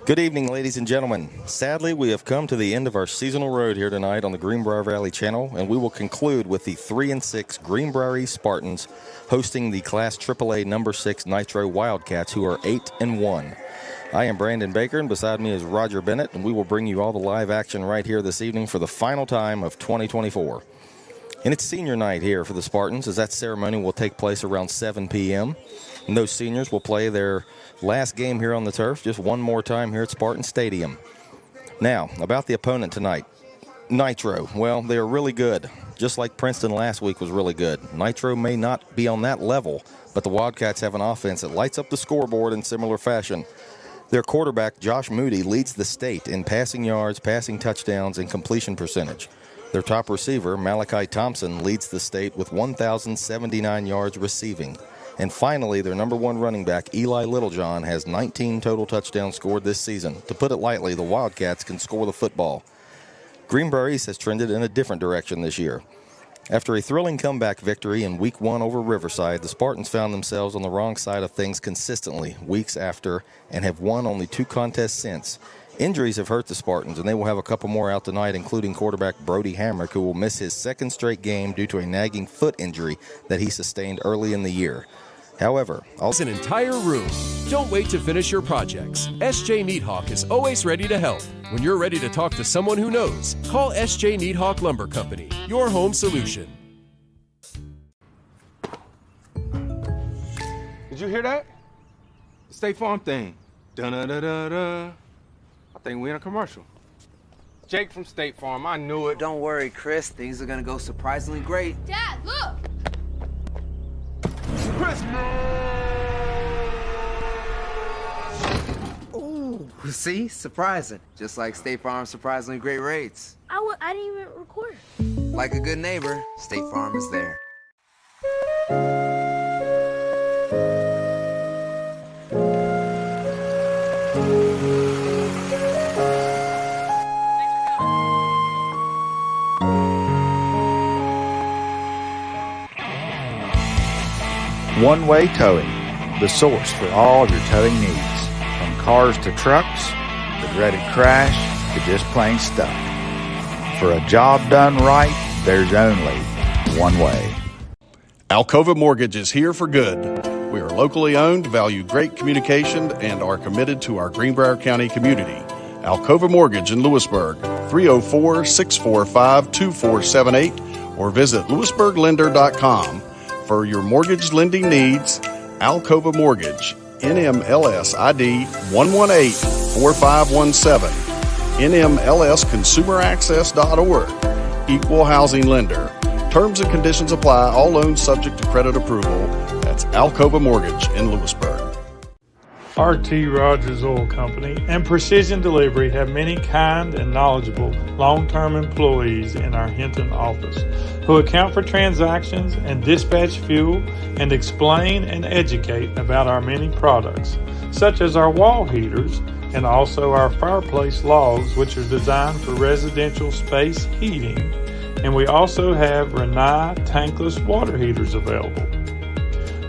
Good evening, ladies and gentlemen. Sadly, we have come to the end of our seasonal road here tonight on the Greenbrier Valley Channel, and we will conclude with the 3-6 Greenbrier East Spartans hosting the Class AAA No. 6 Nitro Wildcats, who are 8-1. I am Brandon Baker, and beside me is Roger Bennett, and we will bring you all the live action right here this evening for the final time of 2024. And it's senior night here for the Spartans, as that ceremony will take place around 7 p.m., and those seniors will play their last game here on the turf just one more time here at Spartan Stadium. Now, about the opponent tonight. Nitro, well, they are really good, just like Princeton last week was really good. Nitro may not be on that level, but the Wildcats have an offense that lights up the scoreboard in similar fashion. Their quarterback, Josh Moody, leads the state in passing yards, passing touchdowns, and completion percentage. Their top receiver, Malachi Thompson, leads the state with 1,079 yards receiving. And finally, their number one running back, Eli Littlejohn, has 19 total touchdowns scored this season. To put it lightly, the Wildcats can score the football. Greenbrier East has trended in a different direction this year. After a thrilling comeback victory in Week 1 over Riverside, the Spartans found themselves on the wrong side of things consistently weeks after and have won only 2 contests since. Injuries have hurt the Spartans, and they will have a couple more out tonight, including quarterback Brody Hamrick, who will miss his second straight game due to a nagging foot injury that he sustained early in the year. However, as an entire room. Don't wait to finish your projects. SJ Needhawk is always ready to help. When you're ready to talk to someone who knows, call SJ Needhawk Lumber Company, your home solution. Did you hear that? The State Farm thing. Da-da-da-da-da. I think we're in a commercial. Jake from State Farm, I knew it. Don't worry, Chris. Things are gonna go surprisingly great. Dad, look! Ooh, see? Surprising. Just like State Farm's surprisingly great rates. I didn't even record. Like a good neighbor, State Farm is there. One-Way Towing, the source for all your towing needs. From cars to trucks, the dreaded crash to just plain stuck. For a job done right, there's only one way. Alcova Mortgage is here for good. We are locally owned, value great communication, and are committed to our Greenbrier County community. Alcova Mortgage in Lewisburg, 304-645-2478, or visit lewisburglender.com. For your mortgage lending needs, Alcova Mortgage, NMLS ID 118-4517, NMLSconsumeraccess.org, Equal Housing Lender. Terms and conditions apply. All loans subject to credit approval. That's Alcova Mortgage in Lewisburg. R.T. Rogers Oil Company and Precision Delivery have many kind and knowledgeable long-term employees in our Hinton office who account for transactions and dispatch fuel and explain and educate about our many products, such as our wall heaters and also our fireplace logs, which are designed for residential space heating, and we also have Rinnai tankless water heaters available.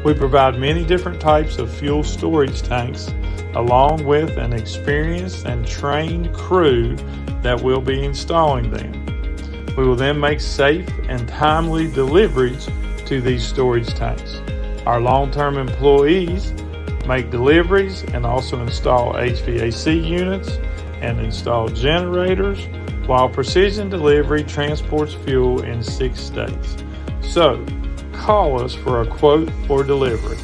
We provide many different types of fuel storage tanks along with an experienced and trained crew that will be installing them. We will then make safe and timely deliveries to these storage tanks. Our long-term employees make deliveries and also install HVAC units and install generators, while Precision Delivery transports fuel in 6 states. So, call us for a quote for delivery.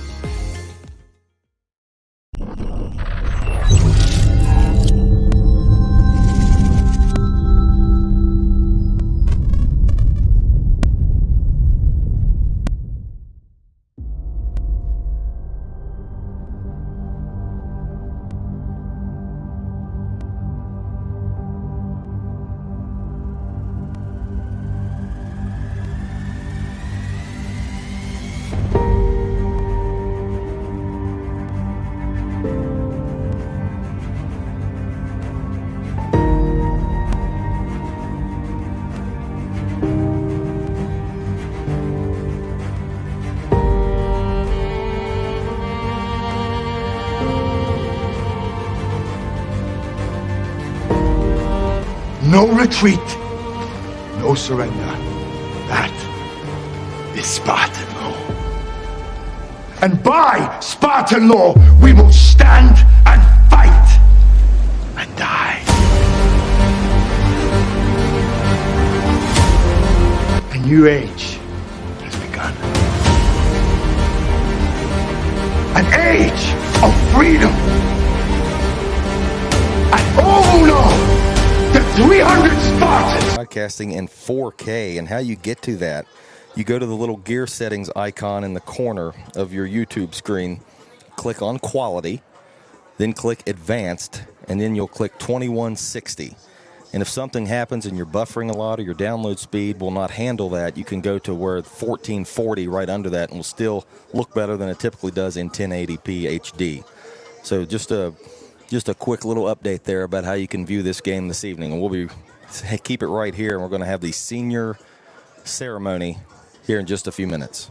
No retreat, no surrender. That is Spartan law. And by Spartan law, we will stand and fight and die. A new age has begun. An age of freedom. And all who know the 300 Spartans. Broadcasting in 4K, and how you get to that, you go to the little gear settings icon in the corner of your YouTube screen, click on quality, then click advanced, and then you'll click 2160. And if something happens and you're buffering a lot or your download speed will not handle that, you can go to where 1440 right under that and will still look better than it typically does in 1080p HD. So just a quick little update there about how you can view this game this evening. And we'll keep it right here, and we're going to have the senior ceremony here in just a few minutes.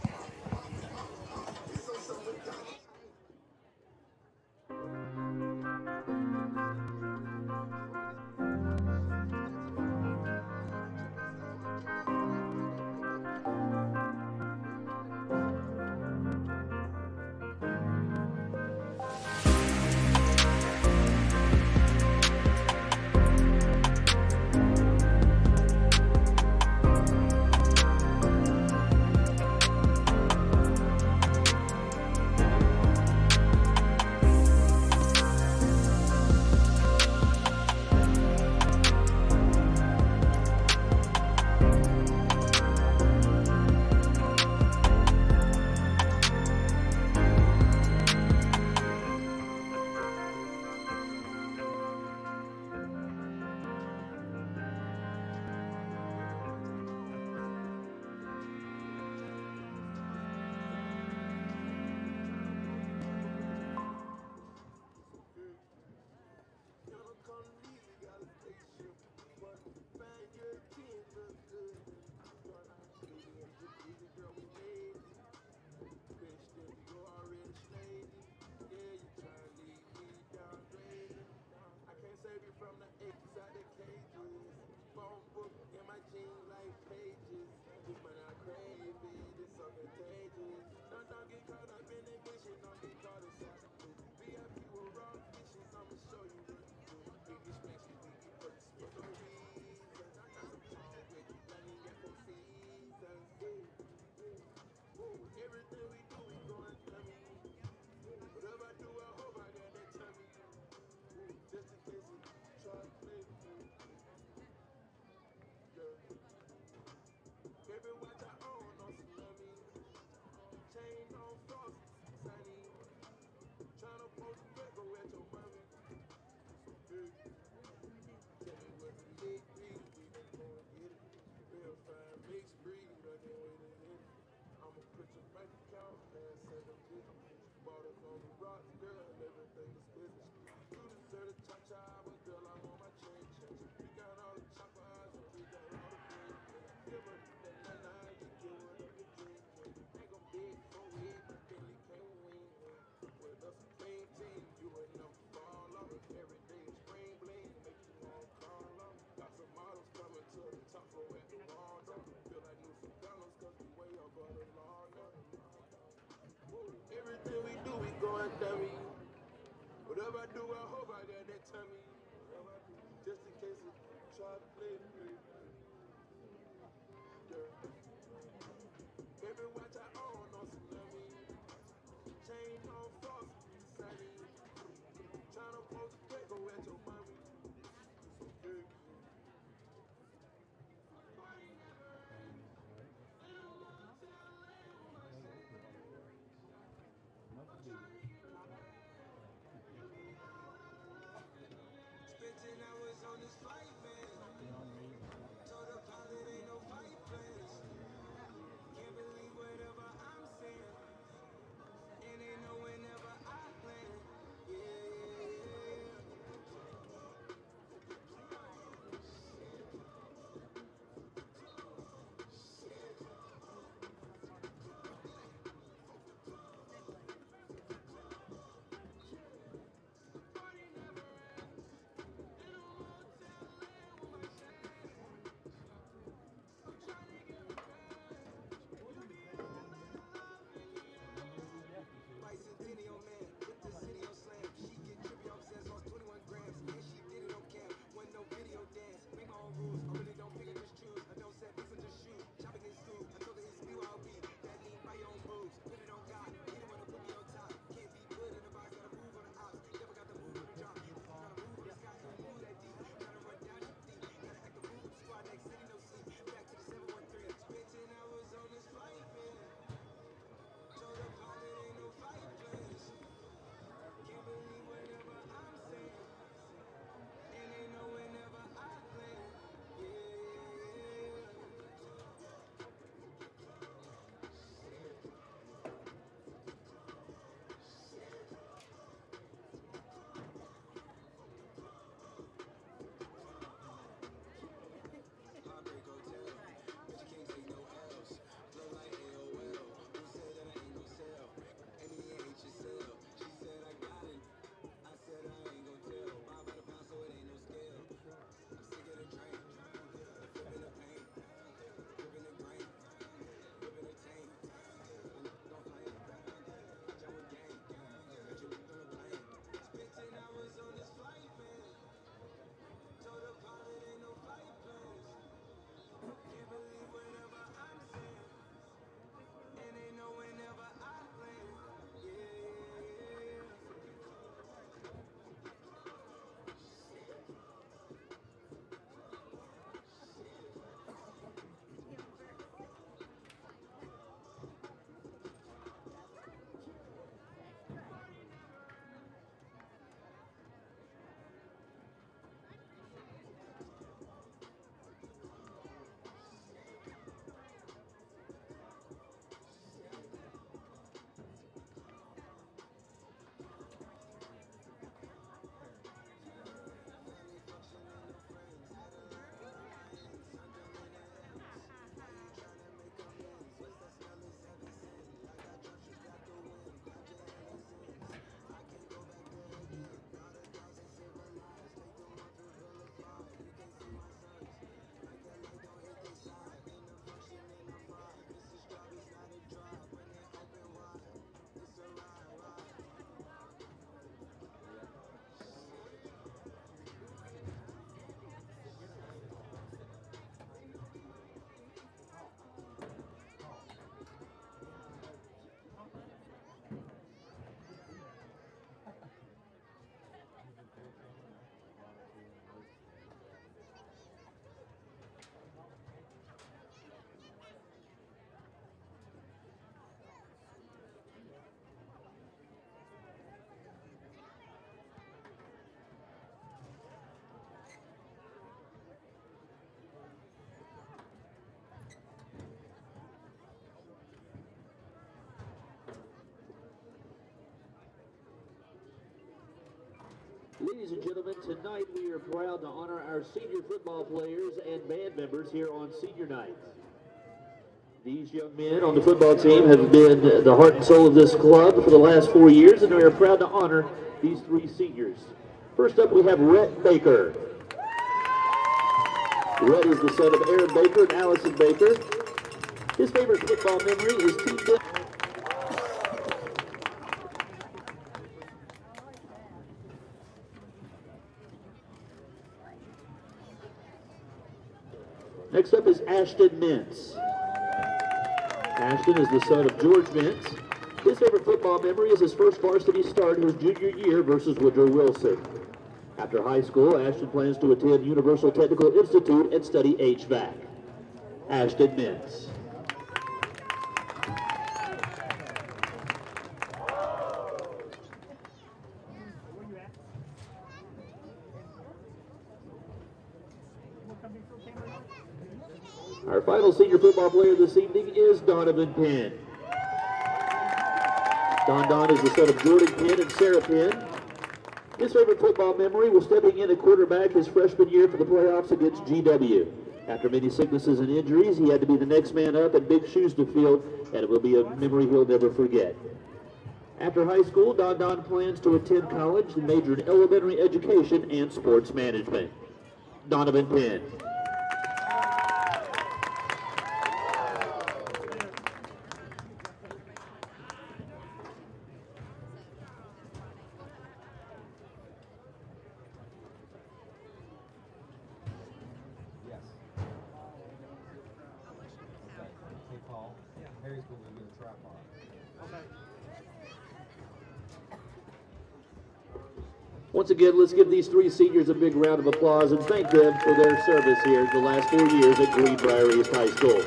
Ladies and gentlemen, tonight we are proud to honor our senior football players and band members here on senior night. These young men on the football team have been the heart and soul of this club for the last 4 years, and we are proud to honor these 3 seniors. First up, we have Rhett Baker. Rhett is the son of Aaron Baker and Allison Baker. His favorite football memory is team day. Next up is Ashton Mintz. Ashton is the son of George Mintz. His favorite football memory is his first varsity start his junior year versus Woodrow Wilson. After high school, Ashton plans to attend Universal Technical Institute and study HVAC. Ashton Mintz. Our final senior football player this evening is Donovan Penn. Don is the son of Jordan Penn and Sarah Penn. His favorite football memory was stepping in at quarterback his freshman year for the playoffs against GW. After many sicknesses and injuries, he had to be the next man up and big shoes to fill, and it will be a memory he'll never forget. After high school, Don plans to attend college and major in elementary education and sports management. Donovan Penn. Once again, let's give these 3 seniors a big round of applause and thank them for their service here the last 4 years at Greenbrier East High School.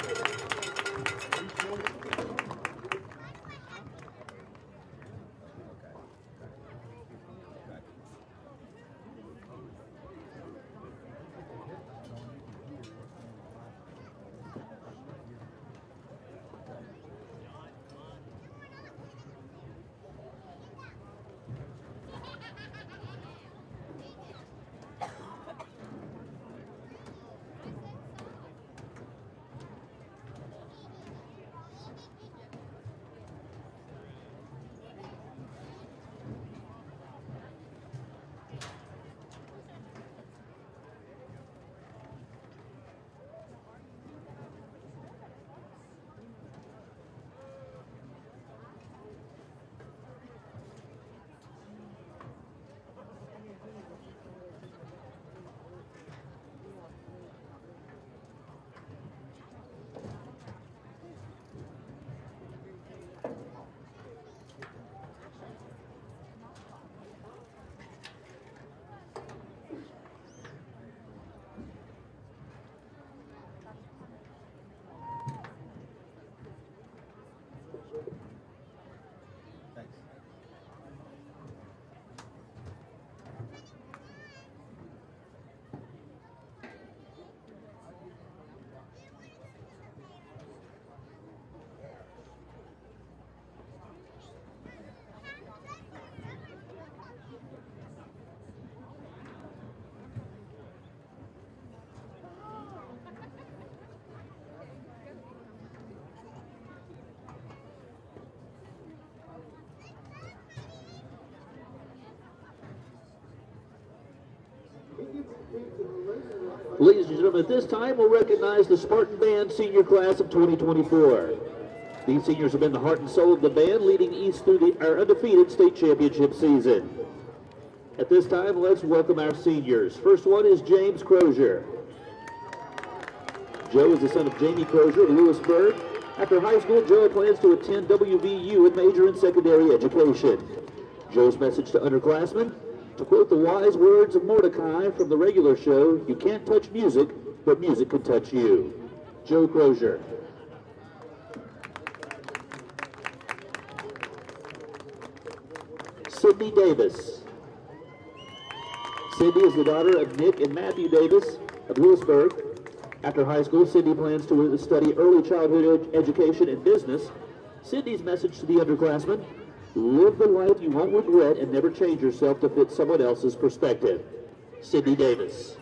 Ladies and gentlemen, at this time we'll recognize the Spartan Band senior class of 2024. These seniors have been the heart and soul of the band, leading East through our undefeated state championship season. At this time, let's welcome our seniors. First one is James Crozier. Joe is the son of Jamie Crozier of Lewisburg. After high school, Joe plans to attend WVU and major in secondary education. Joe's message to underclassmen: to quote the wise words of Mordecai from the regular show, you can't touch music, but music can touch you. Joe Crozier. Sydney Davis. Sydney is the daughter of Nick and Matthew Davis of Lewisburg. After high school, Sydney plans to study early childhood education and business. Sydney's message to the underclassmen: Live the life you won't regret and never change yourself to fit someone else's perspective. Sydney Davis.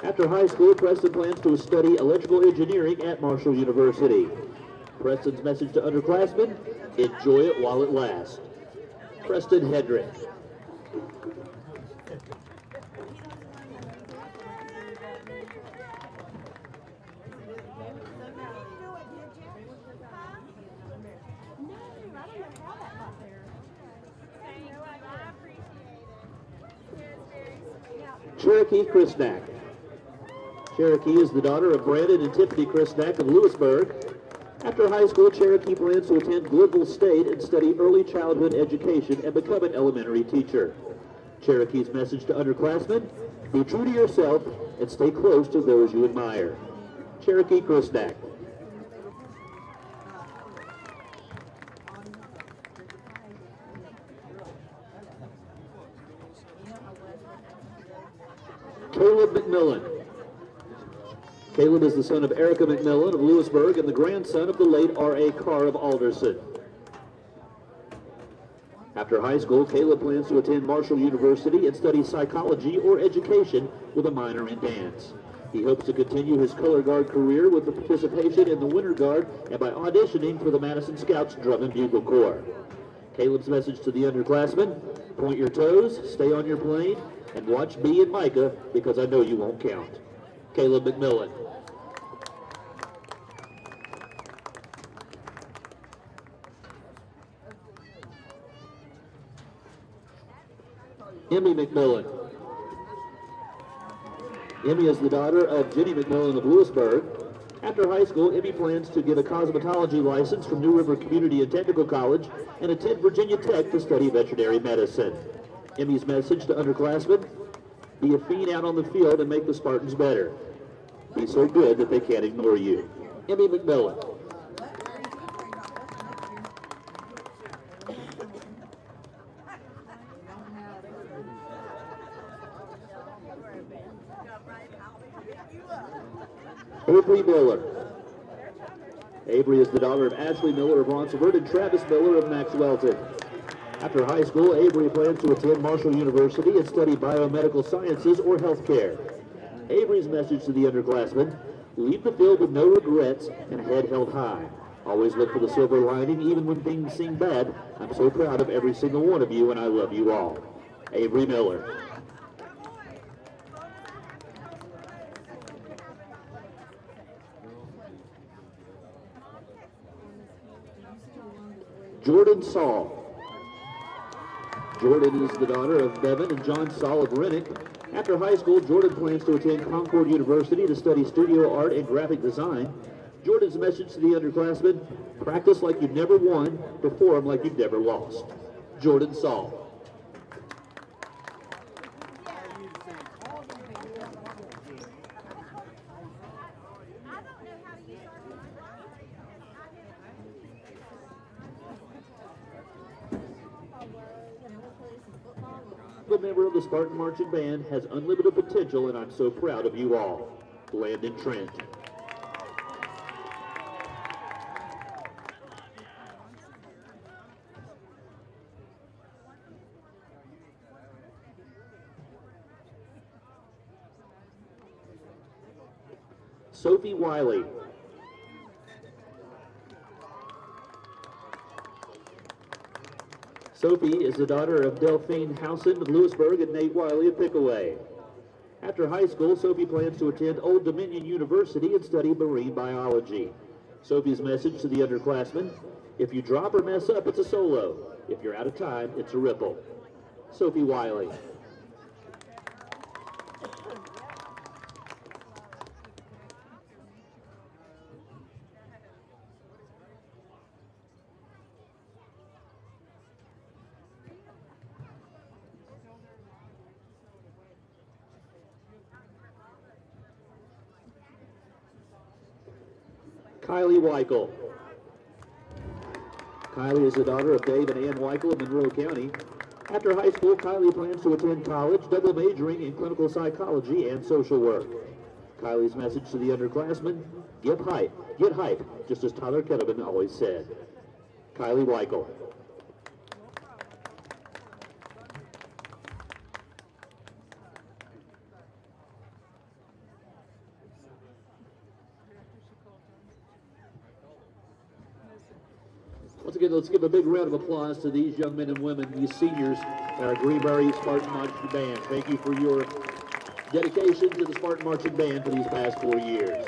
After high school, Preston plans to study electrical engineering at Marshall University. Preston's message to underclassmen, enjoy it while it lasts. Preston Hedrick. Cherokee Chrisnack. Cherokee is the daughter of Brandon and Tiffany Chrisnack of Lewisburg. After high school, Cherokee plans to attend Glenville State and study early childhood education and become an elementary teacher. Cherokee's message to underclassmen, be true to yourself and stay close to those you admire. Cherokee Chrisnack. Caleb McMillan. Caleb is the son of Erica McMillan of Lewisburg and the grandson of the late R.A. Carr of Alderson. After high school, Caleb plans to attend Marshall University and study psychology or education with a minor in dance. He hopes to continue his color guard career with the participation in the Winter Guard and by auditioning for the Madison Scouts Drum and Bugle Corps. Caleb's message to the underclassmen, point your toes, stay on your plane, and watch B and Micah because I know you won't count. Caleb McMillan. Emmy McMillan. Emmy is the daughter of Jenny McMillan of Lewisburg. After high school, Emmy plans to get a cosmetology license from New River Community and Technical College and attend Virginia Tech to study veterinary medicine. Emmy's message to underclassmen, be a fiend out on the field and make the Spartans better. Be so good that they can't ignore you. Emmy McMillan. Avery Miller. Avery is the daughter of Ashley Miller of Ronsford and Travis Miller of Maxwellton. After high school, Avery plans to attend Marshall University and study biomedical sciences or healthcare. Avery's message to the underclassmen, leave the field with no regrets and head held high. Always look for the silver lining even when things seem bad. I'm so proud of every single one of you and I love you all. Avery Miller. Jordan Saul. Jordan is the daughter of Bevan and John Saul of Rennick. After high school, Jordan plans to attend Concord University to study studio art and graphic design. Jordan's message to the underclassmen, practice like you've never won, perform like you've never lost. Jordan Saul. A member of the Spartan Marching Band has unlimited potential, and I'm so proud of you all. Landon Trent. Sophie Wiley. Sophie is the daughter of Delphine Housen of Lewisburg and Nate Wiley of Pickaway. After high school, Sophie plans to attend Old Dominion University and study marine biology. Sophie's message to the underclassmen, if you drop or mess up, it's a solo. If you're out of time, it's a ripple. Sophie Wiley. Kylie Weichel. Kylie is the daughter of Dave and Ann Weichel of Monroe County. After high school, Kylie plans to attend college, double majoring in clinical psychology and social work. Kylie's message to the underclassmen, get hype, just as Tyler Kettleman always said. Kylie Weichel. Once again, let's give a big round of applause to these young men and women, these seniors in our Greenbrier East Spartan Marching Band. Thank you for your dedication to the Spartan Marching Band for these past 4 years.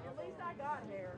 At least I got hair.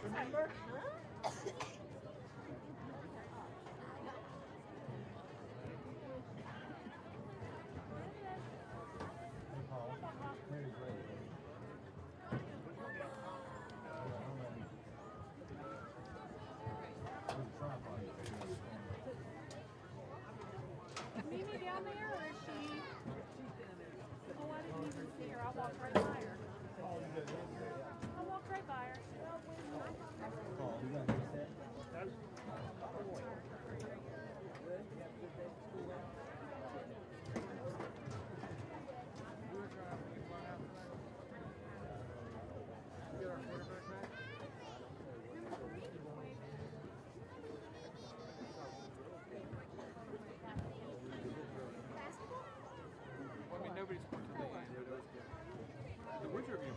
Remember? Is Mimi down there, or is she? Oh, I didn't even see her. I walked right by her. I walked right by her. Nobody's the winter game.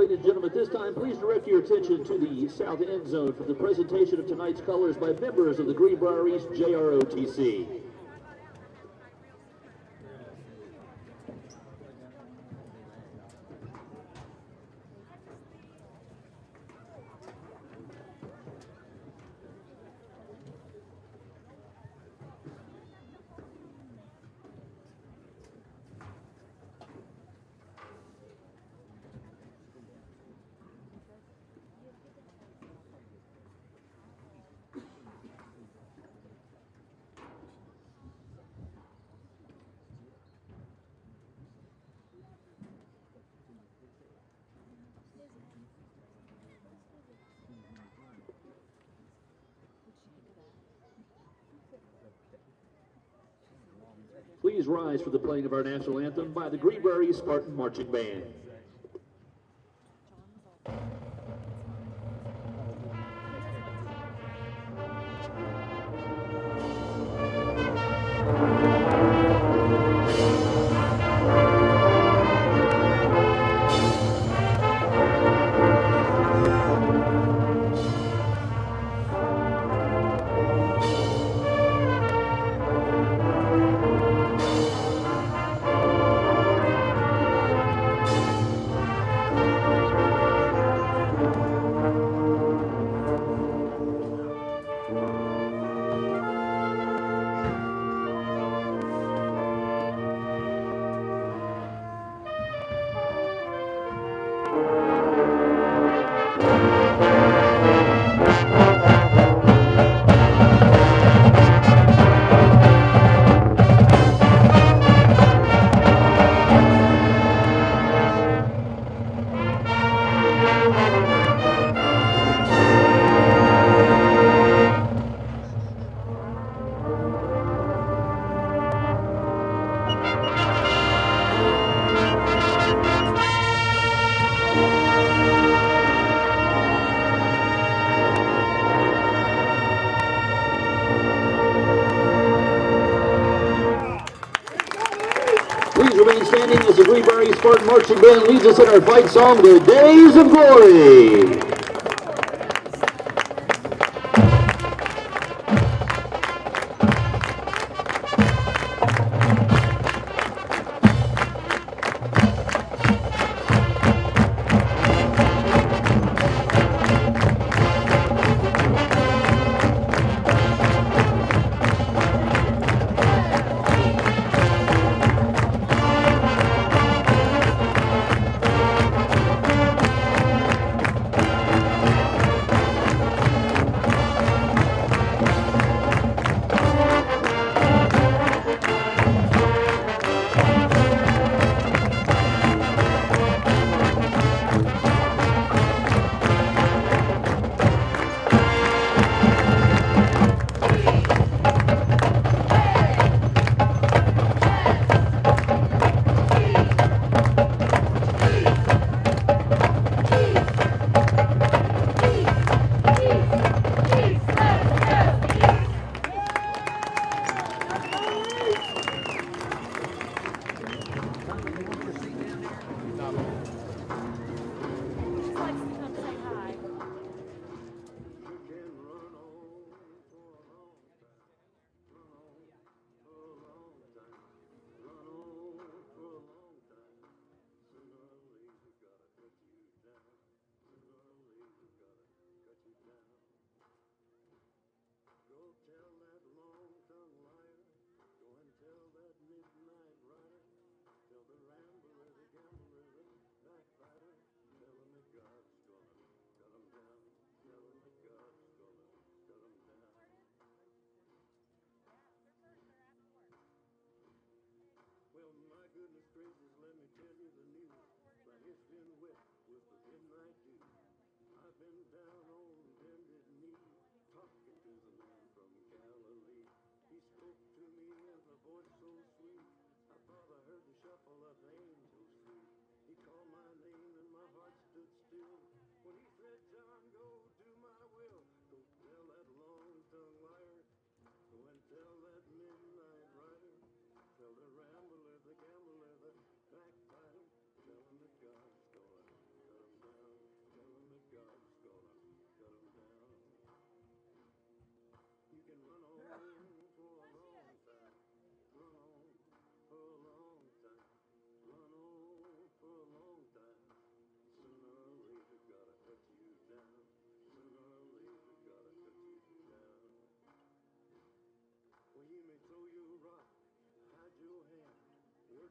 Ladies and gentlemen, at this time, please direct your attention to the south end zone for the presentation of tonight's colors by members of the Greenbrier East JROTC. Please rise for the playing of our national anthem by the Greenbrier East Spartan Marching Band. Please remain standing as the Greenbrier East Spartan Marching Band leads us in our fight song, The Days of Glory.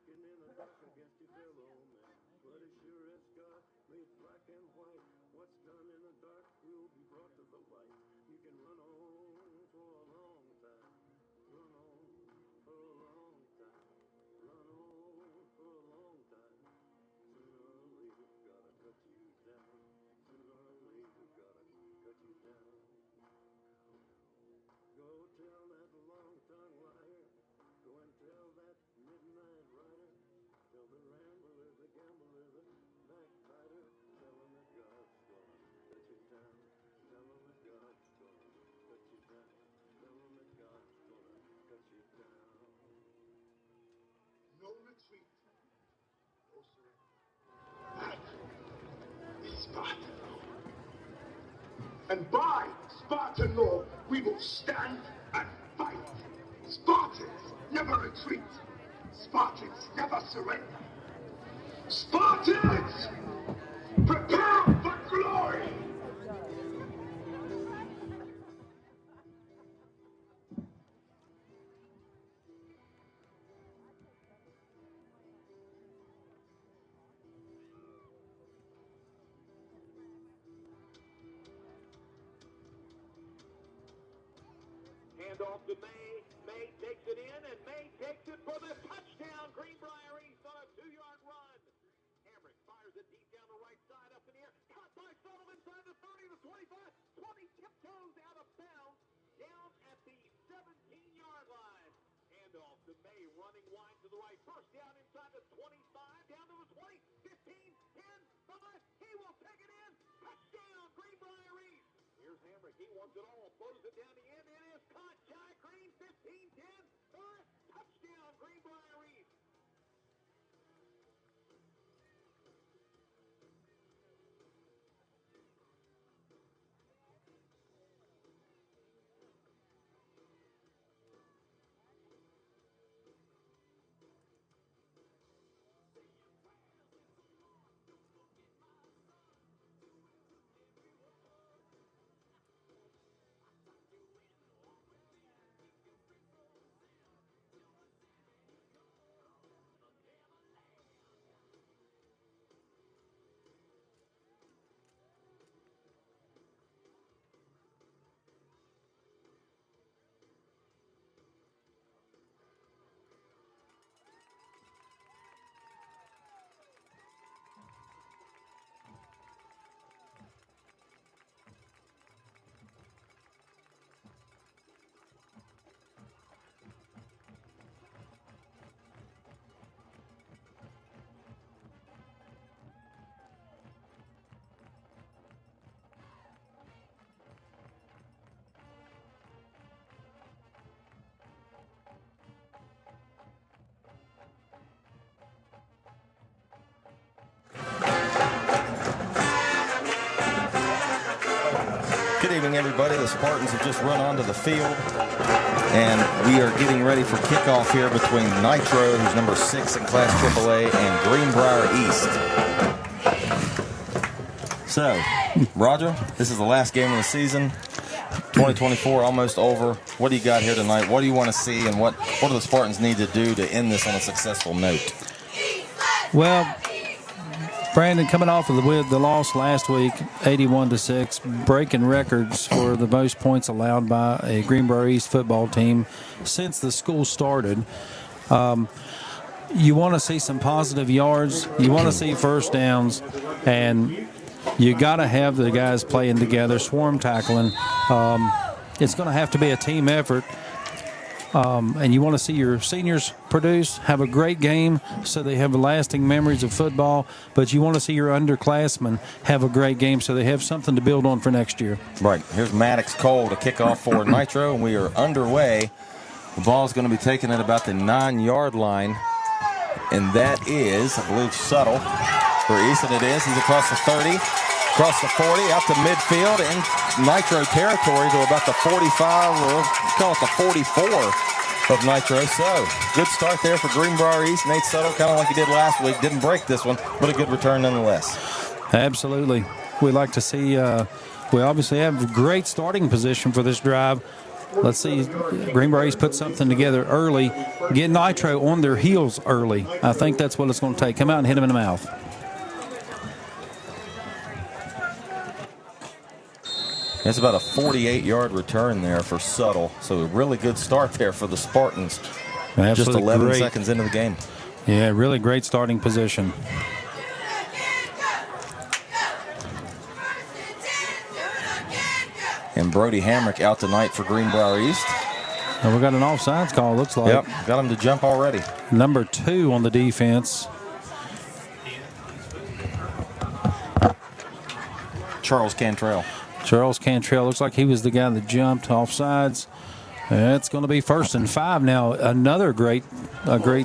Working in the dark against your fellow man. But as sure as God made black and white, what's done in the dark will be brought to the light. You can run on for a long time. Run on for a long time. Run on for a long time. Sooner or later, gotta cut you down. Sooner or later, gotta cut you down. Go tell that long-tongued liar. Go and tell that midnight rider. Tell the rambler, the gambler, the backbiter. Tell him that God's gonna cut you down. Tell him that God's gonna cut you down. Tell him that God's gonna cut you down. No retreat. No surrender. That is Spartan law. And by Spartan law, we will stand and fight. Spartans never retreat. Spartans never surrender. Spartans, prepare for glory. Hand off to May. May takes it in, and May takes it for the touchdown. Greenbrier East on a 2-yard run. Hamrick fires it deep down the right side, up in the air. Caught by Sullivan inside the 30, the 25, 20, tiptoes out of bounds, down at the 17-yard line. Hand off to May, running wide to the right. First down inside the 25, down to the 20, 15, 10, 5. He will take it in. Touchdown, Greenbrier East. Here's Hamrick. He wants it all. Throws it down the end. It is caught. Jai Green, 15, 10, 5. Touchdown, Greenbrier East. Good evening, everybody. The Spartans have just run onto the field, and we are getting ready for kickoff here between Nitro, who's number 6 in Class AAA, and Greenbrier East. So, Roger, this is the last game of the season. 2024 almost over. What do you got here tonight? What do you want to see, and what do the Spartans need to do to end this on a successful note? Well, Brandon, coming off of the loss last week, 81-6, breaking records for the most points allowed by a Greenbrier East football team since the school started. You want to see some positive yards. You want to see first downs, and you got to have the guys playing together, swarm tackling. It's going to have to be a team effort. And you want to see your seniors produce, have a great game so they have lasting memories of football, but you want to see your underclassmen have a great game so they have something to build on for next year. Right. Here's Maddox Cole to kick off for Nitro, and we are underway. The ball is going to be taken at about the 9-yard line, and that is, I believe, Subtle for East, and it is. He's across the 30, across the 40, out to midfield, in Nitro territory to about the 45, or call it the 44 of Nitro. So, good start there for Greenbrier East. Nate Subtle, kind of like he did last week, didn't break this one, but a good return nonetheless. Absolutely. We like to see, we obviously have a great starting position for this drive. let's see, Greenbrier East put something together early, get Nitro on their heels early. I think that's what it's going to take. Come out and hit them in the mouth. It's about a 48-yard return there for Suttle. So a really good start there for the Spartans. Absolutely just 11 great. seconds into the game. Yeah, really great starting position. And Brody Hamrick out tonight for Greenbrier East. And we got an offsides call, looks like. Yep, got him to jump already. Number 2 on the defense. Charles Cantrell. Charles Cantrell looks like he was the guy that jumped offsides. It's going to be 1st and 5 now. Another great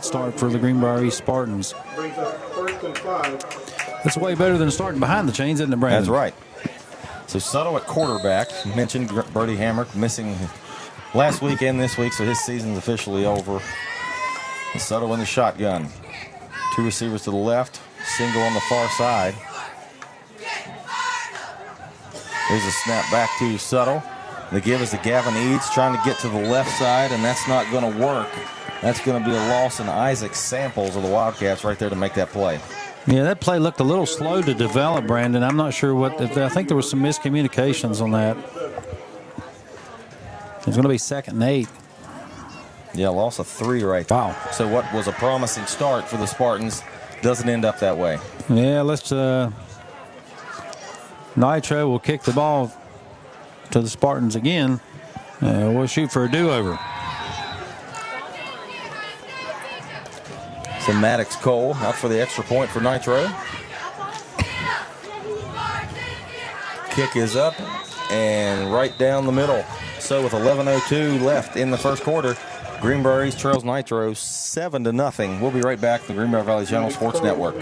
start for the Greenbrier East Spartans. Brings up 1st and 5. That's way better than starting behind the chains, isn't it, Brandon? That's right. So Suttle at quarterback. You mentioned Brody Hamrick missing last week and this week, so his season's officially over. And Suttle in the shotgun. 2 receivers to the left, single on the far side. There's a snap back to Suttle. The give is to Gavin Eads trying to get to the left side, and that's not going to work. That's going to be a loss in Isaac Samples of the Wildcats right there to make that play. Yeah, that play looked a little slow to develop, Brandon. I'm not sure what. I think there was some miscommunications on that. It's going to be 2nd and 8. Yeah, loss of 3 right there. Wow. So what was a promising start for the Spartans doesn't end up that way. Yeah, let's. Nitro will kick the ball to the Spartans again. We'll shoot for a do-over. So Maddox Cole out for the extra point for Nitro. Kick is up and right down the middle. So with 11:02 left in the first quarter, Greenbrier East trails Nitro 7-0. We'll be right back to the Greenbrier Valley Channel Sports Network.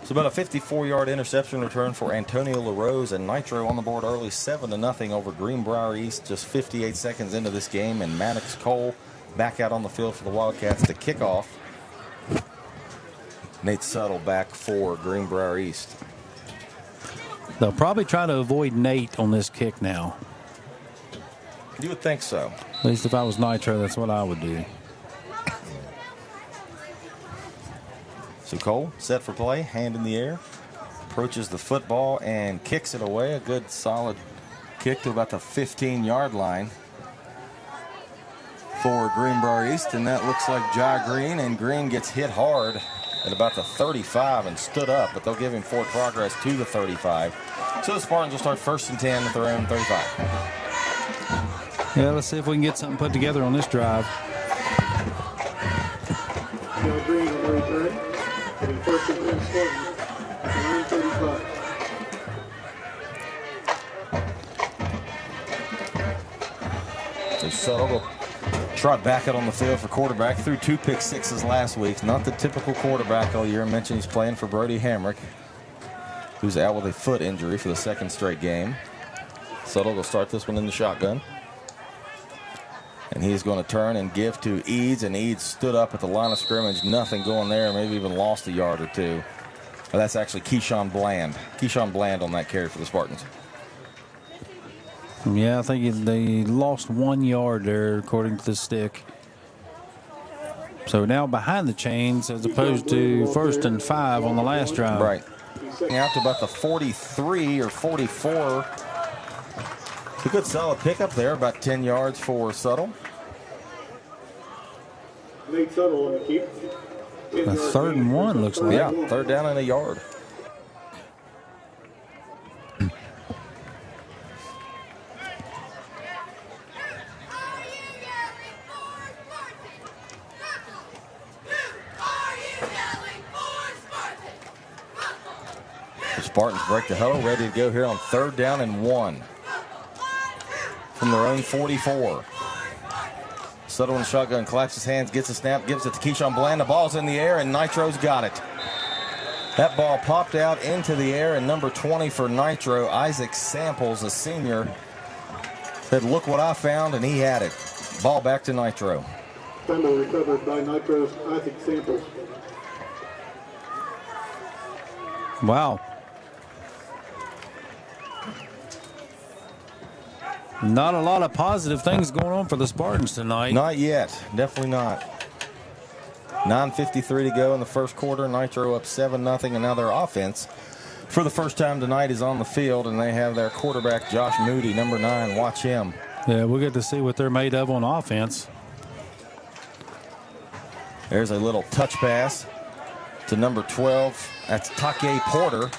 So about a 54-yard interception return for Antonio LaRose, and Nitro on the board early 7-0 over Greenbrier East just 58 seconds into this game, and Maddox Cole back out on the field for the Wildcats to kick off. Nate Suttle back for Greenbrier East. They'll probably try to avoid Nate on this kick now. You would think so. At least if I was Nitro, that's what I would do. So Cole set for play, hand in the air, approaches the football and kicks it away. A good solid kick to about the 15-yard line for Greenbrier East, and that looks like Jai Green, and Green gets hit hard at about the 35 and stood up, but they'll give him forward progress to the 35. So the Spartans will start 1st and 10 at their own 35. Yeah, let's see if we can get something put together on this drive. Jai Green on the return. 1st and 10 Spartans. 9:35. So Suttle will trot back out on the field for quarterback. Threw 2 pick sixes last week. Not the typical quarterback all year. I mentioned he's playing for Brody Hamrick, who's out with a foot injury for the 2nd straight game. Suttle will start this one in the shotgun. And he's going to turn and give to Eads, and Eads stood up at the line of scrimmage. Nothing going there, maybe even lost a yard or 2. But that's actually Keyshawn Bland. Keyshawn Bland on that carry for the Spartans. Yeah, I think they lost 1 yard there, according to the stick. So now behind the chains as opposed to 1st and 5 on the last drive. Right. Out to about the 43 or 44. A good solid pickup there, about 10 yards for Suttle. Nate Tuttle on the keep. A 3rd and 1 looks like. Yeah, 3rd down and a yard. The Spartans break the huddle, ready to go here on 3rd down and 1 from their own 44. Suttle in shotgun, claps his hands, gets a snap, gives it to Keyshawn Bland. The ball's in the air, and Nitro's got it. That ball popped out into the air, and number 20 for Nitro, Isaac Samples, a senior, said, "Look what I found," and he had it. Ball back to Nitro. Fumble recovered by Nitro's Isaac Samples. Wow. Not a lot of positive things going on for the Spartans tonight. Not yet. Definitely not. 9:53 to go in the first quarter. Nitro up 7-0, and now their offense, for the first time tonight, is on the field, and they have their quarterback, Josh Moody, number 9. Watch him. Yeah, we'll get to see what they're made of on offense. There's a little touch pass to number 12. That's Take Porter.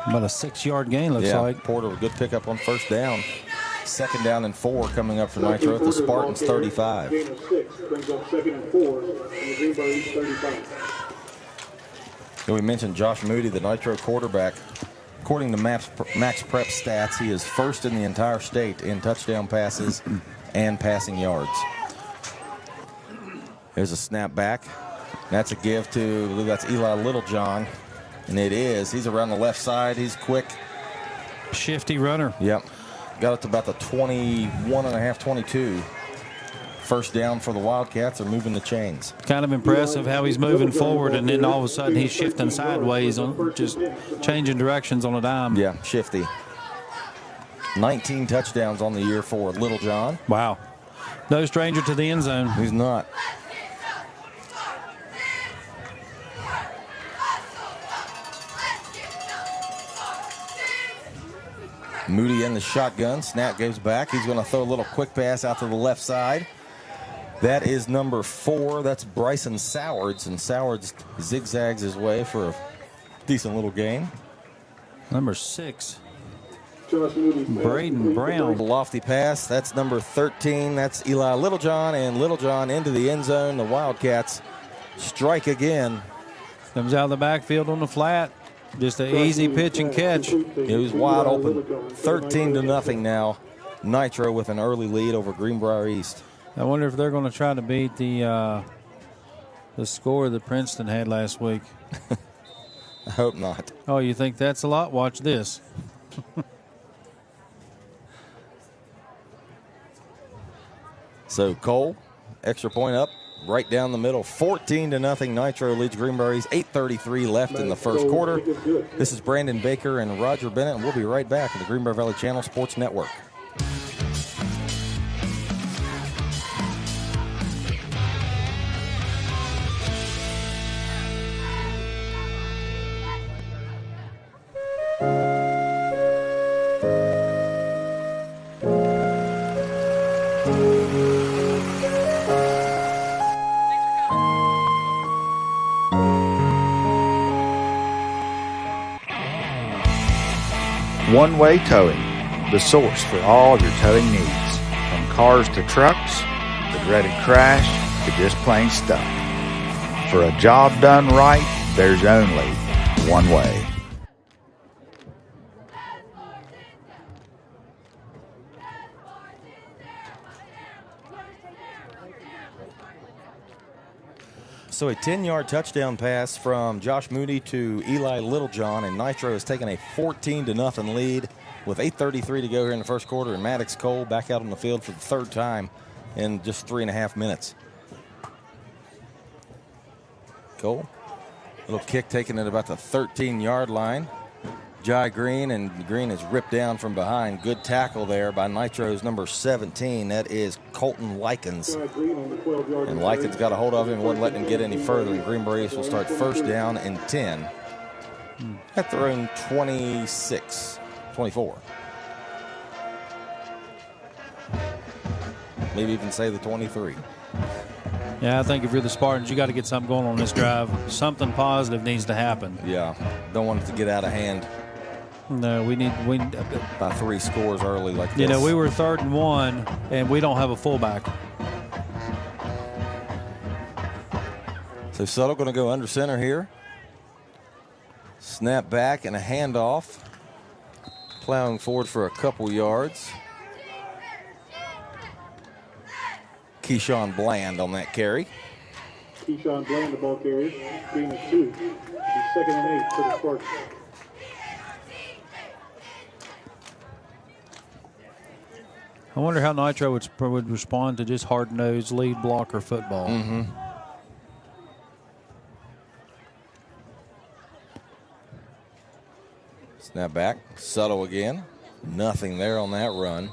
About a 6-yard gain, looks like. Porter with a good pickup on 1st down. 2nd down and 4 coming up for Nitro at the Spartans 35. Gain of 6 brings up 2nd and 4 on the Greenbrier East 35. And we mentioned Josh Moody, the Nitro quarterback. According to Max Prep stats, he is 1st in the entire state in touchdown passes and passing yards. There's a snap back. That's a give to, I believe that's Eli Littlejohn. And it is. He's around the left side. He's quick. Shifty runner. Yep. Got it to about the 21.5, 22. 1st down for the Wildcats. They're moving the chains. Kind of impressive how he's moving forward, and then all of a sudden he's shifting sideways, on just changing directions on a dime. Yeah, shifty. 19 touchdowns on the year for Littlejohn. Wow. No stranger to the end zone. He's not. Moody in the shotgun. Snap goes back. He's going to throw a little quick pass out to the left side. That is number 4. That's Bryson Sowards. And Sowards zigzags his way for a decent little gain. Number 6. Braden Brown. Lofty pass. That's number 13. That's Eli Littlejohn. And Littlejohn into the end zone. The Wildcats strike again. Comes out of the backfield on the flat. Just an easy pitch and catch. It was wide open. 13-0 now. Nitro with an early lead over Greenbrier East. I wonder if they're going to try to beat the score that Princeton had last week. I hope not. Oh, you think that's a lot? Watch this. So Cole, extra point up. Right down the middle, 14-0. Nitro leads Greenbrier East. 8:33 left in the first quarter. This is Brandon Baker and Roger Bennett, and we'll be right back on the Greenbrier Valley Channel Sports Network. One-Way Towing, the source for all your towing needs. From cars to trucks, the dreaded crash, to just plain stuck. For a job done right, there's only one way. So a 10-yard touchdown pass from Josh Moody to Eli Littlejohn, and Nitro has taken a 14-0 lead with 8:33 to go here in the first quarter, and Maddox Cole back out on the field for the 3rd time in just 3.5 minutes. Cole, little kick taken at about the 13-yard line. Jai Green, and Green is ripped down from behind. Good tackle there by Nitro's number 17. That is Colton Likens. And Likens got a hold of him and wouldn't let him get any further. And Greenbrier East will start 1st down and 10 at their own 24. maybe even say the 23. Yeah, I think if you're the Spartans, you got to get something going on this drive. Something positive needs to happen. Yeah, don't want it to get out of hand. No, we need by 3 scores early like this. You know, we were 3rd and 1, and we don't have a fullback. So Suttle going to go under center here. Snap back and a handoff. Plowing forward for a couple yards. Keyshawn Bland on that carry. Keyshawn Bland, the ball carrier, gain of 2. It'll be 2nd and 8 for the Spartans. I wonder how Nitro would respond to just hard-nosed lead blocker football. Mm-hmm. Snap back, Suttle again. Nothing there on that run.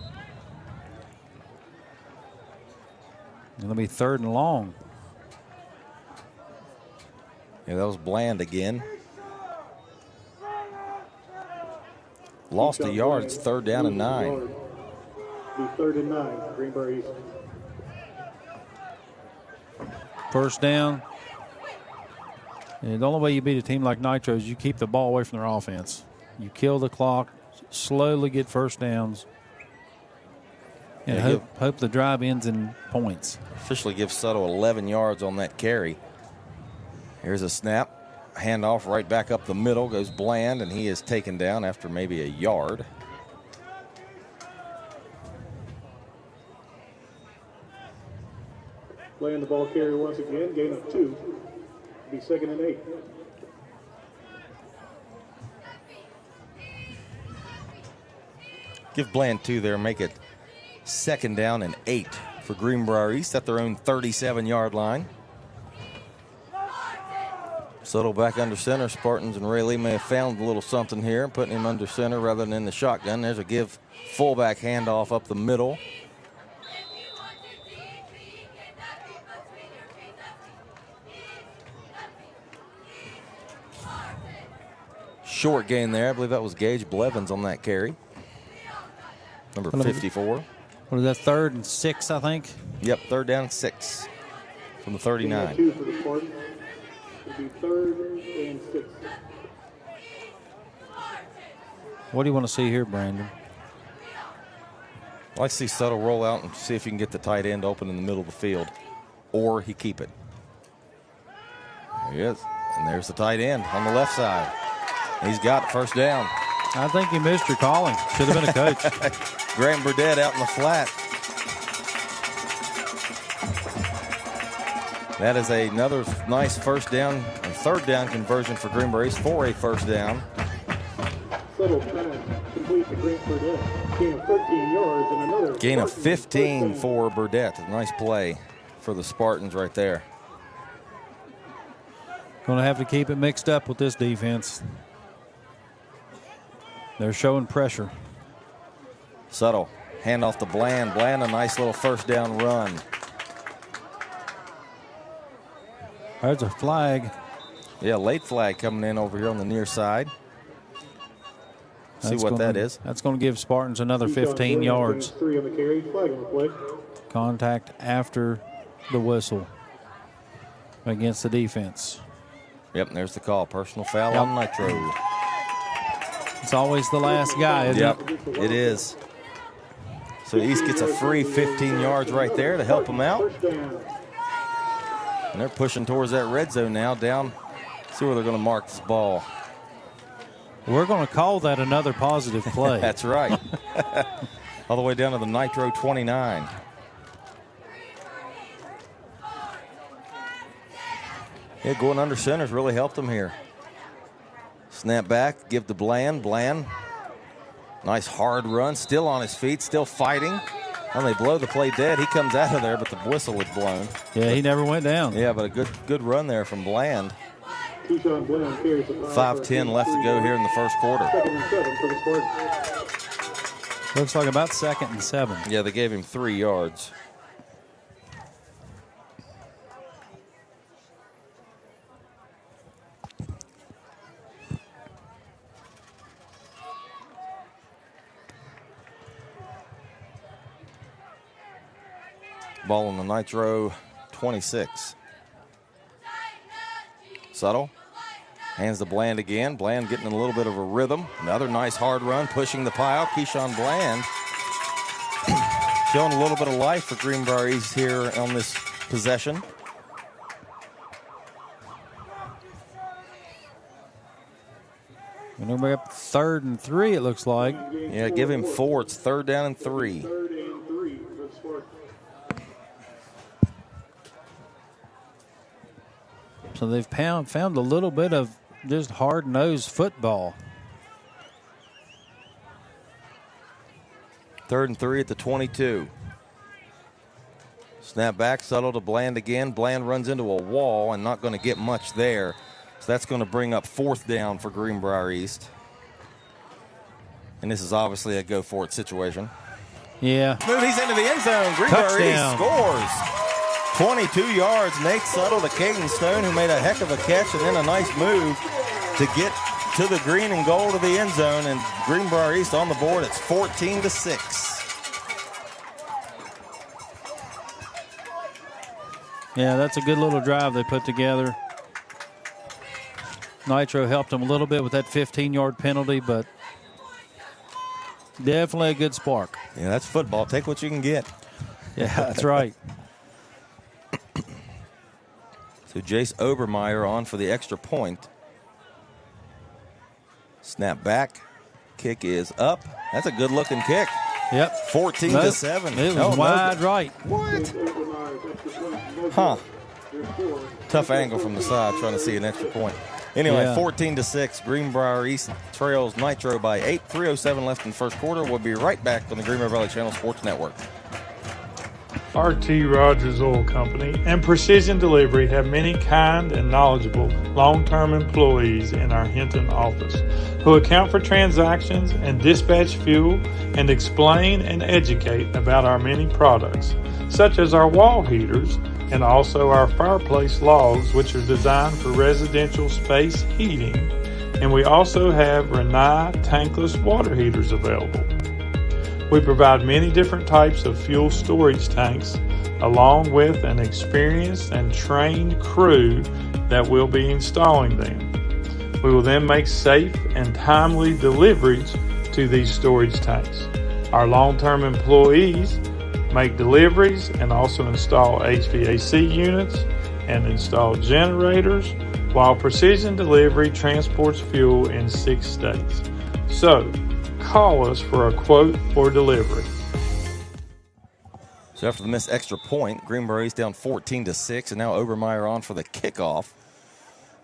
It'll be 3rd and long. Yeah, that was Bland again. Lost a yard. It's 3rd down and 9. Be 3rd and 9, Greenbrier East. First down. And the only way you beat a team like Nitro is you keep the ball away from their offense. You kill the clock, slowly get first downs, and hope the drive ends in points. Officially gives Suttle 11 yards on that carry. Here's a snap. Handoff right back up the middle. Goes Bland, and he is taken down after maybe a yard. Bland, the ball carrier once again, gain of 2. Be 2nd and 8. Give Bland 2 there, make it 2nd down and 8 for Greenbrier East at their own 37-yard line. Suttle back under center. Spartans and Ray Lee may have found a little something here, putting him under center rather than in the shotgun. There's a give fullback handoff up the middle. Short gain there. I believe that was Gage Blevins on that carry. Number 54. What is that, 3rd and 6, I think? Yep, 3rd down and 6 from the 39. 2 for the Spartans. It'll be 3rd and 6. What do you want to see here, Brandon? I like to see Suttle roll out and see if he can get the tight end open in the middle of the field, or he keep it. There he is, and there's the tight end on the left side. He's got first down. I think you missed your calling. Should have been a coach. Graham Burdett out in the flat. That is another nice first down and 3rd down conversion for Greenbrier East for a first down. Suttle trying to complete the Grant Burdett. Gain of 13 yards and another. Gain of 15 for Burdett. A nice play for the Spartans right there. Going to have to keep it mixed up with this defense. They're showing pressure. Suttle, handoff to Bland. Bland, a nice little first down run. There's a flag. Yeah, late flag coming in over here on the near side. See what that is. That's going to give Spartans another 15 yards. 3 on the carry, flag on the play. Contact after the whistle against the defense. Yep, and there's the call. Personal foul on Nitro. It's always the last guy, isn't it? It is. So East gets a free 15 yards right there to help them out. And they're pushing towards that red zone now. Down, see where they're going to mark this ball. We're going to call that another positive play. That's right. All the way down to the Nitro 29. Yeah, going under center's really helped them here. Snap back, give to Bland. Bland, nice hard run, still on his feet, still fighting. And they blow the play dead. He comes out of there, but the whistle was blown. Yeah, he never went down. Yeah, but a good run there from Bland. Keyshawn Bland carries the 5:10 left to go here in the first quarter. 2nd and 7 for the Spartans. Looks like about 2nd and 7. Yeah, they gave him 3 yards. Ball on the Nitro 26. Subtle. Hands to Bland again. Bland getting in a little bit of a rhythm. Another nice hard run, pushing the pile. Keyshawn Bland showing a little bit of life for Greenbrier East here on this possession. And we're up 3rd and 3, it looks like. Yeah, give him 4. It's 3rd down and 3. So they've found a little bit of just hard-nosed football. 3rd and 3 at the 22. Snap back, Subtle to Bland again. Bland runs into a wall and not going to get much there. So that's going to bring up 4th down for Greenbrier East. And this is obviously a go-for-it situation. Yeah. Movies into the end zone. Greenbrier East scores. 22 yards. Nate Subtle to Caden Stone, who made a heck of a catch, and then a nice move to get to the green and gold of the end zone. And Greenbrier East on the board. It's 14-6. Yeah, that's a good little drive they put together. Nitro helped them a little bit with that 15-yard penalty, but definitely a good spark. Yeah, that's football. Take what you can get. Yeah, that's right. So Jace Obermeyer on for the extra point. Snap back. Kick is up. That's a good-looking kick. Yep. 14-7. It was wide right. What? Huh. Tough angle from the side trying to see an extra point. Anyway, 14-6. Greenbrier East trails Nitro by 8. 3:07 left in the first quarter. We'll be right back on the Greenbrier Valley Channel Sports Network. RT Rogers Oil Company and Precision Delivery have many kind and knowledgeable long-term employees in our Hinton office who account for transactions and dispatch fuel and explain and educate about our many products, such as our wall heaters and also our fireplace logs, which are designed for residential space heating. And we also have Renai tankless water heaters available. We provide many different types of fuel storage tanks, along with an experienced and trained crew that will be installing them. We will then make safe and timely deliveries to these storage tanks. Our long-term employees make deliveries and also install HVAC units and install generators, while Precision Delivery transports fuel in 6 states. So, call us for a quote or delivery. So after the missed extra point, Greenbrier East down 14-6, and now Obermeyer on for the kickoff.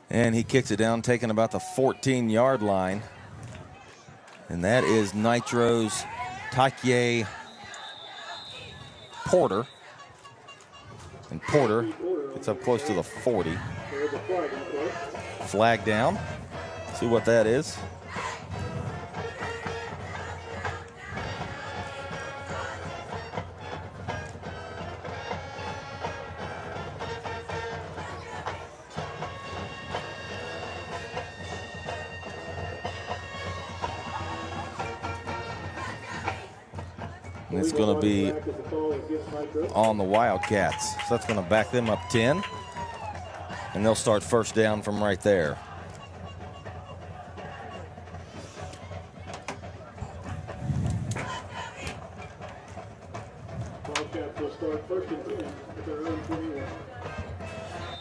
And he kicks it down, taking about the 14-yard line. And that is Nitro's Takye Porter. And Porter gets up close to the 40. Flag down. See what that is. And it's going to be on the Wildcats. So that's going to back them up 10. And they'll start first down from right there.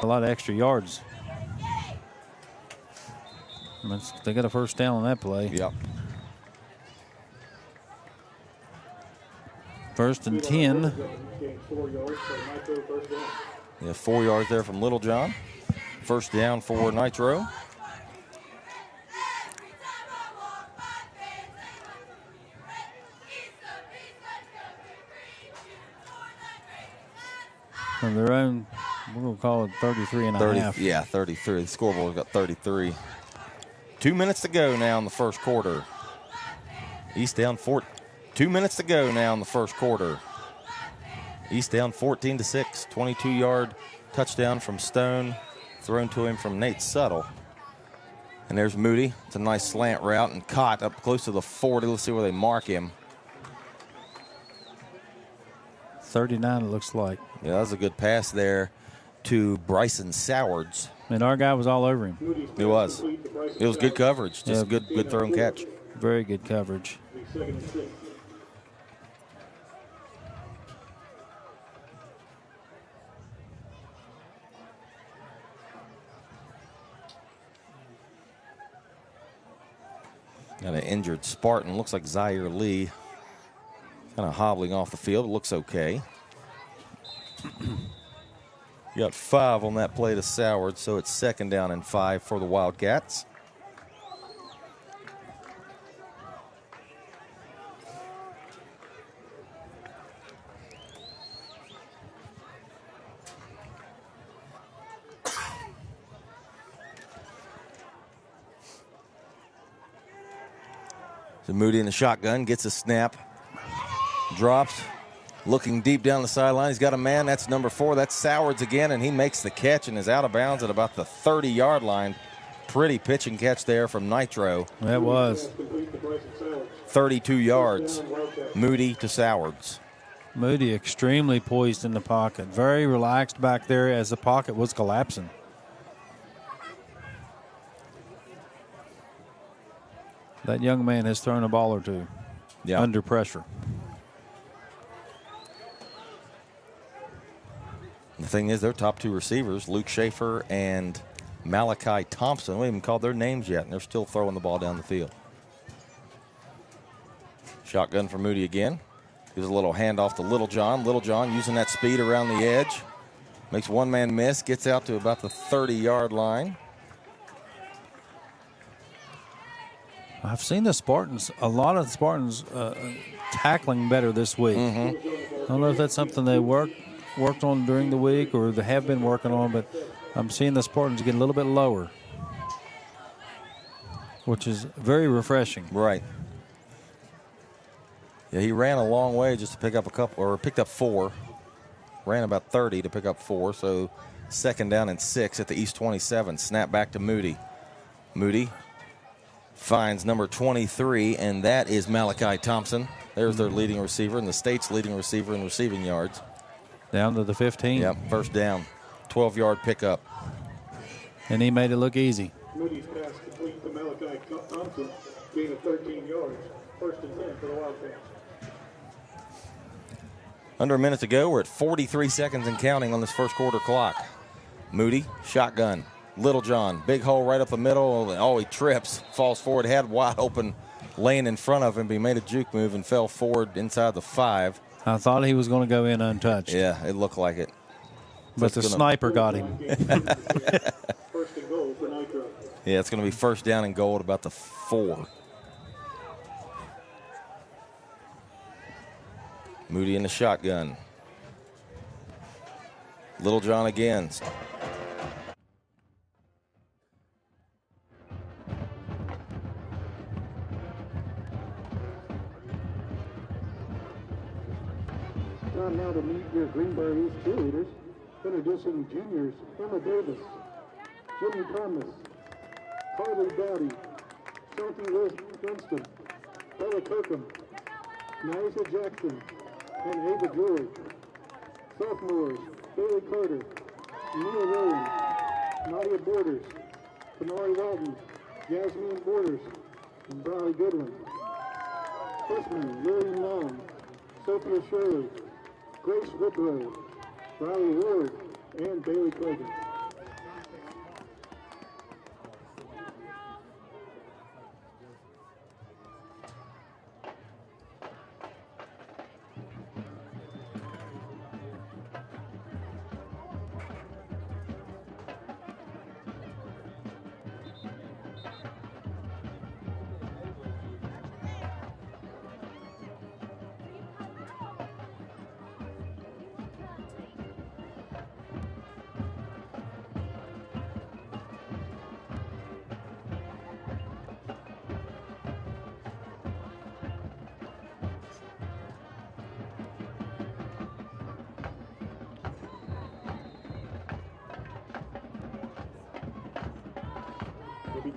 A lot of extra yards. They got a first down on that play. Yep. 1st and 10. Yeah, 4 yards there from Littlejohn. First down for Nitro. From their own, we're going to call it 33 and a half. Yeah, 33. The scoreboard's got 33. 2 minutes to go now in the first quarter. East down 4. 2 minutes to go now in the first quarter. East down 14-6. 22-yard touchdown from Stone, thrown to him from Nate Subtle. And there's Moody. It's a nice slant route and caught up close to the 40. Let's see where they mark him. 39, it looks like. Yeah, that was a good pass there to Bryson Sowards. And our guy was all over him. It was. It was good coverage. Just good throw and catch. Very good coverage. Got an injured Spartan. Looks like Zaire Lee. Kind of hobbling off the field. Looks okay. You got 5 on that play to Soward, so it's 2nd down and 5 for the Wildcats. So Moody in the shotgun, gets a snap, drops, looking deep down the sideline. He's got a man. That's number 4. That's Sowards again, and he makes the catch and is out of bounds at about the 30-yard line. Pretty pitch and catch there from Nitro. That was. 32 yards. Moody to Sowards. Moody extremely poised in the pocket. Very relaxed back there as the pocket was collapsing. That young man has thrown a ball or two under pressure. The thing is, their top 2 receivers, Luke Schaefer and Malachi Thompson, we haven't called their names yet, and they're still throwing the ball down the field. Shotgun for Moody again. Gives a little handoff to Little John. Little John using that speed around the edge. Makes one man miss, gets out to about the 30-yard line. I've seen the Spartans, a lot of the Spartans tackling better this week. I don't know if that's something they worked on during the week or they have been working on, but I'm seeing the Spartans get a little bit lower, which is very refreshing. Right. Yeah, he ran a long way just to pick up a couple, or picked up 4. Ran about 30 to pick up 4, so 2nd down and 6 at the East 27. Snap back to Moody. Moody finds number 23, and that is Malachi Thompson. There's their leading receiver and the state's leading receiver in receiving yards. Down to the 15. Yep, first down. 12-yard pickup. And he made it look easy. Moody's pass complete to Malachi Thompson, gain of 13 yards. 1st and 10 for the Wildcats. Under a minute to go. We're at 43 seconds and counting on this first quarter clock. Moody, shotgun. Little John, big hole right up the middle. Oh, he trips, falls forward, had wide open lane in front of him, but he made a juke move and fell forward inside the 5. I thought he was going to go in untouched. Yeah, it looked like it. But the sniper got him. 1st and goal for Nitro. Yeah, it's going to be 1st down and goal at about the 4. Moody in the shotgun. Little John again. Time now to meet your Greenbrier East cheerleaders. Introducing juniors Emma Davis, Jimmy Thomas, Harley Dowdy, Shelty Winston, Bella Kirkham, Nyesha Jackson, and Ava Joy. Sophomores Bailey Carter, Nia Williams, Nadia Borders, Tamari Walton, Jasmine Borders, and Briley Goodwin. Freshmen Lillian Long, Sophia Shirley, Grace Whitrow, Riley Ward, and Bailey Cragen.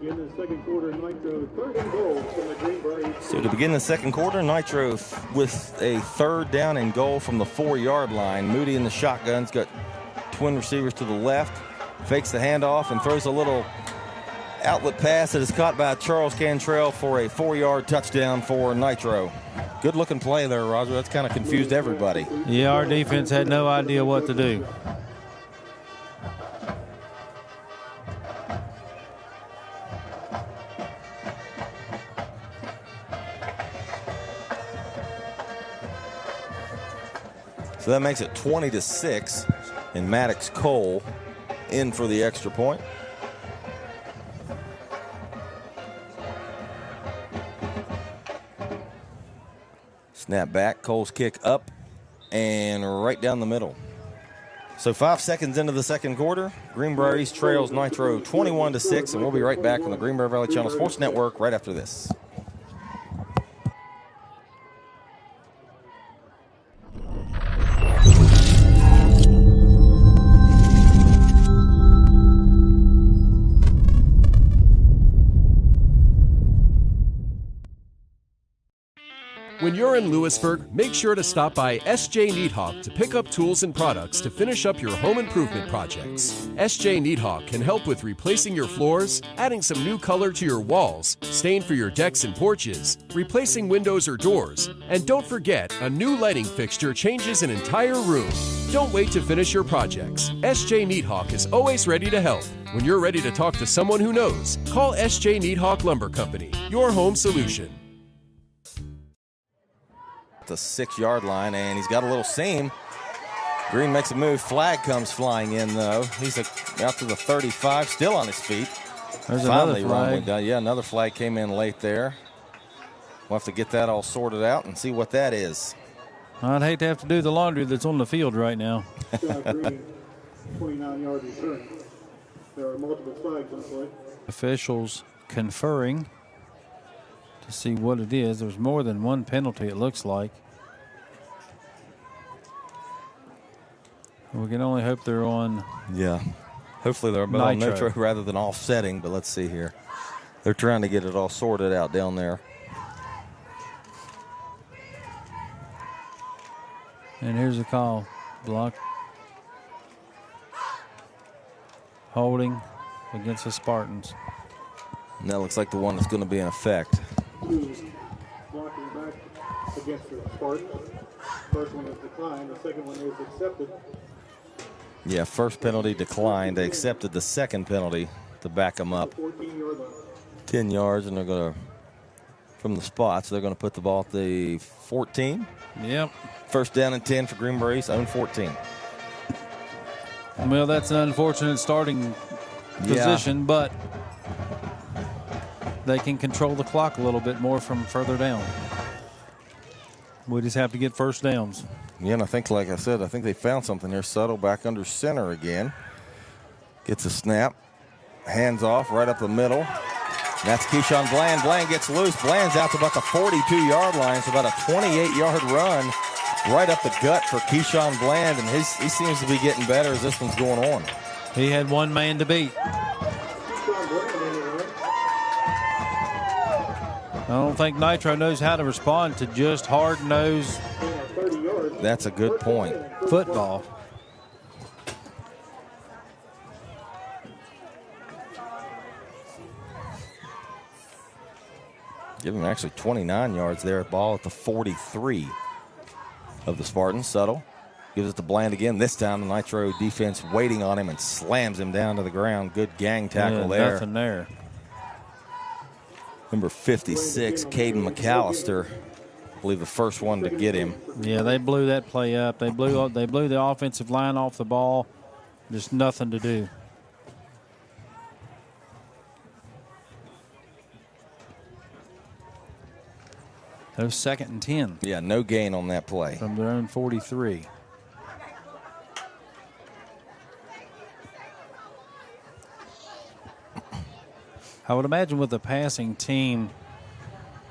begin the second quarter, Nitro 3rd and goal from the Greenbrier East. So to begin the second quarter, Nitro with a 3rd down and goal from the 4-yard line. Moody in the shotgun's got twin receivers to the left, fakes the handoff and throws a little outlet pass that is caught by Charles Cantrell for a 4-yard touchdown for Nitro. Good looking play there, Roger. That's kind of confused everybody. Yeah, our defense had no idea what to do. So that makes it 20-6, and Maddox Cole in for the extra point. Snap back, Cole's kick up and right down the middle. So 5 seconds into the second quarter, Greenbrier East trails Nitro 21-6, and we'll be right back on the Greenbrier Valley Channel Sports Network right after this. When you're in Lewisburg, make sure to stop by S.J. Needhawk to pick up tools and products to finish up your home improvement projects. S.J. Needhawk can help with replacing your floors, adding some new color to your walls, stain for your decks and porches, replacing windows or doors, and don't forget, a new lighting fixture changes an entire room. Don't wait to finish your projects. S.J. Needhawk is always ready to help. When you're ready to talk to someone who knows, call S.J. Needhawk Lumber Company, your home solution. The 6-yard line, and he's got a little seam. Green makes a move. Flag comes flying in, though. He's out to the 35, still on his feet. There's Finally another flag. down. Yeah, another flag came in late there. We'll have to get that all sorted out and see what that is. I'd hate to have to do the laundry that's on the field right now. 29-yard return. There are multiple flags on play. Officials conferring to see what it is. There's more than one penalty, it looks like. We can only hope they're on. Yeah. Hopefully they're on Nitro rather than offsetting, but let's see here. They're trying to get it all sorted out down there. And here's a call. Block. Holding against the Spartans. And that looks like the one that's going to be in effect. Blocking back against the Spartans. First one is declined. The second one is accepted. Yeah, first penalty declined. They accepted the second penalty to back them up. 14-yard line. 10 yards, and they're going to, from the spots, they're going to put the ball at the 14. Yep. First down and 10 for Greenbrier East, own 14. Well, that's an unfortunate starting position, but they can control the clock a little bit more from further down. We just have to get first downs. Yeah, and I think, like I said, I think they found something here. Settle back under center again. Gets a snap. Hands off right up the middle. And that's Keyshawn Bland. Bland gets loose. Bland's out to about the 42-yard line. It's about a 28-yard run right up the gut for Keyshawn Bland. And he seems to be getting better as this one's going on. He had one man to beat. I don't think Nitro knows how to respond to just hard-nosed. That's a good point. Football. Give him actually 29 yards there. Ball at the 43 of the Spartans. Subtle. Gives it to Bland again. This time the Nitro defense waiting on him and slams him down to the ground. Good gang tackle there. Nothing there. Number 56, Caden McAllister, I believe the first one to get him. Yeah, they blew that play up. They blew the offensive line off the ball. Just nothing to do. That was 2nd and 10. Yeah, no gain on that play. From their own 43. I would imagine with the passing team,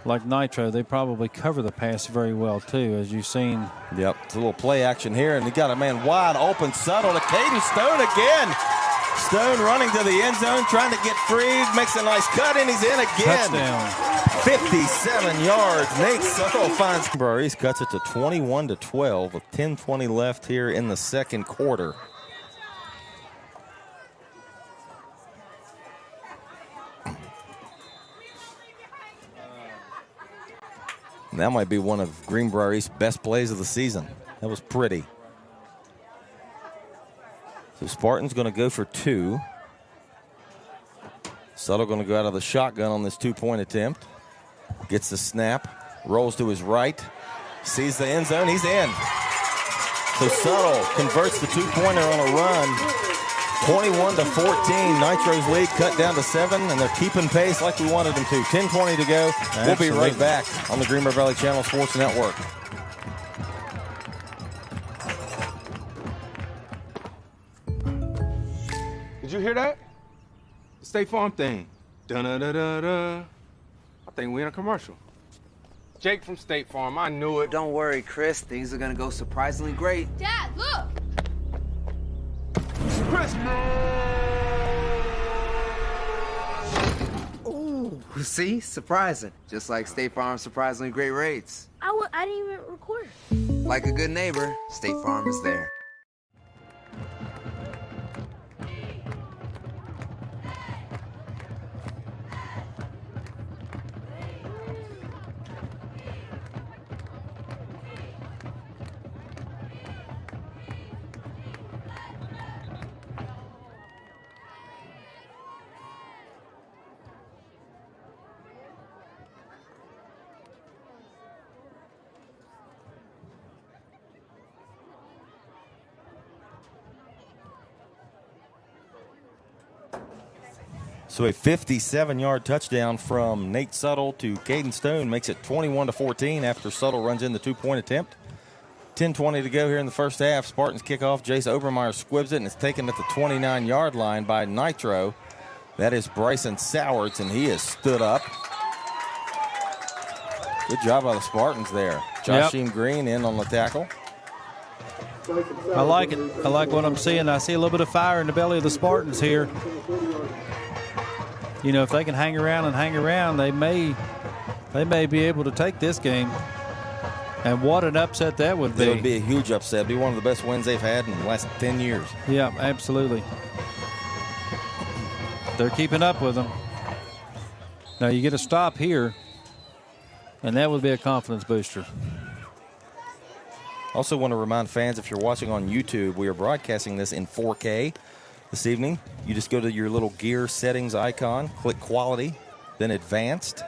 like Nitro, they probably cover the pass very well, too, as you've seen. Yep, it's a little play action here, and he got a man wide open, Subtle to Caden Stone again. Stone running to the end zone, trying to get free, makes a nice cut, and he's in again. Touchdown. 57 yards. Nate Subtle finds Greenbrier East, cuts it to 21-12 with 10:20 left here in the second quarter. And that might be one of Greenbrier East's best plays of the season. That was pretty. So Spartan's going to go for 2. Subtle going to go out of the shotgun on this 2-point attempt. Gets the snap, rolls to his right, sees the end zone, he's in. So Subtle converts the 2-pointer on a run. 21-14, Nitro's lead cut down to 7, and they're keeping pace like we wanted them to. 10:20 to go. Absolutely. We'll be right back on the Greenbrier Valley Channel Sports Network. Did you hear that? The State Farm thing. Dun-da-da-da-da. I think we're in a commercial. Jake from State Farm, I knew it. Don't worry, Chris. Things are going to go surprisingly great. Dad, look! Ooh, see? Surprising. Just like State Farm's surprisingly great rates. I didn't even record. Like a good neighbor, State Farm is there. So a 57-yard touchdown from Nate Subtle to Caden Stone makes it 21-14 after Subtle runs in the 2-point attempt. 10:20 to go here in the first half. Spartans kickoff. Jace Obermeyer squibs it, and it's taken at the 29-yard line by Nitro. That is Bryson Sowards, and he has stood up. Good job by the Spartans there. Joshim Green in on the tackle. I like it. I like what I'm seeing. I see a little bit of fire in the belly of the Spartans here. You know, if they can hang around, they may be able to take this game. And what an upset that would be. It would be a huge upset. It'd be one of the best wins they've had in the last 10 years. Yeah, absolutely. They're keeping up with them. Now you get a stop here, and that would be a confidence booster. Also want to remind fans, if you're watching on YouTube, we are broadcasting this in 4K this evening. You just go to your little gear settings icon, click quality, then advanced,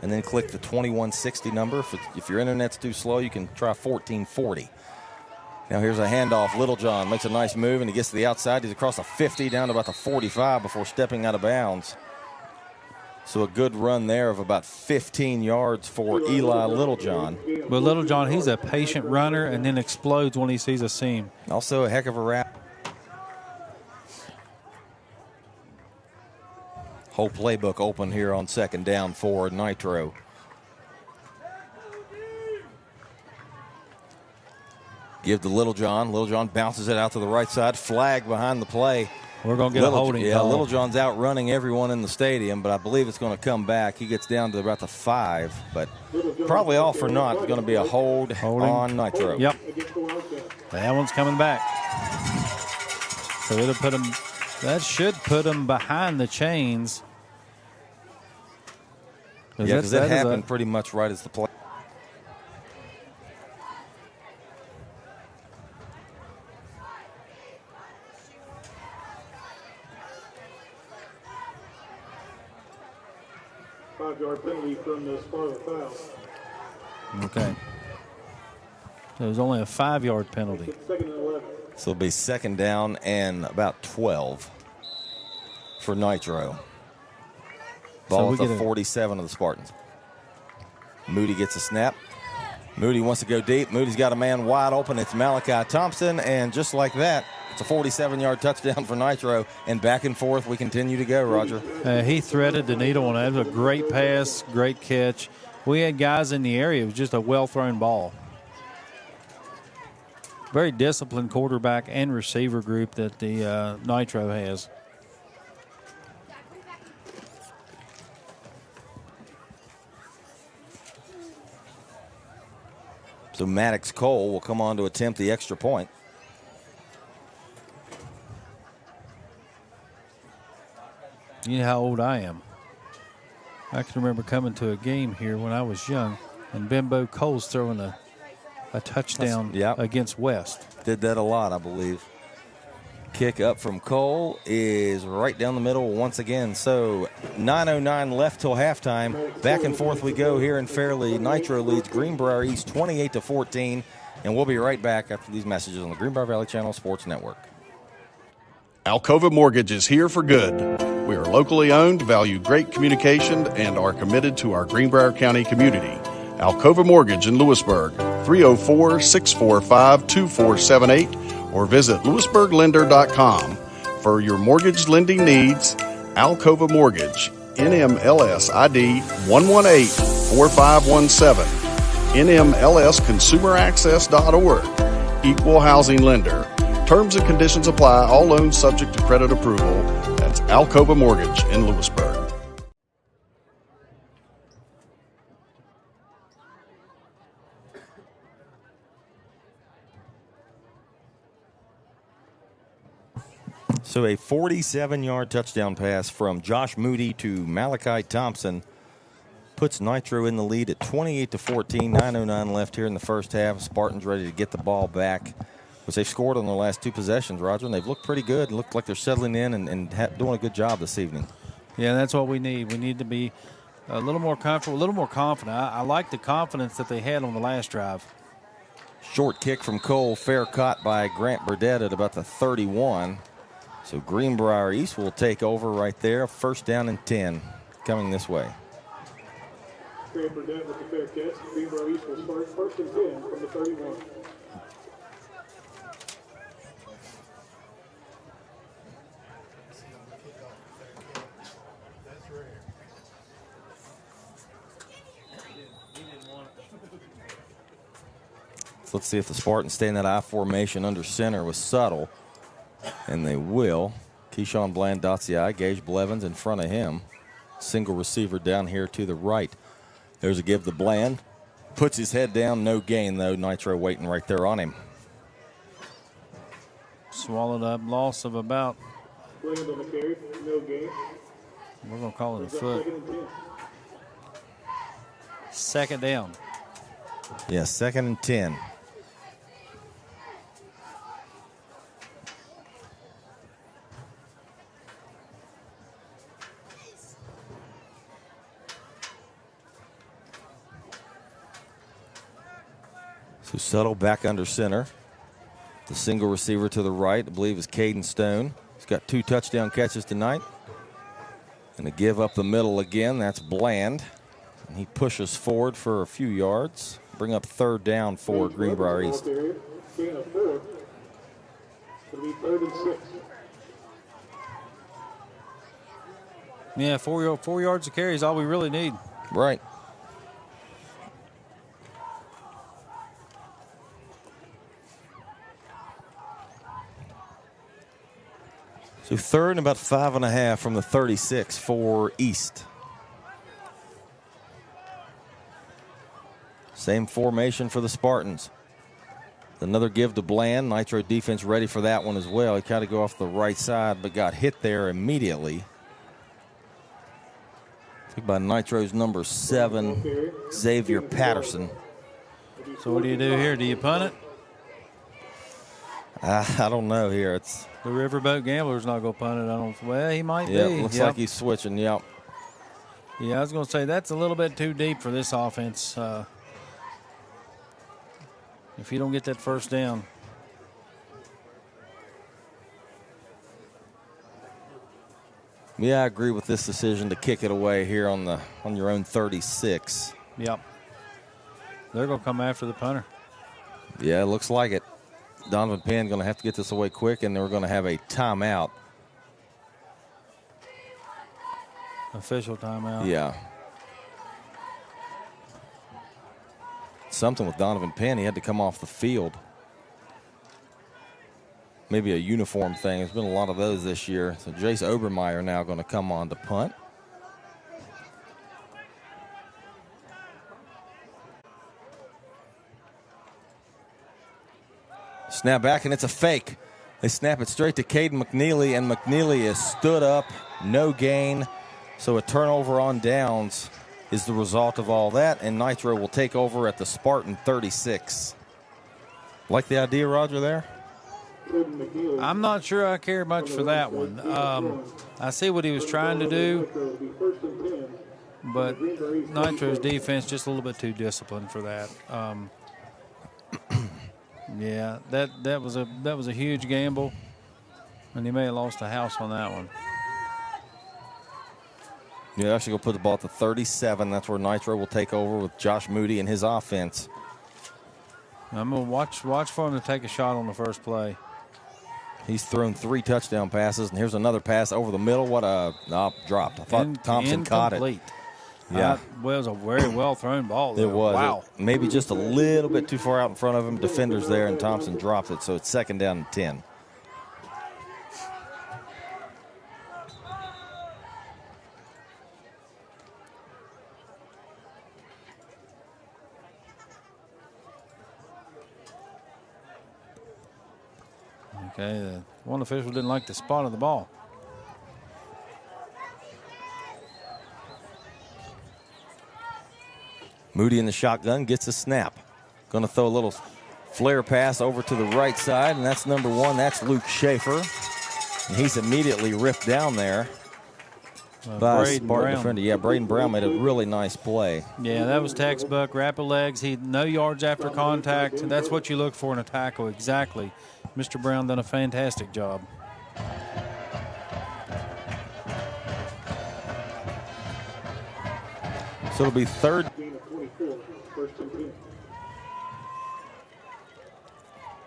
and then click the 2160 number. If your internet's too slow, you can try 1440. Now here's a handoff. Littlejohn makes a nice move, and he gets to the outside. He's across the 50 down to about the 45 before stepping out of bounds. So a good run there of about 15 yards for Eli Littlejohn. But Littlejohn, he's a patient runner and then explodes when he sees a seam. Also a heck of a wrap. Whole playbook open here on second down for Nitro. Give to Littlejohn. Littlejohn bounces it out to the right side. Flag behind the play. We're going to get a holding call. Littlejohn's outrunning everyone in the stadium, but I believe it's going to come back. He gets down to about the 5, but probably all for naught. It's going to be a holding on Nitro. Yep. That one's coming back. So it'll put him. That should put him behind the chains. Yeah, because that happened pretty much right as the play. Five-yard penalty from the Spartan foul. Okay. So it was only a 5-yard penalty. Second and 11. So it'll be second down and about 12 for Nitro. Ball at the 47 of the Spartans. Moody gets a snap. Moody wants to go deep. Moody's got a man wide open. It's Malachi Thompson, and just like that, it's a 47-yard touchdown for Nitro, and back and forth we continue to go, Roger. He threaded the needle on that. It was a great pass, great catch. we had guys in the area. It was just a well-thrown ball. Very disciplined quarterback and receiver group that the Nitro has. So Maddox Cole will come on to attempt the extra point. You know how old I am. I can remember coming to a game here when I was young, and Bimbo Cole's throwing a touchdown against West. Did that a lot, I believe. Kick up from Cole is right down the middle once again. So 9:09 left till halftime. Back and forth we go here in Fairleigh. Nitro leads Greenbrier East 28-14. And we'll be right back after these messages on the Greenbrier Valley Channel Sports Network. Alcova Mortgage is here for good. We are locally owned, value great communication, and are committed to our Greenbrier County community. Alcova Mortgage in Lewisburg, 304-645-2478, or visit lewisburglender.com. For your mortgage lending needs, Alcova Mortgage, NMLS ID 1184517, NMLSconsumeraccess.org, Equal Housing Lender. Terms and conditions apply. All loans subject to credit approval. That's Alcova Mortgage in Lewisburg. So a 47-yard touchdown pass from Josh Moody to Malachi Thompson puts Nitro in the lead at 28-14. 9:09 left here in the first half. Spartans ready to get the ball back. Which they've scored on their last two possessions, Roger, and they've looked pretty good. Looked like they're settling in and doing a good job this evening. Yeah, that's what we need. We need to be a little more comfortable, a little more confident. I like the confidence that they had on the last drive. Short kick from Cole, fair caught by Grant Burdett at about the 31. So Greenbrier East will take over right there. First down and 10 coming this way. Grant Burdett with the fair catch. Greenbrier East will start first and 10 from the 31. So let's see if the Spartans stay in that I formation under center with Tuttle. And they will. Keyshawn Bland dots the I. Gage Blevins in front of him. Single receiver down here to the right. There's a give to Bland. Puts his head down. No gain, though. Nitro waiting right there on him. Swallowed up. Loss of about. Bland on the carry. No gain. We're going to call it a foot. Second down. Yeah, 2nd and 10. So Tuttle back under center. The single receiver to the right, I believe, is Caden Stone. He's got 2 touchdown catches tonight. And to give up the middle again, that's Bland. And he pushes forward for a few yards. Bring up 3rd down for Greenbrier East. Gain of 4. It'll be 3rd and 6. Yeah, 4 yards of carry is all we really need. Right. So 3rd and about 5.5 from the 36 for East. Same formation for the Spartans. Another give to Bland. Nitro defense ready for that one as well. He tried to go off the right side, but got hit there immediately. Took by Nitro's number 7, Xavier Patterson. So what do you do here? Do you punt it? I don't know here. It's the Riverboat Gambler's not going to punt it. I don't. Well, he might be. Looks like he's switching. Yep. Yeah, I was going to say that's a little bit too deep for this offense. If you don't get that first down. Yeah, I agree with this decision to kick it away here on your own 36. Yep. They're going to come after the punter. Yeah, it looks like it. Donovan Penn going to have to get this away quick, and then we're going to have a timeout. Official timeout. Yeah. something with Donovan Penn. He had to come off the field. Maybe a uniform thing. There's been a lot of those this year. So Jace Obermeyer now going to come on to punt. Snap back, and it's a fake. They snap it straight to Caden McNeely, and McNeely is stood up, no gain. So a turnover on downs is the result of all that, and Nitro will take over at the Spartan 36. Like the idea, Roger, there? I'm not sure I care much for that one. I see what he was trying to do, but Nitro's defense just a little bit too disciplined for that. Yeah, that was a huge gamble, and he may have lost a house on that one. Yeah, actually go put the ball at the 37. That's where Nitro will take over with Josh Moody and his offense. I'm going to watch for him to take a shot on the first play. He's thrown 3 touchdown passes, and here's another pass over the middle. What a dropped. I thought Thompson caught it. Yeah. Well, it was a very well thrown ball, though. It was. Wow. Maybe just a little bit too far out in front of him. Defenders there, and Thompson dropped it, so it's 2nd down and 10. Okay, the one official didn't like the spot of the ball. Moody in the shotgun gets a snap. Going to throw a little flare pass over to the right side, and that's number 1. That's Luke Schaefer. And he's immediately ripped down there by a Spartan defender. Yeah, Braden Brown made a really nice play. Yeah, that was textbook. Rapid legs. He no yards after contact. That's what you look for in a tackle. Exactly. Mr. Brown done a fantastic job. So it'll be 3rd.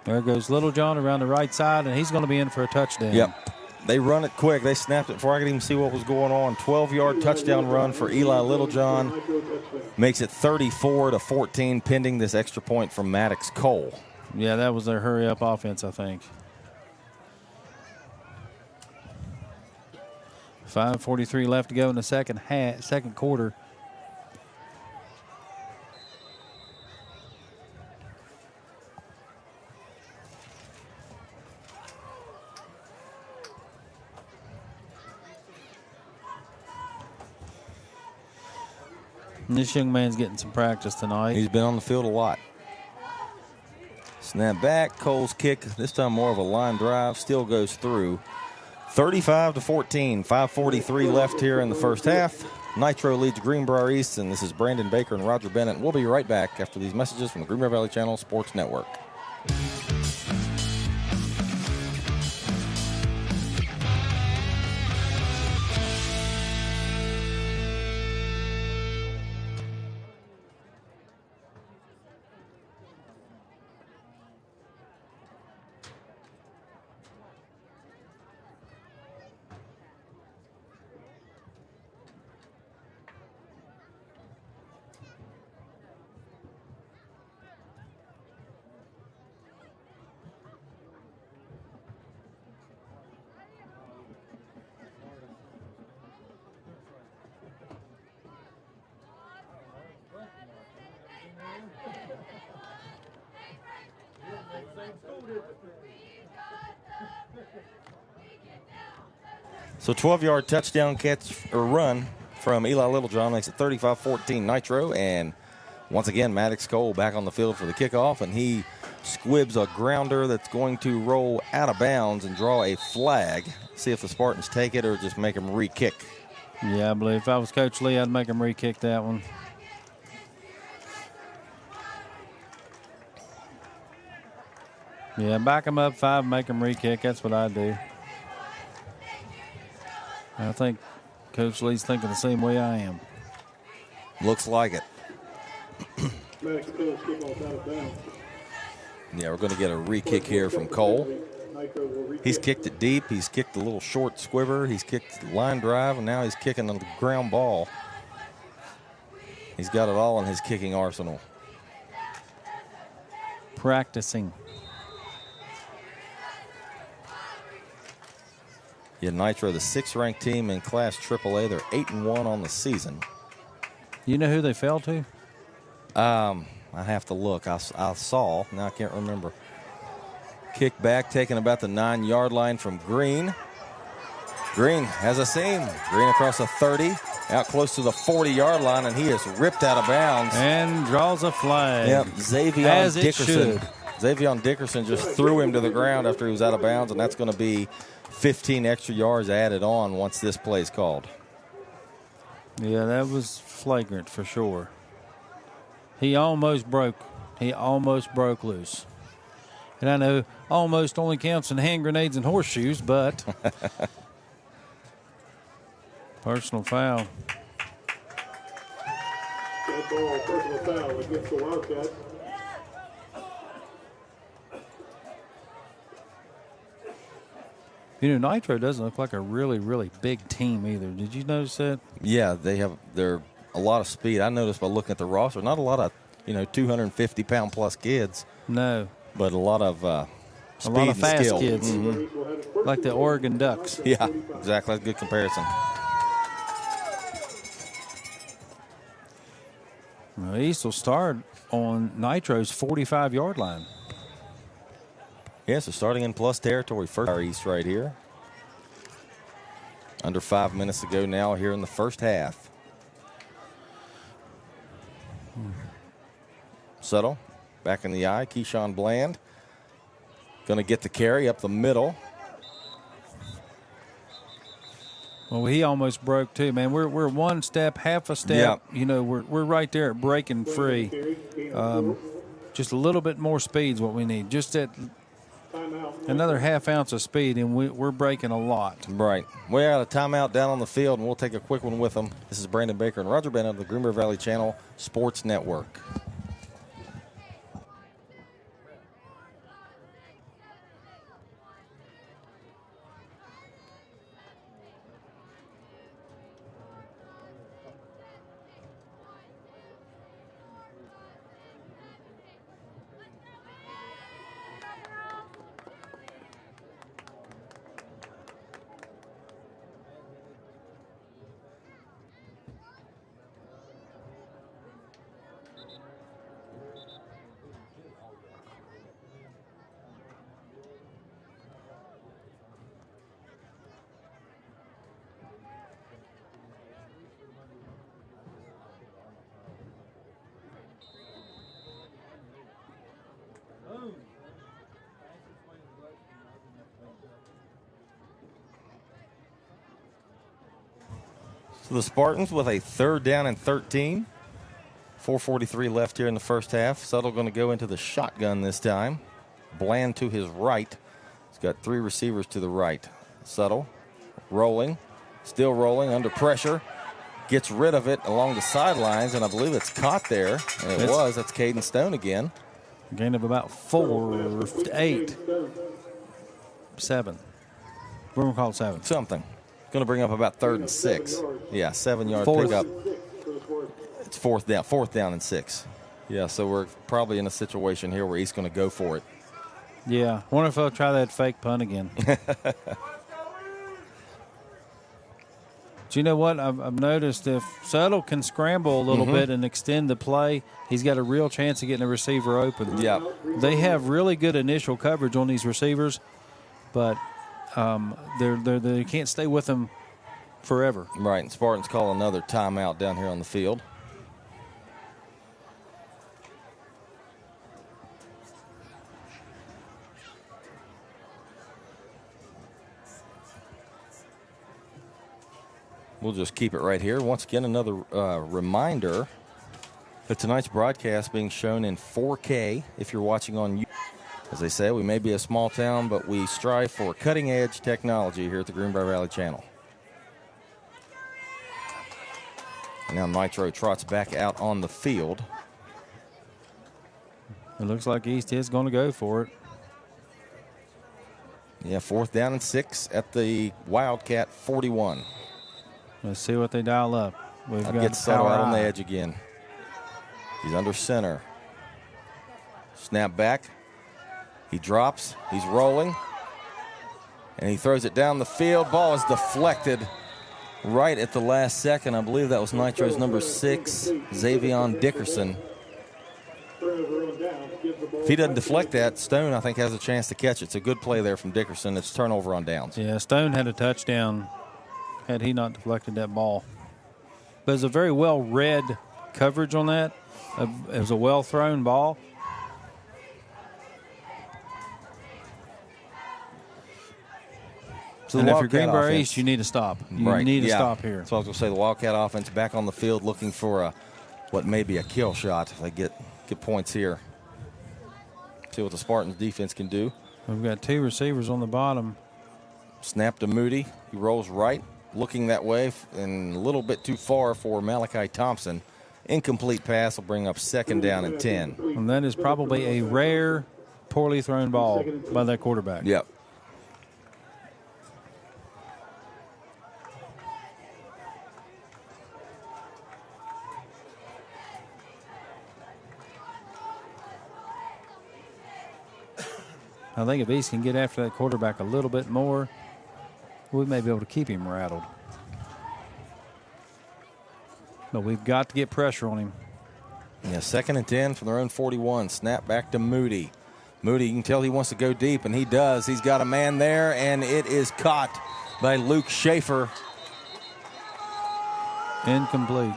There goes Little John around the right side, and he's going to be in for a touchdown. Yep. They run it quick. They snapped it before I could even see what was going on. 12-yard touchdown run for Eli Littlejohn. Makes it 34-14, pending this extra point from Maddox Cole. Yeah, that was their hurry-up offense, I think. 5:43 left to go in the second quarter. And this young man's getting some practice tonight. He's been on the field a lot. Snap back, Cole's kick, this time more of a line drive, still goes through. 35-14, 5:43 left here in the first half. Nitro leads Greenbrier East, and this is Brandon Baker and Roger Bennett. We'll be right back after these messages from the Greenbrier Valley Channel Sports Network. So 12-yard touchdown catch or run from Eli Littlejohn makes it 35-14 Nitro. And once again, Maddox Cole back on the field for the kickoff, and he squibs a grounder that's going to roll out of bounds and draw a flag. See if the Spartans take it or just make them re-kick. Yeah, I believe if I was Coach Lee, I'd make him re-kick that one. Yeah, back him up 5, make him re-kick. That's what I do. I think Coach Lee's thinking the same way I am. Looks like it. Yeah, we're going to get a re-kick here from Cole. He's kicked it deep. He's kicked a little short squibber. He's kicked the line drive, and now he's kicking the ground ball. He's got it all in his kicking arsenal. practicing. Yeah, Nitro, the 6th-ranked team in Class AAA. They're 8-1 on the season. You know who they fell to? I have to look. I saw. Now I can't remember. Kick back, taken about the 9-yard line from Green. Green has a seam. Green across the 30, out close to the 40-yard line, and he is ripped out of bounds. And draws a flag. Yep, Xavier As it Dickerson. should. Xavier Dickerson just threw him to the ground after he was out of bounds, and that's going to be 15 extra yards added on once this play is called. Yeah, that was flagrant for sure. He almost broke loose. And I know almost only counts in hand grenades and horseshoes, but personal foul. That ball, personal foul against the Wildcats. You know, Nitro doesn't look like a really, really big team either. Did you notice that? Yeah, they're a lot of speed. I noticed by looking at the roster, not a lot of 250-pound plus kids. No. But a lot of speed a lot of and fast skill. kids, like the Oregon Ducks. Yeah, exactly. That's a good comparison. Well, East will start on Nitro's 45-yard line. Yeah, so starting in plus territory, first our East right here. Under 5 minutes to go now here in the first half. Settle, back in the eye, Keyshawn Bland. Going to get the carry up the middle. Well, he almost broke too, man. We're one step, half a step. Yep. You know, we're right there at breaking free. Just a little bit more speed is what we need. Just that another half ounce of speed, and we're breaking a lot. Right. We got a timeout down on the field, and we'll take a quick one with them. This is Brandon Baker and Roger Bennett of the Greenbrier Valley Channel Sports Network. So the Spartans with a 3rd down and 13. 4:43 left here in the first half. Settle going to go into the shotgun this time. Bland to his right. He's got 3 receivers to the right. Settle rolling, still rolling under pressure. Gets rid of it along the sidelines, and I believe it's caught there. And it was. That's Caden Stone again. Gain of about 4, 8, 7. We're going to call it 7. Something. Going to bring up about 3rd and 6. Yeah, 7-yard pickup. It's 4th down and 6. Yeah, so we're probably in a situation here where he's going to go for it. Yeah, I wonder if they'll try that fake punt again. Do you know what? I've noticed if Settle can scramble a little bit and extend the play, he's got a real chance of getting a receiver open. Yeah. They have really good initial coverage on these receivers, but they can't stay with them forever. Right, and Spartans call another timeout down here on the field. We'll just keep it right here. Once again, another reminder that tonight's broadcast being shown in 4K if you're watching on YouTube. As they say, we may be a small town, but we strive for cutting-edge technology here at the Greenbrier Valley Channel. And now Nitro trots back out on the field. It looks like East is going to go for it. Yeah, 4th down and 6 at the Wildcat 41. Let's see what they dial up. We've got Gets Settle power out on the eye. edge again. He's under center. Snap back. He drops. He's rolling. And he throws it down the field. Ball is deflected right at the last second. I believe that was Nitro's number 6, Xavion Dickerson. If he doesn't deflect that, Stone, I think, has a chance to catch it. It's a good play there from Dickerson. It's turnover on downs. Yeah, Stone had a touchdown had he not deflected that ball. But it was a very well-read coverage on that. It was a well-thrown ball. So and if you're Wildcat Greenbrier offense, East, you need to stop. You right, need to yeah. stop here. So I was going to say the Wildcat offense back on the field looking for what may be a kill shot if they get points here. See what the Spartans defense can do. We've got 2 receivers on the bottom. Snap to Moody. He rolls right, looking that way, and a little bit too far for Malachi Thompson. Incomplete pass will bring up 2nd down and 10. And that is probably a rare, poorly thrown ball by that quarterback. Yep. I think if East can get after that quarterback a little bit more, we may be able to keep him rattled. But we've got to get pressure on him. Yeah, 2nd and 10 from their own 41. Snap back to Moody. Moody, you can tell he wants to go deep, and he does. He's got a man there, and it is caught by Luke Schaefer. Incomplete.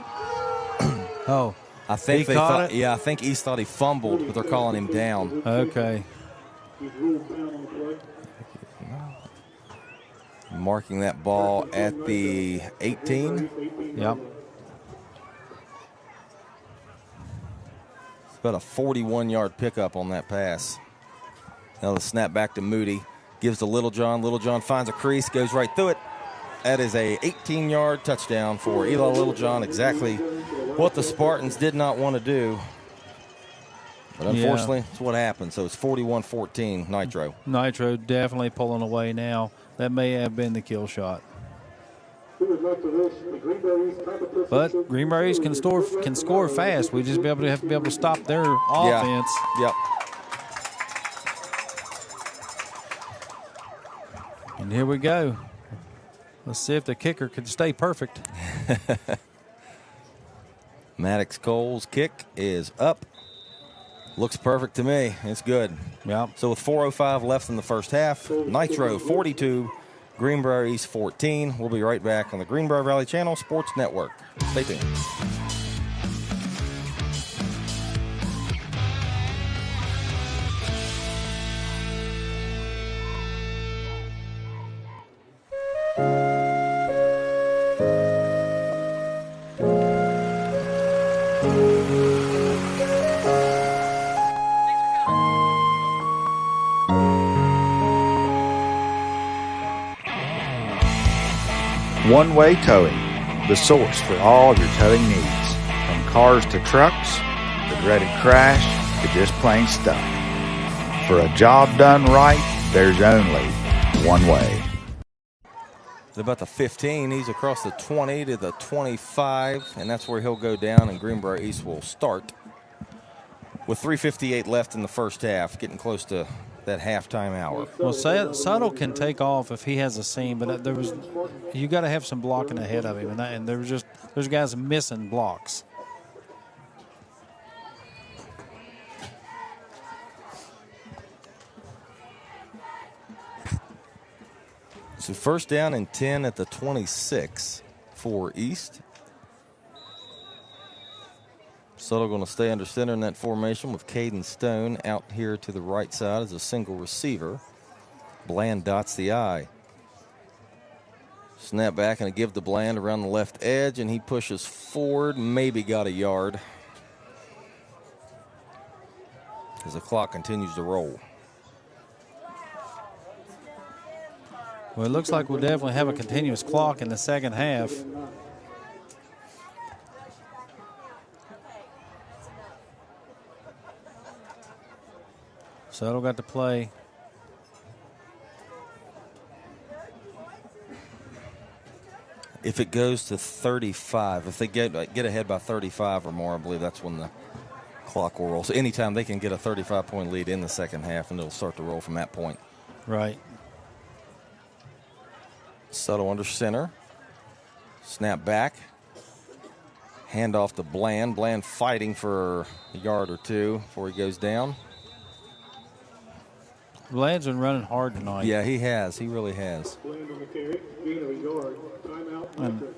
Oh, I think he they caught thought. it? Yeah, I think East thought he fumbled, but they're calling him down. Okay. Marking that ball at the 18. Yep. It's about a 41-yard pickup on that pass. Now the snap back to Moody. Gives to Little John. Little John finds a crease, goes right through it. That is a 18-yard touchdown for Eli Littlejohn. Exactly what the Spartans did not want to do. But unfortunately, it's what happened. So it's 41-14, Nitro. Nitro definitely pulling away now. That may have been the kill shot. But Greenbrier East can score fast. We just have to be able to stop their offense. Yep. And here we go. Let's see if the kicker could stay perfect. Maddox Cole's kick is up. Looks perfect to me. It's good. Yeah. So with 4:05 left in the first half, Nitro 42, Greenbrier East 14. We'll be right back on the Greenbrier Valley Channel Sports Network. Stay tuned. One-way towing, the source for all of your towing needs. From cars to trucks, the dreaded crash to just plain stuff. For a job done right, there's only one way. It's about the 15. He's across the 20 to the 25, and that's where he'll go down, and Greenbrier East will start. With 3:58 left in the first half, getting close to that halftime hour. Well, Suttle can take off if he has a seam, but you got to have some blocking ahead of him, and there's guys missing blocks. So first down and 10 at the 26 for East. Suttle going to stay under center in that formation with Caden Stone out here to the right side as a single receiver. Bland dots the I. Snap back and a give to Bland around the left edge, and he pushes forward, maybe got a yard. As the clock continues to roll. Well, it looks like we'll definitely have a continuous clock in the second half. Suttle got to play. If it goes to 35, if they get ahead by 35 or more, I believe that's when the clock will roll. So anytime they can get a 35-point lead in the second half, and it'll start to roll from that point. Right. Settle under center. Snap back. Hand off to Bland. Bland fighting for a yard or two before he goes down. Bland's been running hard tonight. Yeah, he has. He really has. Bland on the carry, gain of a yard. Timeout, Nitro.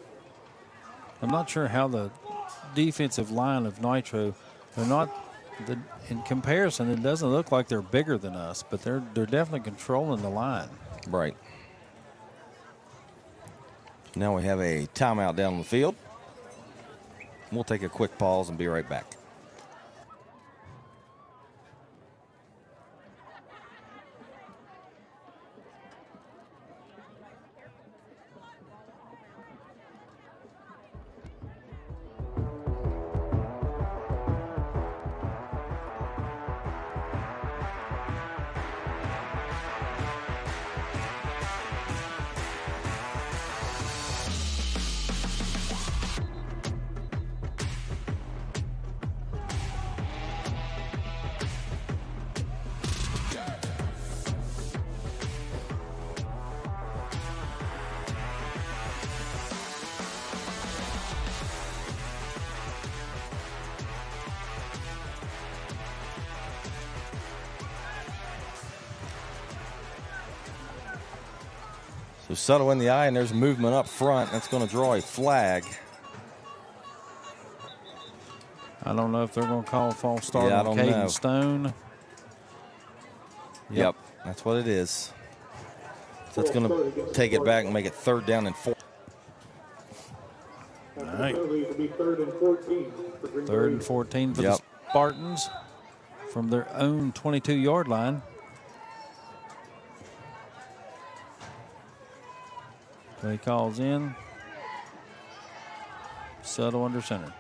I'm not sure how the defensive line of Nitro, they're not, in comparison, it doesn't look like they're bigger than us, but they're definitely controlling the line. Right. Now we have a timeout down the field. We'll take a quick pause and be right back. So settle in the eye, and there's movement up front. That's going to draw a flag. I don't know if they're going to call a false start on Caden Stone. Yep, that's what it is. So it's going to take it back and make it 3rd down and 4. All right. It'll be 3rd and 14. 3rd and 14 for the Spartans from their own 22-yard line. Play calls in. Settle under center.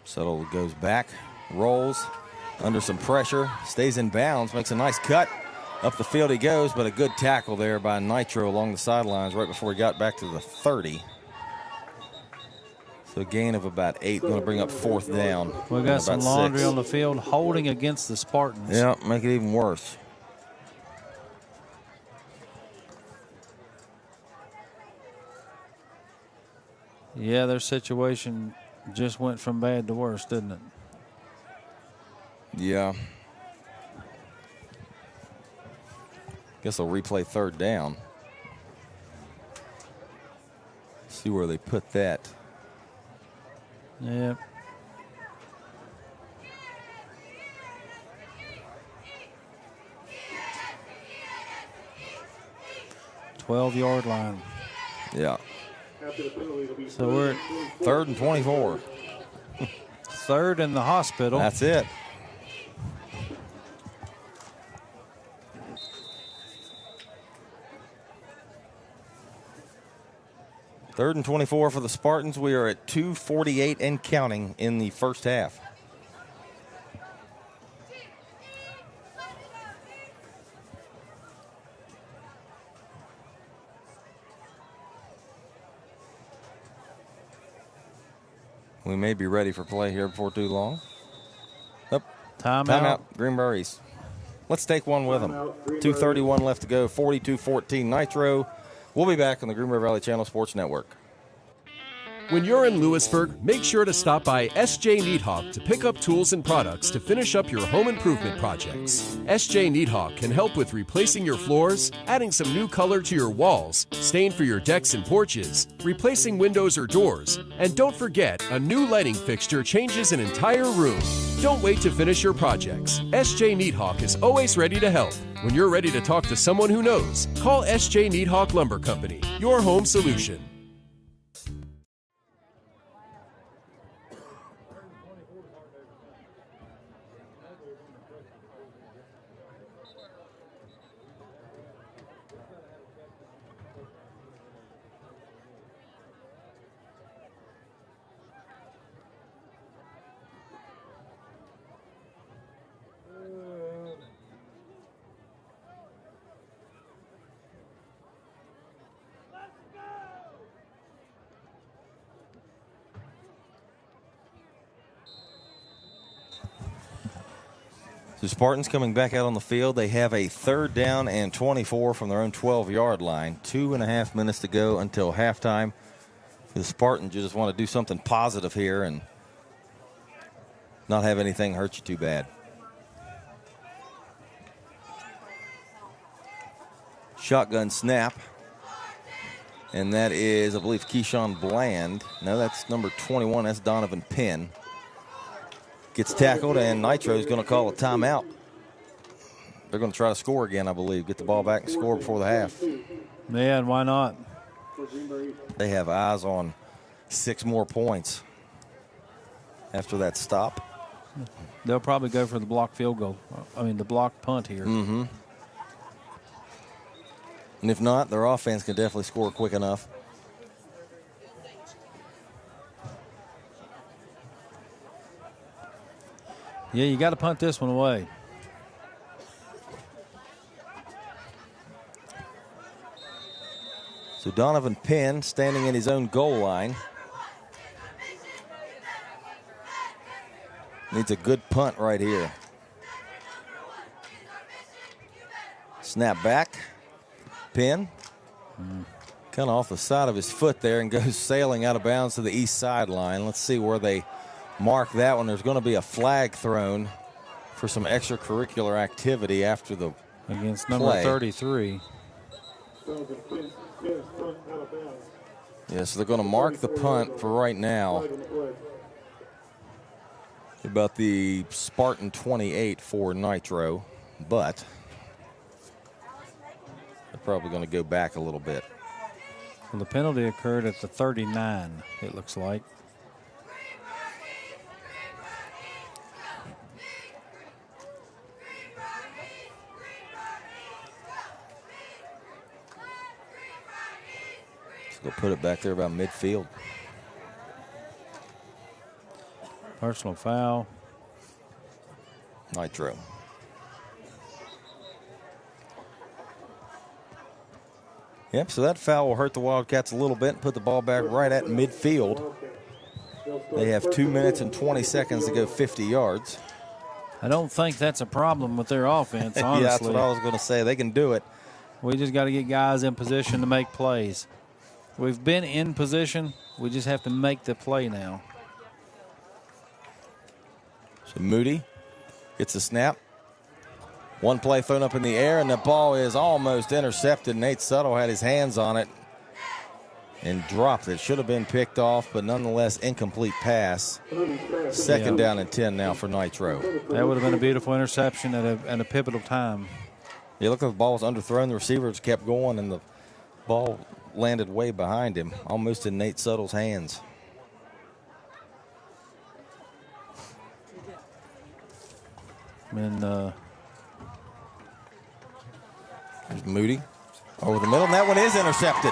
Settle goes back, rolls under some pressure, stays in bounds, makes a nice cut. Up the field he goes, but a good tackle there by Nitro along the sidelines right before he got back to the 30. So a gain of about 8, going to bring up 4th down. We got some laundry on the field, holding against the Spartans. Yeah, make it even worse. Yeah, their situation just went from bad to worse, didn't it? Yeah. Guess they'll replay 3rd down. See where they put that. Yep. Twelve-yard line. Yeah. So we're at 3rd and 24. 3rd in the hospital. That's it. Third and 24 for the Spartans. We are at 2:48 and counting in the first half. We may be ready for play here before too long. Yep. Timeout. Greenbrier East. Let's take one with them. 2:31 left to go. 42-14 Nitro. We'll be back on the Greenbrier Valley Channel Sports Network. When you're in Lewisburg, make sure to stop by S.J. Needhawk to pick up tools and products to finish up your home improvement projects. S.J. Needhawk can help with replacing your floors, adding some new color to your walls, stain for your decks and porches, replacing windows or doors, and don't forget, a new lighting fixture changes an entire room. Don't wait to finish your projects. S.J. Needhawk is always ready to help. When you're ready to talk to someone who knows, call S.J. Needhawk Lumber Company, your home solution. The Spartans coming back out on the field. They have a 3rd down and 24 from their own 12-yard line. 2.5 minutes to go until halftime. The Spartans just want to do something positive here and not have anything hurt you too bad. Shotgun snap. And that is, I believe, Keyshawn Bland. No, that's number 21. That's Donovan Penn. Gets tackled, and Nitro is going to call a timeout. They're going to try to score again, I believe. Get the ball back and score before the half. Yeah, and why not? They have eyes on 6 more points after that stop. They'll probably go for the block field goal. The block punt here. Mm-hmm. And if not, their offense can definitely score quick enough. Yeah, you got to punt this one away. So Donovan Penn standing in his own goal line. Needs a good punt right here. Snap back. Penn. Kind of off the side of his foot there and goes sailing out of bounds to the east sideline. Let's see where they mark that one. There's going to be a flag thrown for some extracurricular activity after the against number play. 33. Yeah, so they're going to mark the punt for right now. About the Spartan 28 for Nitro, but they're probably going to go back a little bit. Well, the penalty occurred at the 39, it looks like. They'll put it back there about midfield. Personal foul. Nitro. Yep, so that foul will hurt the Wildcats a little bit and put the ball back right at midfield. They have 2 minutes and 20 seconds to go 50 yards. I don't think that's a problem with their offense, honestly. Yeah, that's what I was going to say. They can do it. We just got to get guys in position to make plays. We've been in position. We just have to make the play now. So Moody gets a snap. One play thrown up in the air, and the ball is almost intercepted. Nate Suttle had his hands on it and dropped it. Should have been picked off, but nonetheless incomplete pass. Second down and 10 now for Nitro. That would have been a beautiful interception at a pivotal time. Yeah, look, the ball was underthrown. The receivers kept going, and the ball landed way behind him, almost in Nate Suttle's hands. And there's Moody over the middle, and that one is intercepted.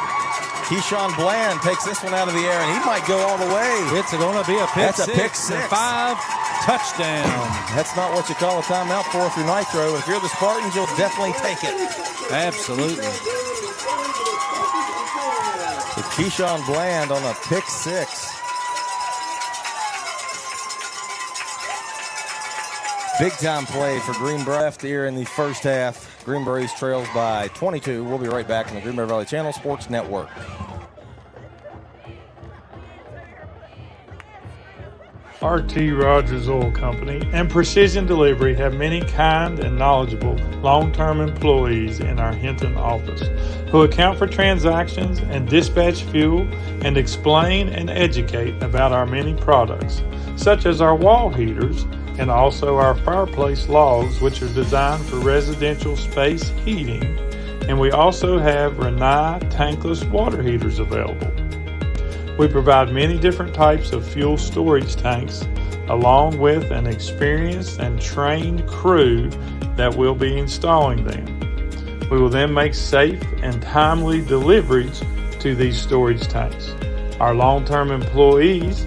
Keyshawn Bland takes this one out of the air, and he might go all the way. It's going to be a pick That's six. A pick six. 5 touchdown. That's not what you call a timeout for if you're Nitro. If you're the Spartans, you'll definitely take it. Absolutely. With Keyshawn Bland on a pick six. Big time play for Greenbrier East here in the first half. Greenbrier East trails by 22. We'll be right back on the Greenbrier Valley Channel Sports Network. RT Rogers Oil Company and Precision Delivery have many kind and knowledgeable long-term employees in our Hinton office who account for transactions and dispatch fuel and explain and educate about our many products, such as our wall heaters and also our fireplace logs, which are designed for residential space heating, and we also have Renai tankless water heaters available. We provide many different types of fuel storage tanks along with an experienced and trained crew that will be installing them. We will then make safe and timely deliveries to these storage tanks. Our long-term employees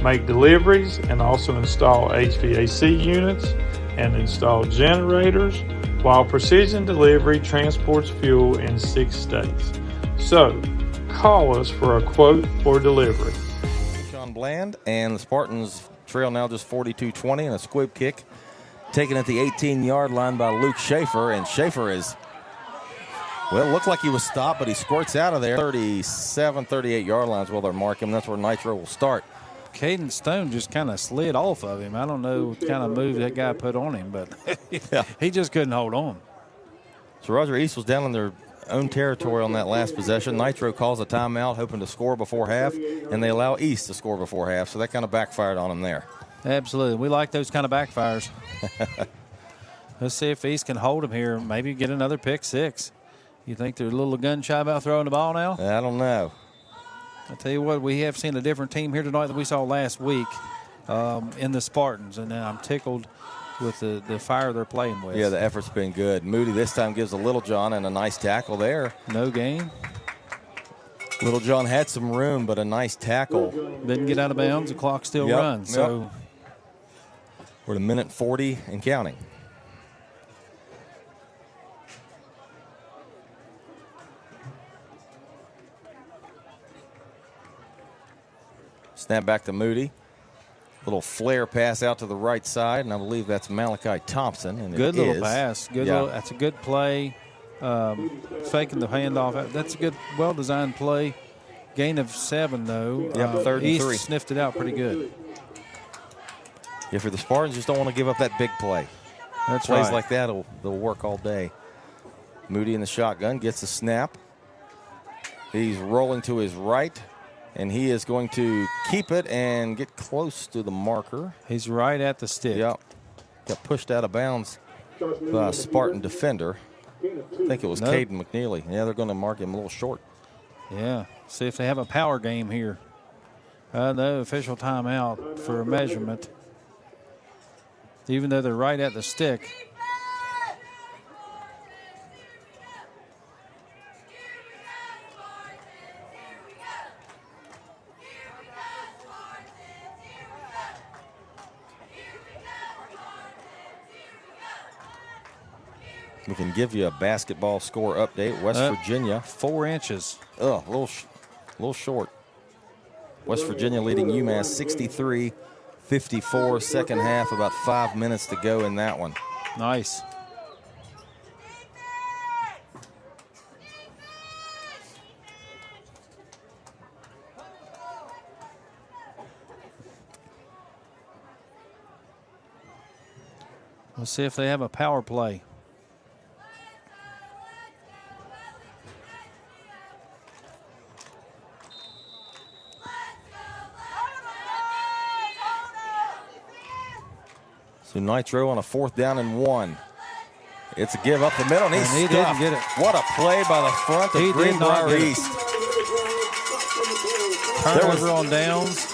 make deliveries and also install HVAC units and install generators, while Precision Delivery transports fuel in 6 states. So, call us for a quote or delivery. Sean Bland and the Spartans trail now just 42-20 and a squib kick taken at the 18-yard line by Luke Schaefer, and Schaefer is, well, it looked like he was stopped, but he squirts out of there. 37, 38-yard lines while they're marking him. That's where Nitro will start. Caden Stone just kind of slid off of him. I don't know what kind of move that guy put on him, but he just couldn't hold on. So Roger East was down in their own territory on that last possession. Nitro calls a timeout, hoping to score before half, and they allow East to score before half, so that kind of backfired on them there. Absolutely. We like those kind of backfires. Let's see if East can hold him here, maybe get another pick six. You think they're a little gun-shy about throwing the ball now? I don't know. I tell you what, we have seen a different team here tonight than we saw last week in the Spartans, and I'm tickled with the fire they're playing with. Yeah, the effort's been good. Moody this time gives a Little John and a nice tackle there. No gain. Little John had some room, but a nice tackle. Didn't get out of bounds. The clock still runs. So we're at 1:40 and counting. Snap back to Moody. Little flare pass out to the right side, and I believe that's Malachi Thompson. And good little pass. That's a good play. Faking the handoff. That's a good, well-designed play. Gain of 7, though. Third and East 3. Sniffed it out pretty good. Yeah, for the Spartans, just don't want to give up that big play. That's Plays right. like that, they'll work all day. Moody in the shotgun gets the snap. He's rolling to his right, and he is going to keep it and get close to the marker. He's right at the stick. Yep. Got pushed out of bounds by a Spartan defender. I think it was Caden McNeely. Yeah, they're going to mark him a little short. Yeah. See if they have a power game here. No official timeout for a measurement. Even though they're right at the stick. We can give you a basketball score update. West Virginia. 4 inches. A little short. West Virginia leading UMass 63-54. Second half, about 5 minutes to go in that one. Nice. Let's see if they have a power play. So Nitro on a 4th down and 1. It's a give up the middle, and he's he stuffed. didn't get it. What a play by the front of Greenbrier East. Turnover on downs.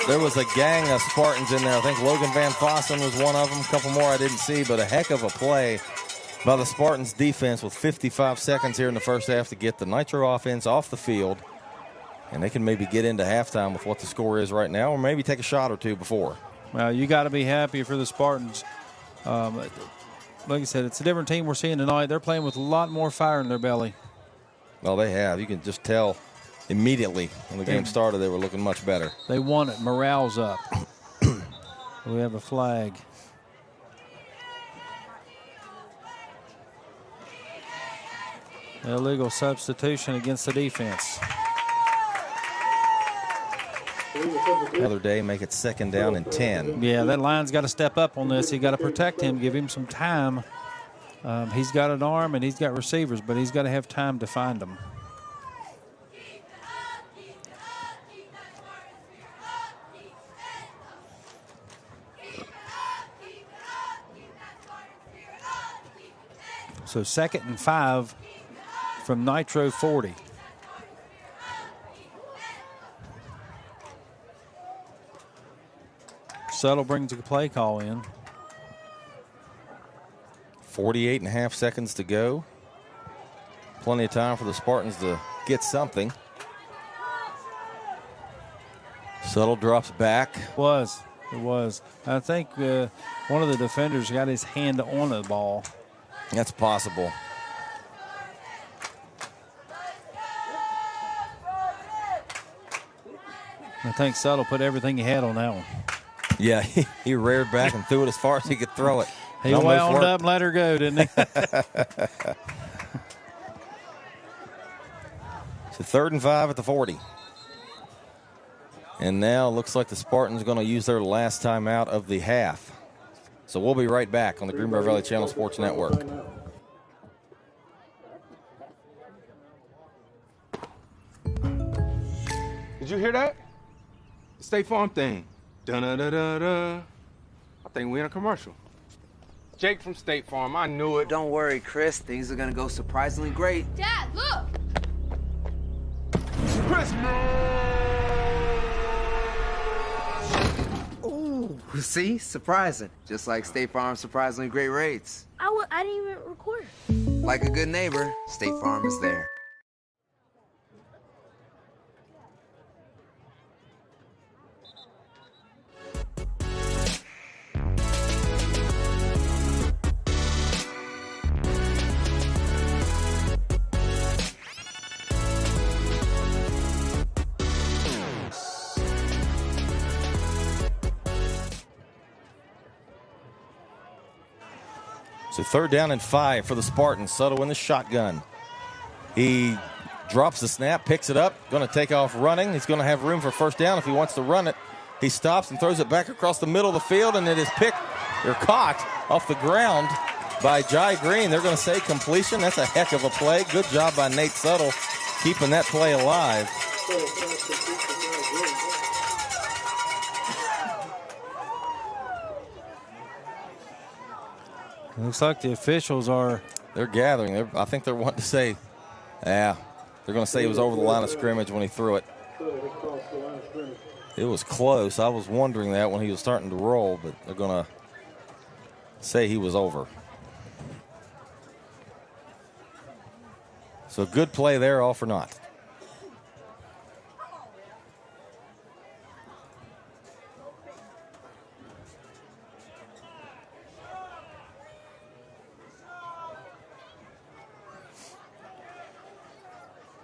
There was a gang of Spartans in there. I think Logan Van Fossen was one of them. A couple more I didn't see, but a heck of a play by the Spartans defense with 55 seconds here in the first half to get the Nitro offense off the field. And they can maybe get into halftime with what the score is right now, or maybe take a shot or two before. Well, you got to be happy for the Spartans. Like I said, it's a different team we're seeing tonight. They're playing with a lot more fire in their belly. Well, they have. You can just tell immediately when the game started they were looking much better. They want it. Morale's up. We have a flag. Illegal substitution against the defense. Another day, make it 2nd down and 10. Yeah, that line's got to step up on this. You got to protect him, give him some time. He's got an arm and he's got receivers, but he's got to have time to find them. So 2nd and 5 from Nitro 40. Settle brings a play call in. 48.5 seconds to go. Plenty of time for the Spartans to get something. Settle drops back. It was. I think one of the defenders got his hand on the ball. That's possible. I think Settle put everything he had on that one. Yeah, he reared back and threw it as far as he could throw it. He wound up and let her go, didn't he? So 3rd and 5 at the 40. And now looks like the Spartans are going to use their last timeout of the half. So we'll be right back on the Greenbrier Valley Channel Sports Network. Did you hear that? The State Farm thing. Dun-da-da-da-da. I think we're in a commercial. Jake from State Farm, I knew it. Don't worry, Chris. Things are gonna go surprisingly great. Dad, look! Ooh, see? Surprising. Just like State Farm's surprisingly great rates. I didn't even record. Like a good neighbor, State Farm is there. So 3rd down and 5 for the Spartans. Soto in the shotgun. He drops the snap, picks it up, going to take off running. He's going to have room for 1st down if he wants to run it. He stops and throws it back across the middle of the field, and it is caught off the ground by Jai Green. They're going to say completion. That's a heck of a play. Good job by Nate Suttle keeping that play alive. Looks like the officials they're gathering. I think they're wanting to say, they're going to say it was over the line of scrimmage when he threw it. It was close. I was wondering that when he was starting to roll, but they're going to say he was over. So good play there, all for naught.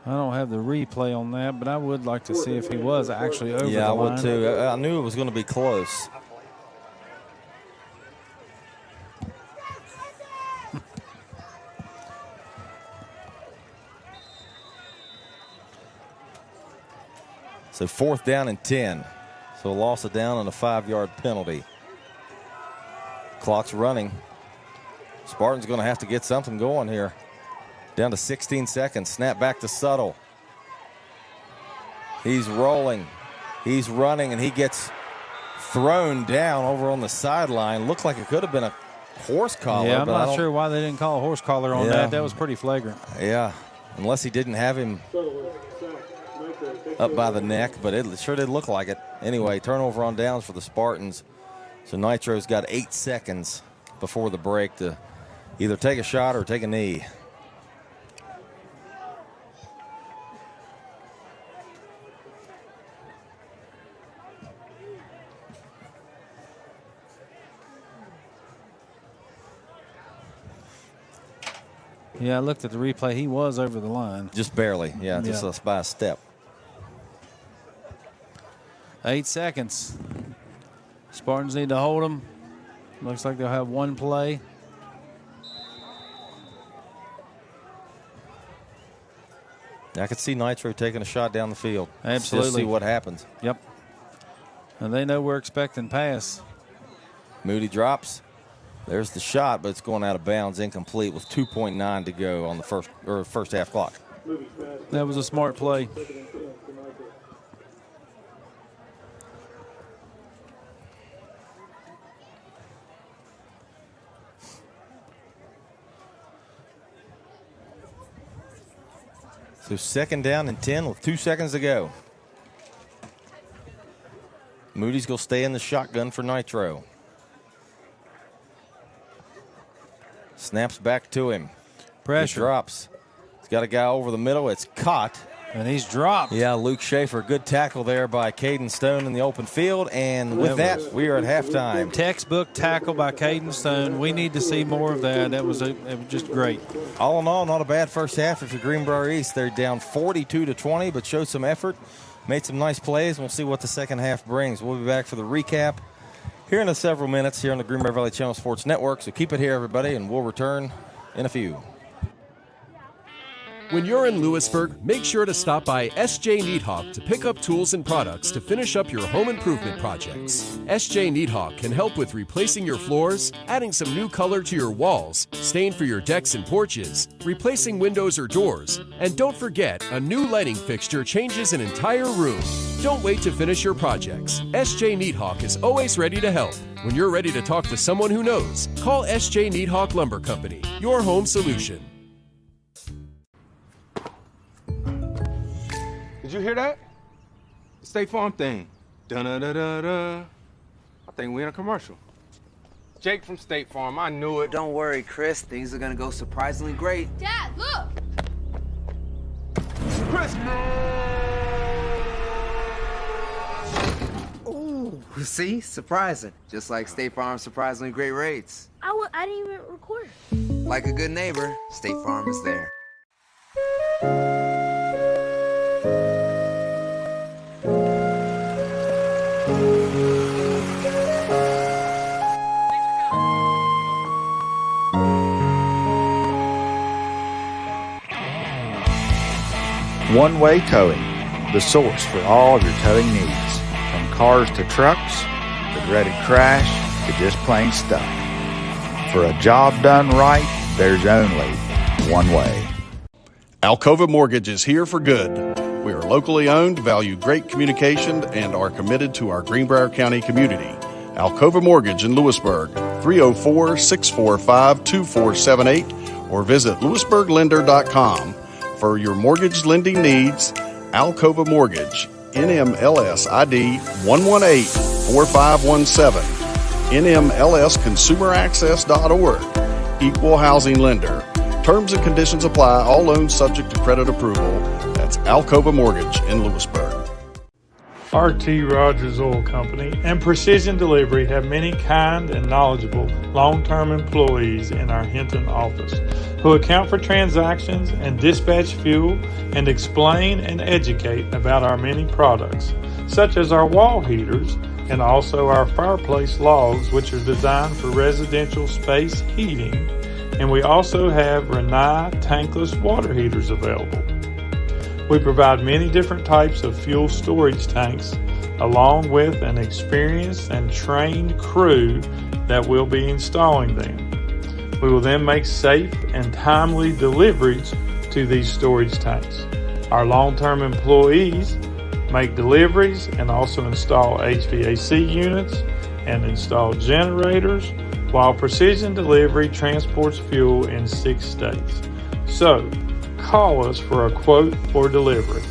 I don't have the replay on that, but I would like to see if he was actually over the line. Yeah, I would too. I knew it was going to be close. So 4th down and 10. So a loss of down and a 5-yard penalty. Clock's running. Spartan's going to have to get something going here. Down to 16 seconds. Snap back to Suttle. He's rolling. He's running, and he gets thrown down over on the sideline. Looked like it could have been a horse collar. Yeah, I'm not sure why they didn't call a horse collar on that. That was pretty flagrant. Yeah, unless he didn't have him up by the neck, but it sure did look like it. Anyway, turnover on downs for the Spartans. So Nitro's got 8 seconds before the break to either take a shot or take a knee. Yeah, I looked at the replay. He was over the line. Just barely, just by a step. 8 seconds. Spartans need to hold them. Looks like they'll have one play. I could see Nitro taking a shot down the field. Absolutely. Just see what happens. Yep. And they know we're expecting pass. Moody drops. There's the shot, but it's going out of bounds, incomplete with 2.9 to go on the first half clock. That was a smart play. So 2nd down and 10 with 2 seconds to go. Moody's going to stay in the shotgun for Nitro. Snaps back to him. Pressure. He drops. He's got a guy over the middle. It's caught. And he's dropped. Yeah, Luke Schaefer. Good tackle there by Caden Stone in the open field. And with that, we are at halftime. Textbook tackle by Caden Stone. We need to see more of that. It was just great. All in all, not a bad first half if you're Greenbrier East. They're down 42-20, but showed some effort, made some nice plays, and we'll see what the second half brings. We'll be back for the recap here in several minutes here on the Greenbrier Valley Channel Sports Network. So keep it here, everybody, and we'll return in a few. When you're in Lewisburg, make sure to stop by SJ Needhawk to pick up tools and products to finish up your home improvement projects. SJ Needhawk can help with replacing your floors, adding some new color to your walls, stain for your decks and porches, replacing windows or doors, and don't forget, a new lighting fixture changes an entire room. Don't wait to finish your projects. SJ Needhawk is always ready to help. When you're ready to talk to someone who knows, call SJ Needhawk Lumber Company, your home solution. Did you hear that? The State Farm thing. Dun-da-da-da-da. I think we're in a commercial. Jake from State Farm, I knew it. Don't worry, Chris. Things are gonna go surprisingly great. Dad, look! Chris! Ooh, see? Surprising. Just like State Farm's surprisingly great rates. I didn't even record. Like a good neighbor, State Farm is there. One-way towing, the source for all of your towing needs. From cars to trucks, the dreaded crash, to just plain stuck. For a job done right, there's only one way. Alcova Mortgage is here for good. We are locally owned, value great communication, and are committed to our Greenbrier County community. Alcova Mortgage in Lewisburg, 304-645-2478, or visit lewisburglender.com. For your mortgage lending needs, Alcova Mortgage, NMLS ID 1184517, NMLSconsumeraccess.org, Equal Housing Lender. Terms and conditions apply, all loans subject to credit approval. That's Alcova Mortgage in Lewisburg. RT Rogers Oil Company and Precision Delivery have many kind and knowledgeable long-term employees in our Hinton office who account for transactions and dispatch fuel and explain and educate about our many products, such as our wall heaters and also our fireplace logs, which are designed for residential space heating, and we also have Renai tankless water heaters available. We provide many different types of fuel storage tanks along with an experienced and trained crew that will be installing them. We will then make safe and timely deliveries to these storage tanks. Our long-term employees make deliveries and also install HVAC units and install generators, while Precision Delivery transports fuel in 6 states. So, call us for a quote for delivery.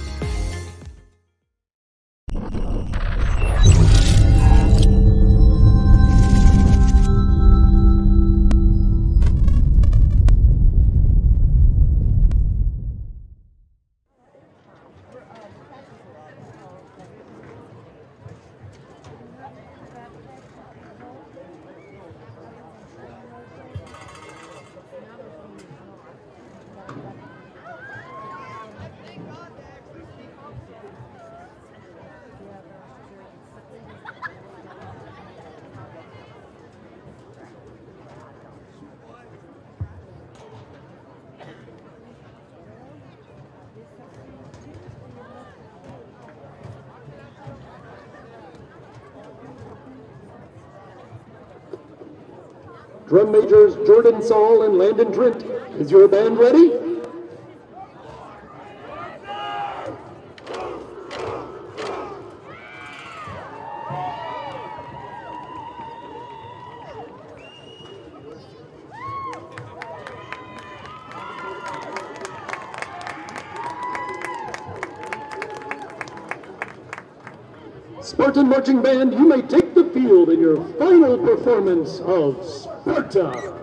Drum majors Jordan Saul and Landon Trent. Is your band ready? Spartan Marching Band, you may take the field in your final performance of Sparta.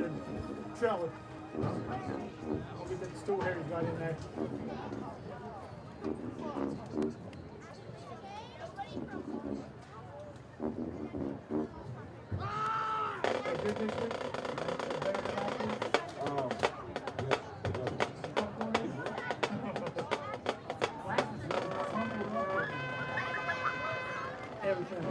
and sell it. I'll get that stool Harry's got in there. Good this week? Better than last week? Everything.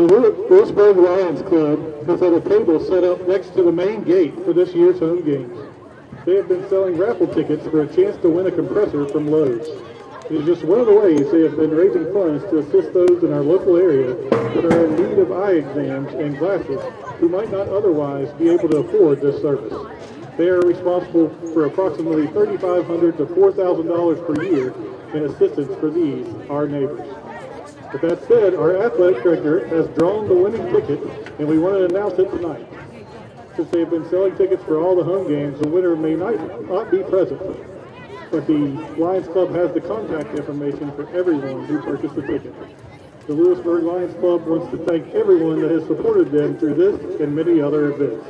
The Lewisburg Lions Club has had a table set up next to the main gate for this year's home games. They have been selling raffle tickets for a chance to win a compressor from Lowe's. It is just one of the ways they have been raising funds to assist those in our local area that are in need of eye exams and glasses who might not otherwise be able to afford this service. They are responsible for approximately $3,500 to $4,000 per year in assistance for these, our neighbors. With that said, our athletic director has drawn the winning ticket, and we want to announce it tonight. Since they have been selling tickets for all the home games, the winner may not be present. But the Lions Club has the contact information for everyone who purchased the ticket. The Lewisburg Lions Club wants to thank everyone that has supported them through this and many other events.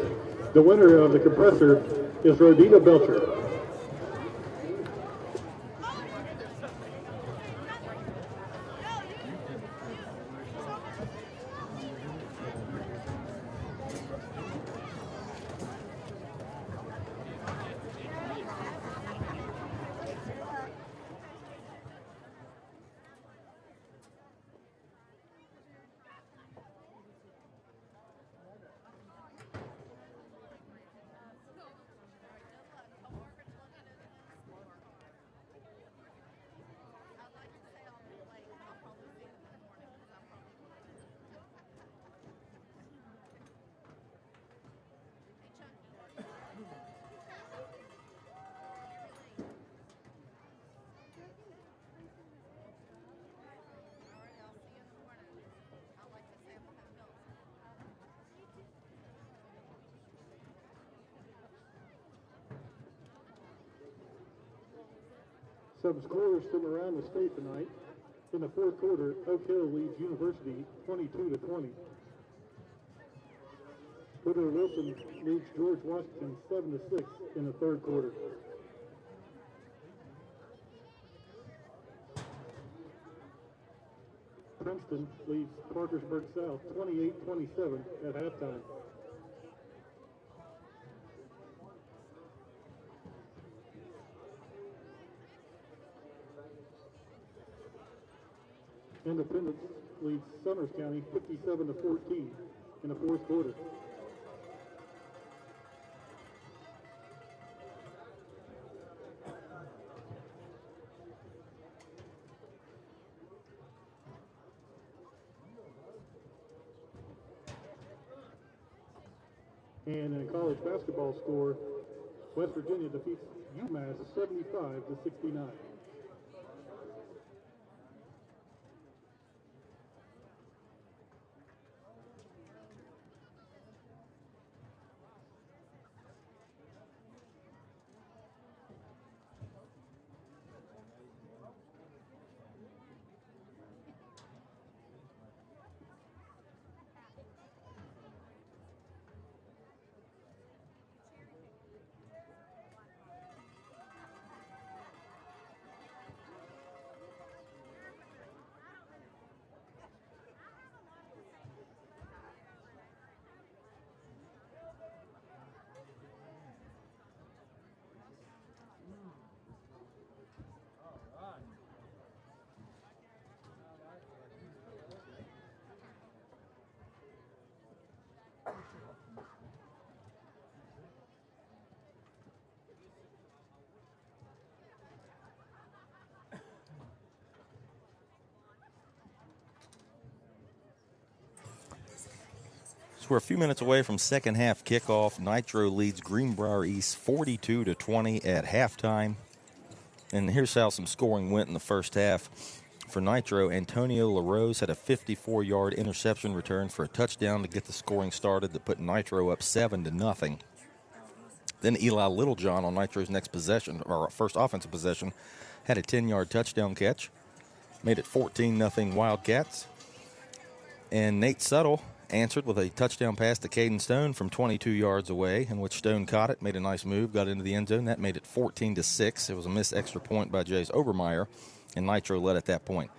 The winner of the compressor is Rodina Belcher. Some scores from around the state tonight. In the fourth quarter, Oak Hill leads University 22-20. Woodrow Wilson leads George Washington 7-6 in the third quarter. Princeton leads Parkersburg South 28-27 at halftime. Independence leads Summers County 57-14 in the fourth quarter. And in a college basketball score, West Virginia defeats UMass 75-69. So we're a few minutes away from second half kickoff. Nitro leads Greenbrier East 42-20 at halftime. And here's how some scoring went in the first half. For Nitro, Antonio LaRose had a 54-yard interception return for a touchdown to get the scoring started that put Nitro up 7-0. Then Eli Littlejohn on Nitro's next possession, or first offensive possession, had a 10-yard touchdown catch. Made it 14-0 Wildcats. And Nate Suttle answered with a touchdown pass to Caden Stone from 22 yards away, in which Stone caught it, made a nice move, got into the end zone. That made it 14-6. It was a missed extra point by Jace Obermeyer, and Nitro led at that point.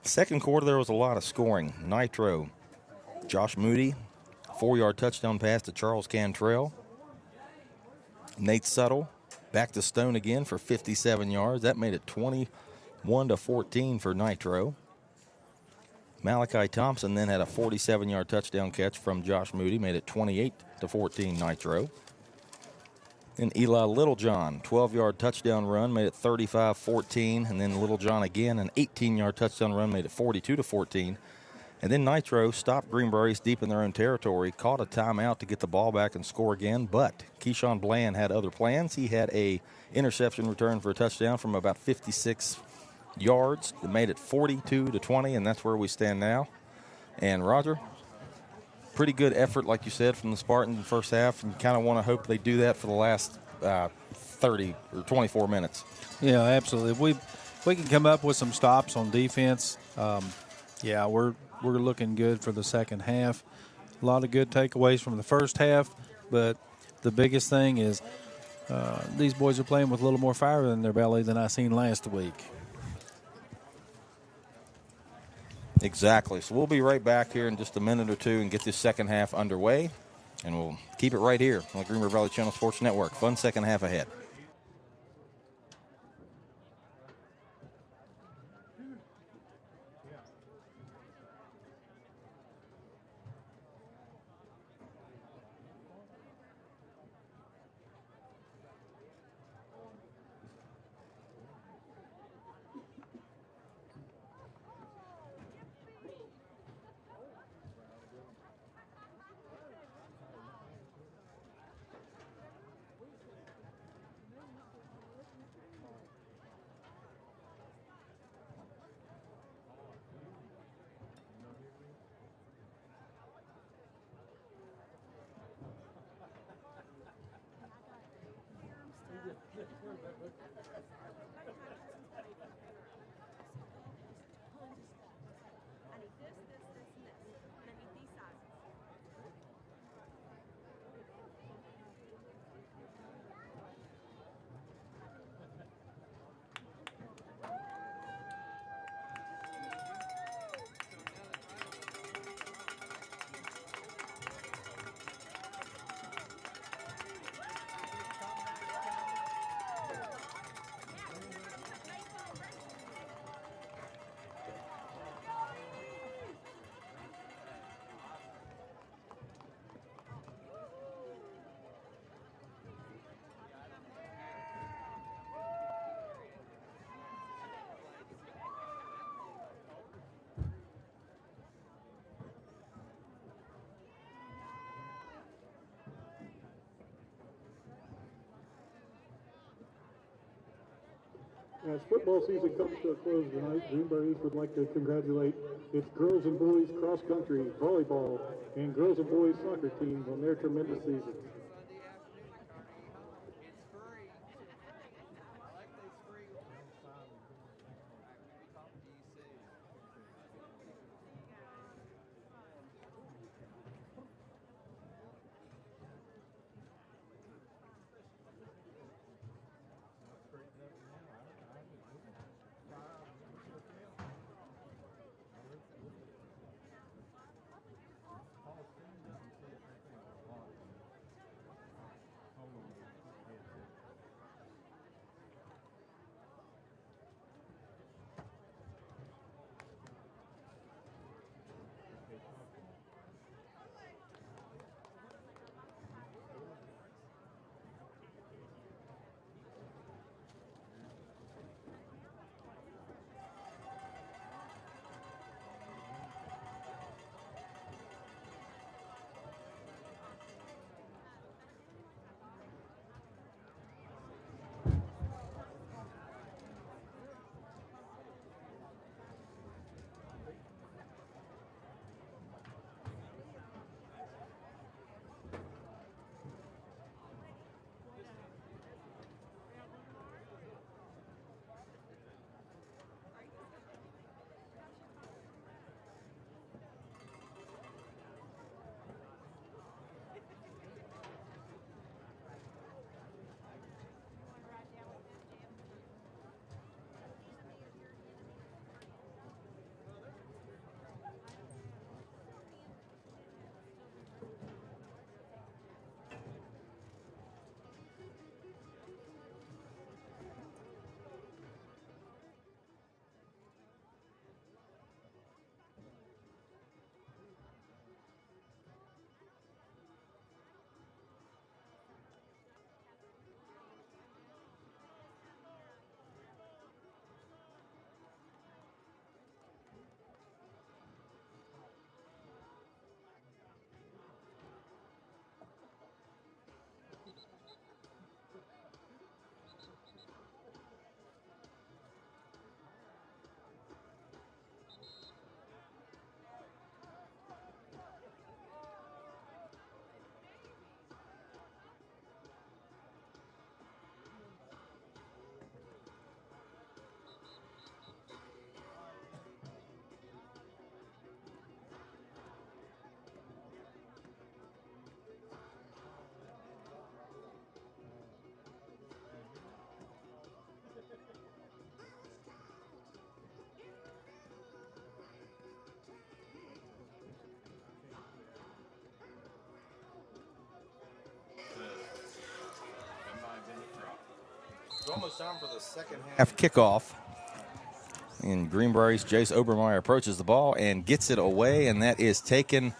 Second quarter, there was a lot of scoring. Nitro, Josh Moody, 4-yard touchdown pass to Charles Cantrell. Nate Suttle back to Stone again for 57 yards. That made it 21-14 for Nitro. Malachi Thompson then had a 47-yard touchdown catch from Josh Moody, made it 28-14 Nitro. Then Eli Littlejohn, 12-yard touchdown run, made it 35-14. And then Littlejohn again, an 18-yard touchdown run, made it 42-14. And then Nitro stopped Greenbrier East deep in their own territory, caught a timeout to get the ball back and score again. But Keyshawn Bland had other plans. He had a interception return for a touchdown from about 56 yards. It made it 42-20, and that's where we stand now. And Roger? pretty good effort, like you said, from the Spartans in the first half, and kind of want to hope they do that for the last 30 or 24 minutes. Yeah, absolutely. We can come up with some stops on defense. Yeah, we're looking good for the second half. A lot of good takeaways from the first half, but the biggest thing is these boys are playing with a little more fire in their belly than I seen last week. Exactly. So we'll be right back here in just a minute or two and get this second half underway, and we'll keep it right here on the Greenbrier Valley Channel Sports Network. Fun second half ahead. As football season comes to a close tonight, Greenbrier East would like to congratulate its girls and boys cross country, volleyball, and girls and boys soccer teams on their tremendous season. It's almost time for the second half kickoff. And Greenbrier East, Jace Obermeyer approaches the ball and gets it away, and that is taken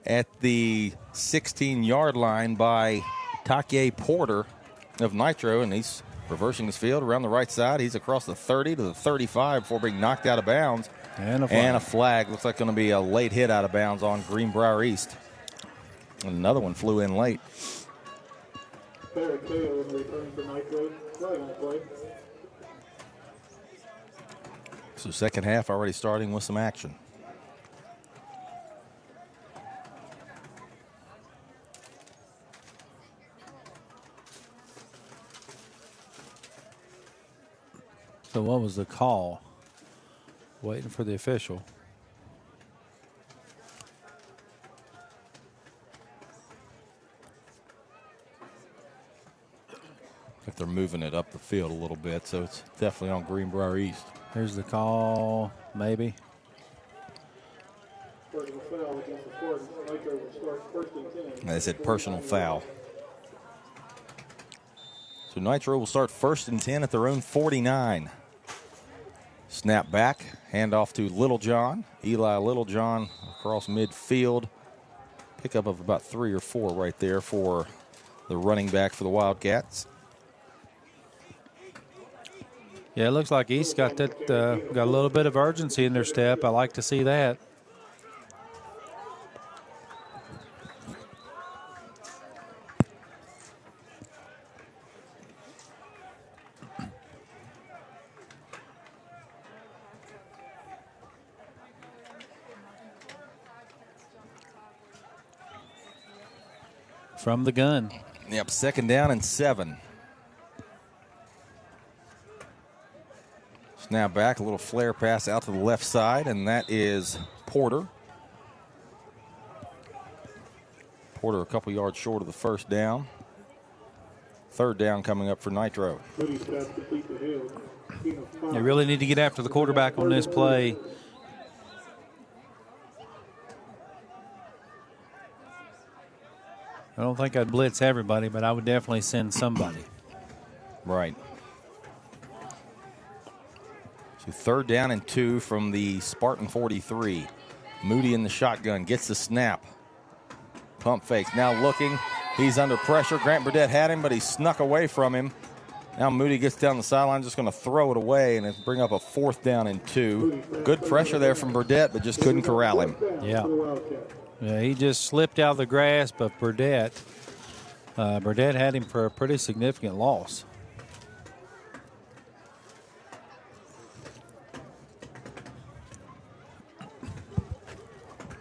at the 16-yard line by Take Porter of Nitro, and he's reversing his field around the right side. He's across the 30 to the 35 before being knocked out of bounds. And a flag. Looks like going to be a late hit out of bounds on Greenbrier East. And another one flew in late. Barrett Cahill in return for Nitro. Flag on play. So second half already starting with some action. So what was the call? Waiting for the official. I think they're moving it up the field a little bit, so it's definitely on Greenbrier East. Here's the call, maybe. Personal foul against the Spartans. Nitro will start first and 10. They said personal foul. So Nitro will start first and 10 at their own 49. Snap back, handoff to Littlejohn. Eli Littlejohn across midfield. Pickup of about 3 or 4 right there for the running back for the Wildcats. Yeah, it looks like East got that, got a little bit of urgency in their step. I like to see that. From the gun. Yep, second down and 7. Snap back, a little flare pass out to the left side, and that is Porter. Porter a couple yards short of the first down. Third down coming up for Nitro. They really need to get after the quarterback on this play. I don't think I'd blitz everybody, but I would definitely send somebody. Right. So third down and 2 from the Spartan 43. Moody in the shotgun, gets the snap. Pump fakes, now looking. He's under pressure. Grant Burdett had him, but he snuck away from him. Now Moody gets down the sideline, just going to throw it away and bring up a fourth down and 2. Good pressure there from Burdett, but just couldn't corral him. Yeah, he just slipped out of the grasp of Burdett. Burdett had him for a pretty significant loss.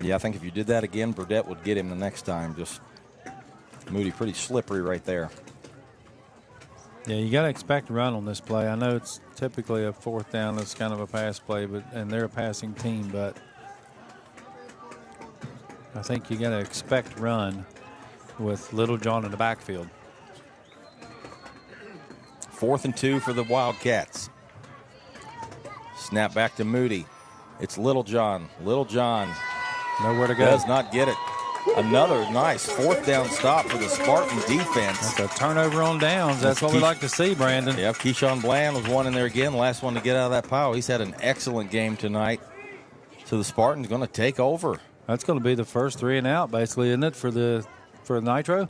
Yeah, I think if you did that again, Burdett would get him the next time. Just Moody pretty slippery right there. Yeah, you got to expect a run on this play. I know it's typically a fourth down. It's kind of a pass play, and they're a passing team, but I think you got to expect run with Littlejohn in the backfield. 4th and 2 for the Wildcats. Snap back to Moody. It's Littlejohn. Littlejohn nowhere to go. Does not get it. Another nice fourth down stop for the Spartan defense. That's a turnover on downs. That's what we like to see, Brandon. Yep, Keyshawn Bland was one in there again. Last one to get out of that pile. He's had an excellent game tonight. So the Spartans going to take over. That's going to be the first 3 and out, basically, isn't it, for Nitro?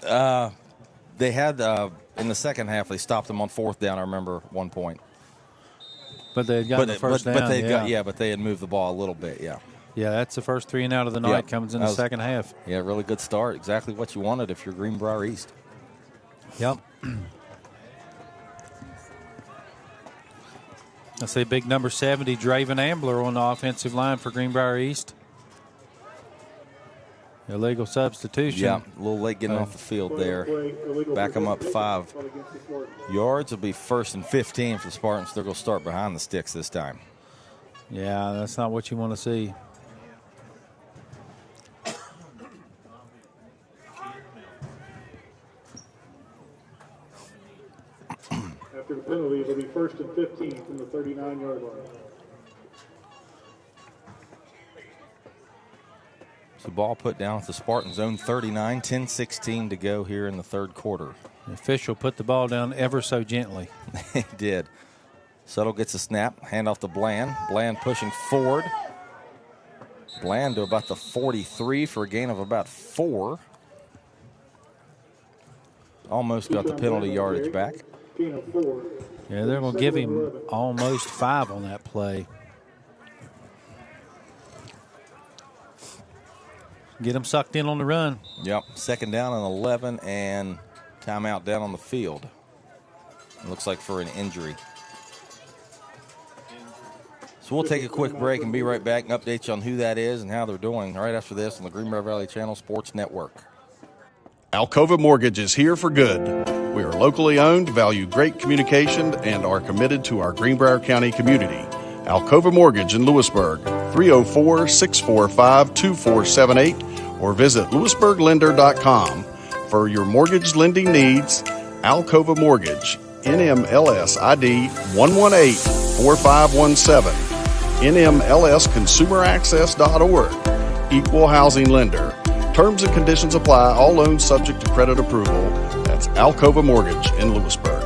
They had in the second half they stopped them on fourth down. I remember at one point. But they had gotten the first down. But they had moved the ball a little bit. Yeah. Yeah, that's the first 3 and out of the night. Comes in the second half. Yeah, really good start. Exactly what you wanted if you're Greenbrier East. Yep. I see big number 70, Draven Ambler, on the offensive line for Greenbrier East. Illegal substitution. Yeah, a little late getting off the field there. Back them up 5 yards. It'll be 1st and 15 for the Spartans. They're going to start behind the sticks this time. Yeah, that's not what you want to see. After the penalty, it'll be 1st and 15 from the 39-yard line. So ball put down at the Spartans' own 39, 10-16 to go here in the third quarter. The official put the ball down ever so gently. He did. Settle gets a snap, handoff to Bland. Bland pushing forward. Bland to about the 43 for a gain of about 4. Almost got the penalty yardage back. Yeah, they're going to give him almost 5 on that play. Get him sucked in on the run. Yep, second down and 11 and timeout down on the field. It looks like for an injury. So we'll take a quick break and be right back and update you on who that is and how they're doing right after this on the Greenbrier Valley Channel Sports Network. Alcova Mortgage is here for good. We are locally owned, value great communication, and are committed to our Greenbrier County community. Alcova Mortgage in Lewisburg, 304-645-2478, or visit lewisburglender.com. For your mortgage lending needs, Alcova Mortgage, NMLS ID 118-4517, NMLSconsumeraccess.org, Equal Housing Lender. Terms and conditions apply. All loans subject to credit approval. That's Alcova Mortgage in Lewisburg.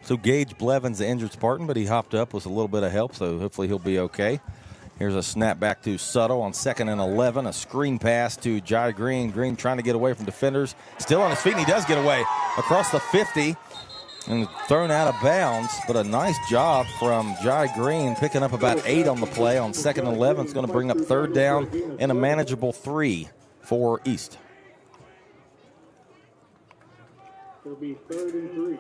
So Gage Blevins, the injured Spartan, but he hopped up with a little bit of help, so hopefully he'll be okay. Here's a snap back to Suttle on 2nd and 11. A screen pass to Jai Green. Green trying to get away from defenders. Still on his feet, and he does get away across the 50 and thrown out of bounds. But a nice job from Jai Green, picking up about 8 on the play on 2nd and 11. It's going to bring up third down and a manageable 3 for East. It'll be 3rd and 3.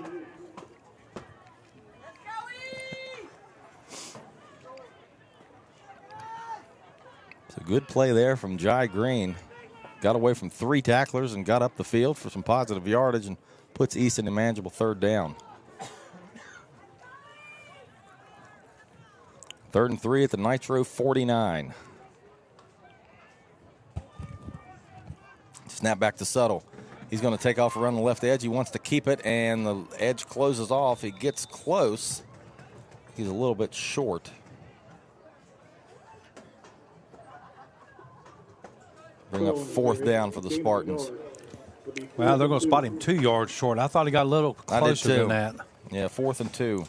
A good play there from Jai Green. Got away from 3 tacklers and got up the field for some positive yardage and puts East in a manageable third down. 3rd and 3 at the Nitro 49. Snap back to Suttle. He's going to take off around the left edge. He wants to keep it, and the edge closes off. He gets close. He's a little bit short. Bring up 4th down for the Spartans. Well, they're going to spot him 2 yards short. I thought he got a little closer than that. Yeah, 4th and 2.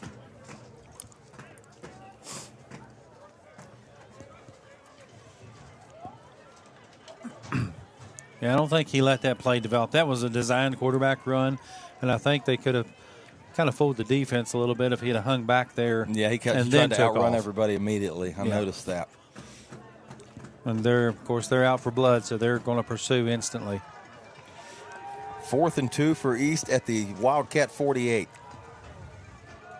Yeah, I don't think he let that play develop. That was a designed quarterback run, and I think they could have kind of fooled the defense a little bit if he had hung back there. Yeah, he tried to outrun everybody immediately. I noticed that. And of course, they're out for blood, so they're going to pursue instantly. 4th and 2 for East at the Wildcat 48.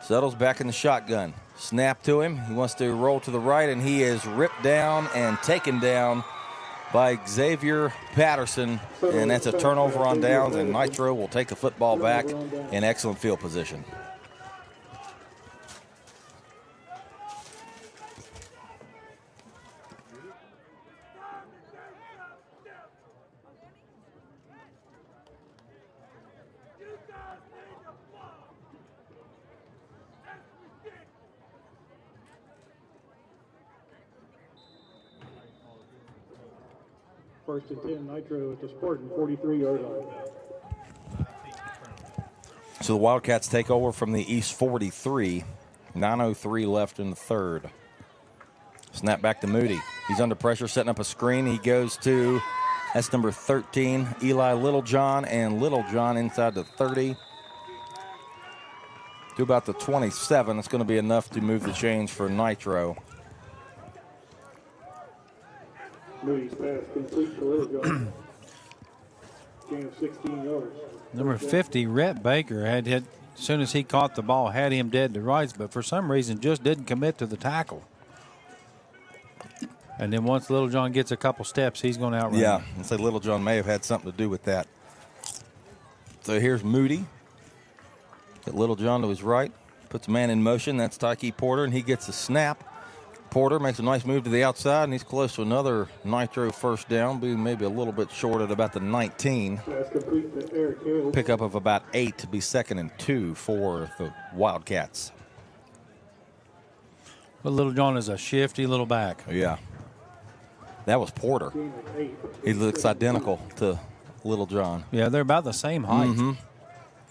Settles back in the shotgun. Snap to him. He wants to roll to the right, and he is ripped down and taken down by Xavier Patterson. And that's a turnover on downs, and Nitro will take the football back in excellent field position. First and 10, Nitro at the Spartan 43-yard line. So the Wildcats take over from the East 43. 9:03 left in the third. Snap back to Moody. He's under pressure, setting up a screen. He goes to, that's number 13, Eli Littlejohn, and Littlejohn inside the 30 to about the 27. That's going to be enough to move the chains for Nitro. Moody's pass complete to Littlejohn. Gain of 16 yards. Number 50, Rhett Baker, had hit, as soon as he caught the ball, had him dead to rights, but for some reason just didn't commit to the tackle. And then once Littlejohn gets a couple steps, he's going to outrun him. Yeah, and say Littlejohn may have had something to do with that. So here's Moody. Get Little John to his right. Puts a man in motion. That's Tyke Porter, and he gets a snap. Porter makes a nice move to the outside, and he's close to another Nitro first down, being maybe a little bit short at about the 19. Pickup of about 8 to be 2nd and 2 for the Wildcats. Well, Little John is a shifty little back. Yeah. That was Porter. He looks identical to Little John. Yeah, they're about the same height. Mm-hmm.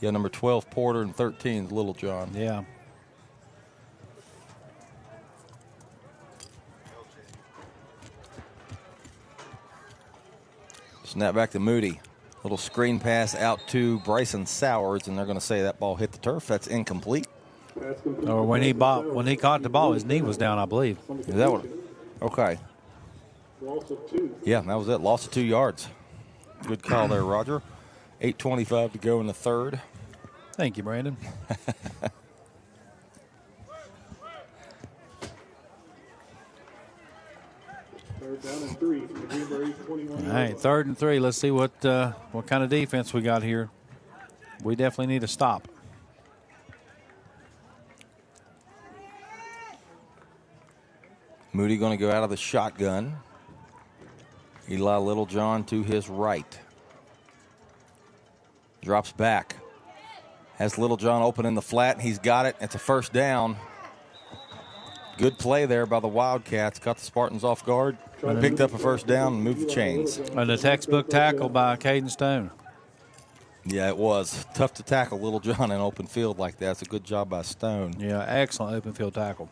Yeah, number 12, Porter, and 13 is Little John. Yeah. Snap back to Moody. Little screen pass out to Bryson Sowers, and they're going to say that ball hit the turf. That's incomplete. Or when he caught the ball, his knee was down, I believe. Is that what? Okay. Yeah, that was it. Loss of 2 yards. Good call there, Roger. 8:25 to go in the third. Thank you, Brandon. Third down and 3 from the Greenbrier East 21. All right, 3rd and 3. Let's see what kind of defense we got here. We definitely need a stop. Moody going to go out of the shotgun. Eli Littlejohn to his right. Drops back. Has Littlejohn open in the flat. He's got it. It's a first down. Good play there by the Wildcats. Caught the Spartans off guard. Picked up a first down and moved the chains. And a textbook tackle by Caden Stone. Yeah, it was. Tough to tackle Littlejohn in open field like that. It's a good job by Stone. Yeah, excellent open field tackle.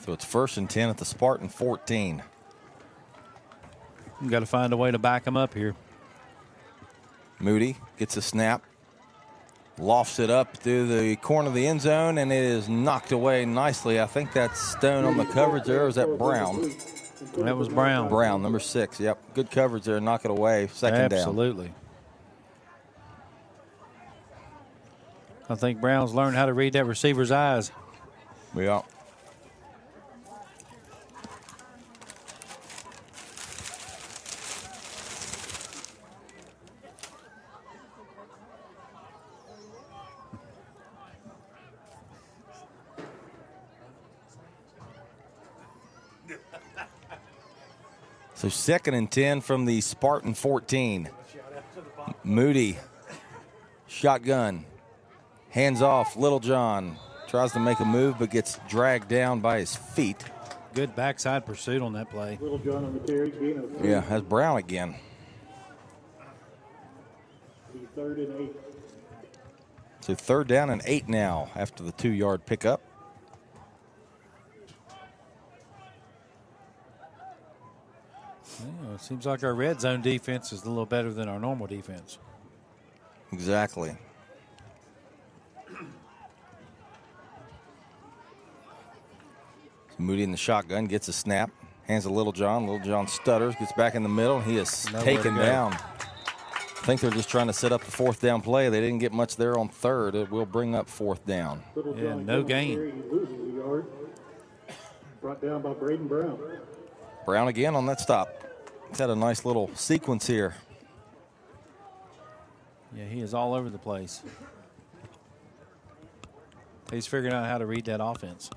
So it's 1st and 10 at the Spartan 14. You've got to find a way to back him up here. Moody gets a snap. Lofts it up through the corner of the end zone, and it is knocked away nicely. I think that's Stone on the coverage there, or is that Brown? That was Brown. Brown, number 6. Yep, good coverage there. Knock it away. Second down. Absolutely. I think Brown's learned how to read that receiver's eyes. Yeah. So 2nd and 10 from the Spartan 14. Moody, shotgun, hands off. Littlejohn tries to make a move but gets dragged down by his feet. Good backside pursuit on that play. Littlejohn on the carry. Yeah, that's Brown again. 3rd and 8. So 3rd down and 8 now after the 2-yard pickup. Yeah, it seems like our red zone defense is a little better than our normal defense. Exactly. So Moody in the shotgun gets a snap, hands to Littlejohn. Littlejohn stutters, gets back in the middle, and he is taken down. I think they're just trying to set up the 4th down play. They didn't get much there on 3rd. It will bring up 4th down. Yeah, no gain. He loses a yard. Brought down by Braden Brown. Brown again on that stop. He's had a nice little sequence here. Yeah, he is all over the place. He's figuring out how to read that offense.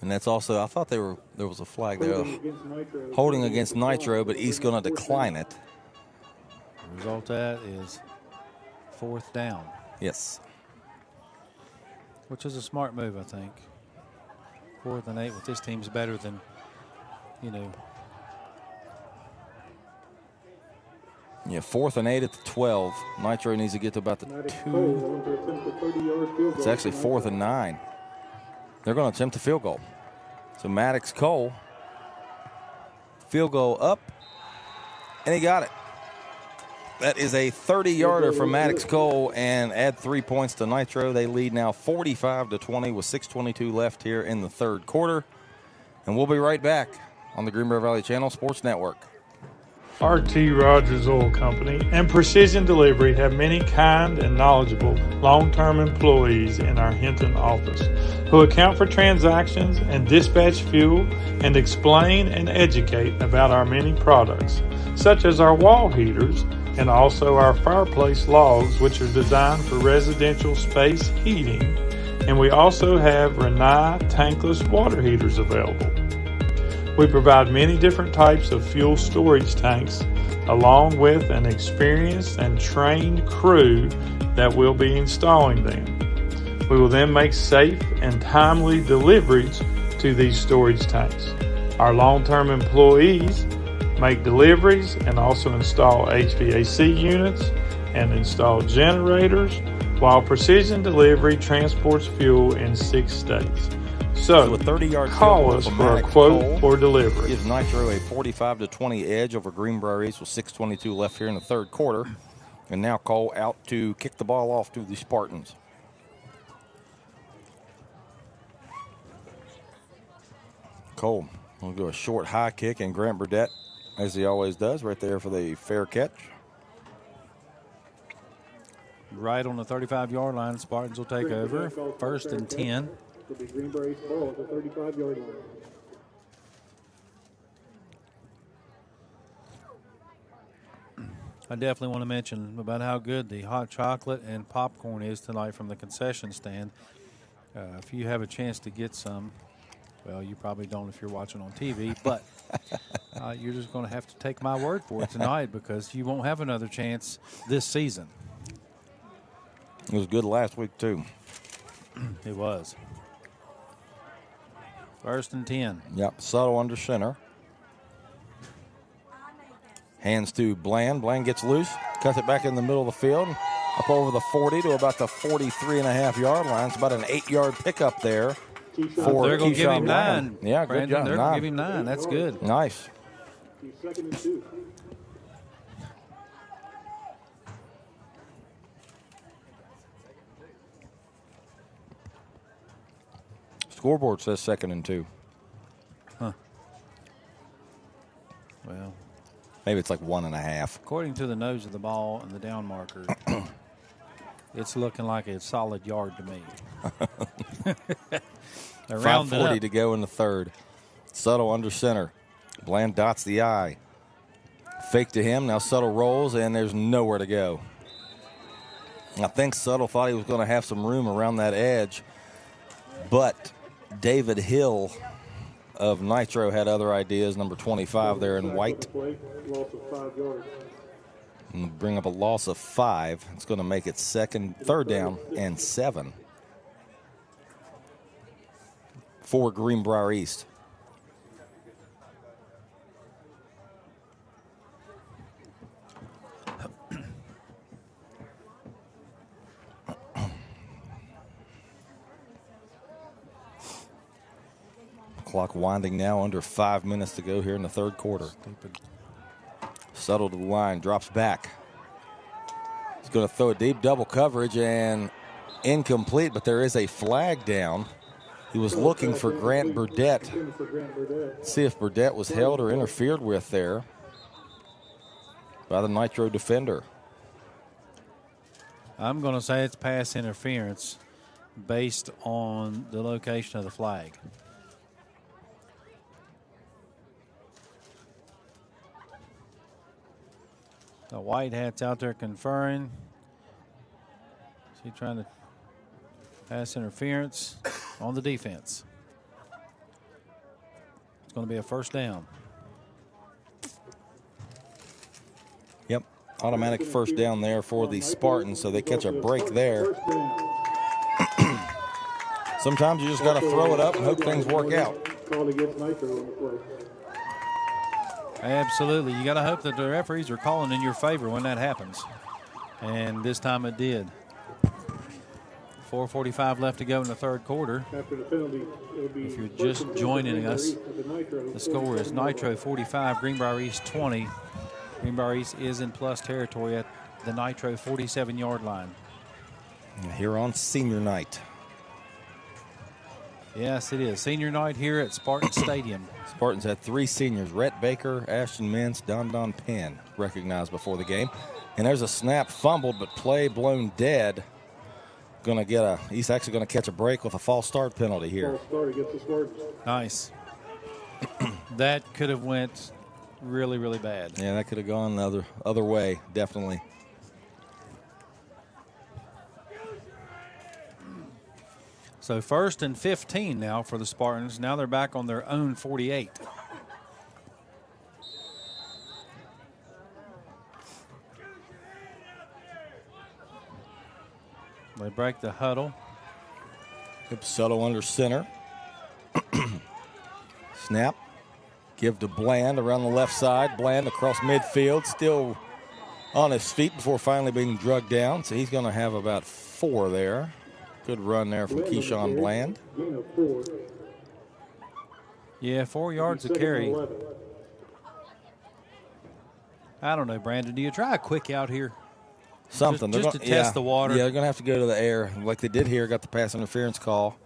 And that's also, I thought there was a flag there. Holding against Nitro, but East going to decline it. The result of that is 4th down. Yes. Which is a smart move, I think. 4th and 8 with this team's better than, Yeah, 4th and 8 at the 12. Nitro needs to get to about the 2. It's actually 4th and 9. They're going to attempt a field goal. So Maddox Cole, field goal up, and he got it. That is a 30-yarder from Maddox Cole, and add 3 points to Nitro. They lead now 45-20 with 6:22 left here in the 3rd quarter. And we'll be right back on the Greenbrier Valley Channel Sports Network. RT Rogers Oil Company and Precision Delivery have many kind and knowledgeable long-term employees in our Hinton office who account for transactions and dispatch fuel and explain and educate about our many products, such as our wall heaters and also our fireplace logs, which are designed for residential space heating. And we also have Rinnai tankless water heaters available. We provide many different types of fuel storage tanks along with an experienced and trained crew that will be installing them. We will then make safe and timely deliveries to these storage tanks. Our long-term employees make deliveries and also install HVAC units and install generators, while Precision Delivery transports fuel in 6 states. So a 30-yard call us for a quote or delivery. Gives Nitro a 45-20 edge over Greenbrier East with 6:22 left here in the third quarter. And now Cole out to kick the ball off to the Spartans. Cole will go a short high kick, and Grant Burdett, as he always does, right there for the fair catch. Right on the 35-yard line, Spartans will take over. 1st and 10. It'll be Greenbrier East ball at the 35-yard line. I definitely want to mention about how good the hot chocolate and popcorn is tonight from the concession stand. If you have a chance to get some, well, you probably don't if you're watching on TV, but you're just going to have to take my word for it tonight because you won't have another chance this season. It was good last week, too. It was. 1st and 10. Yep, Subtle under center. Hands to Bland. Bland gets loose, cuts it back in the middle of the field, up over the 40 to about the 43.5-yard line. It's about an 8-yard pickup there. They're going to give him 9. Yeah, Brandon, good job. They're going to give him 9. That's good. Nice. 2nd and 2. Scoreboard says 2nd and 2. Huh. Well, maybe it's like 1.5. According to the nose of the ball and the down marker, it's looking like a solid yard to me. 5:40 to go in the third. Subtle under center. Bland dots the I. Fake to him. Now Subtle rolls, and there's nowhere to go. I think Subtle thought he was going to have some room around that edge, but David Hill of Nitro had other ideas, number 25 there in white. Loss of 5 yards. And bring up a loss of 5. It's going to make it 3rd down and 7 for Greenbrier East. Clock winding now, under 5 minutes to go here in the third quarter. Subtle to the line, drops back. He's going to throw a deep double coverage and incomplete, but there is a flag down. He was looking for Grant Burdett. Let's see if Burdett was held or interfered with there by the Nitro defender. I'm going to say it's pass interference based on the location of the flag. The white hat's out there conferring. Is he trying to pass interference on the defense? It's going to be a 1st down. Yep, automatic 1st down there for the Spartans, so they catch a break there. Sometimes you just got to throw it up and hope things work out. Called against Nitro on the play. Absolutely. You got to hope that the referees are calling in your favor when that happens. And this time it did. 4:45 left to go in the third quarter. After the penalty, it'll be if you're just joining us, the score is Nitro 45, Greenbrier East 20. Greenbrier East is in plus territory at the Nitro 47-yard line. Here on senior night. Yes, it is. Senior night here at Spartan Stadium. Spartans had 3 seniors, Rhett Baker, Ashton Mintz, Don Penn, recognized before the game. And there's a snap fumbled, but play blown dead. He's actually going to catch a break with a false start penalty here. False start against the Spartans. Nice. That could have went really, really bad. Yeah, that could have gone the other way, definitely. So 1st and 15 now for the Spartans. Now they're back on their own 48. They break the huddle. Settle under center. Snap. Give to Bland around the left side. Bland across midfield, still on his feet before finally being drugged down. So he's going to have about 4 there. Good run there from Keyshawn Bland. Yeah, 4 yards of carry. I don't know, Brandon. Do you try a quick out here? Something. Just to test the water. Yeah, they're going to have to go to the air like they did here. Got the pass interference call.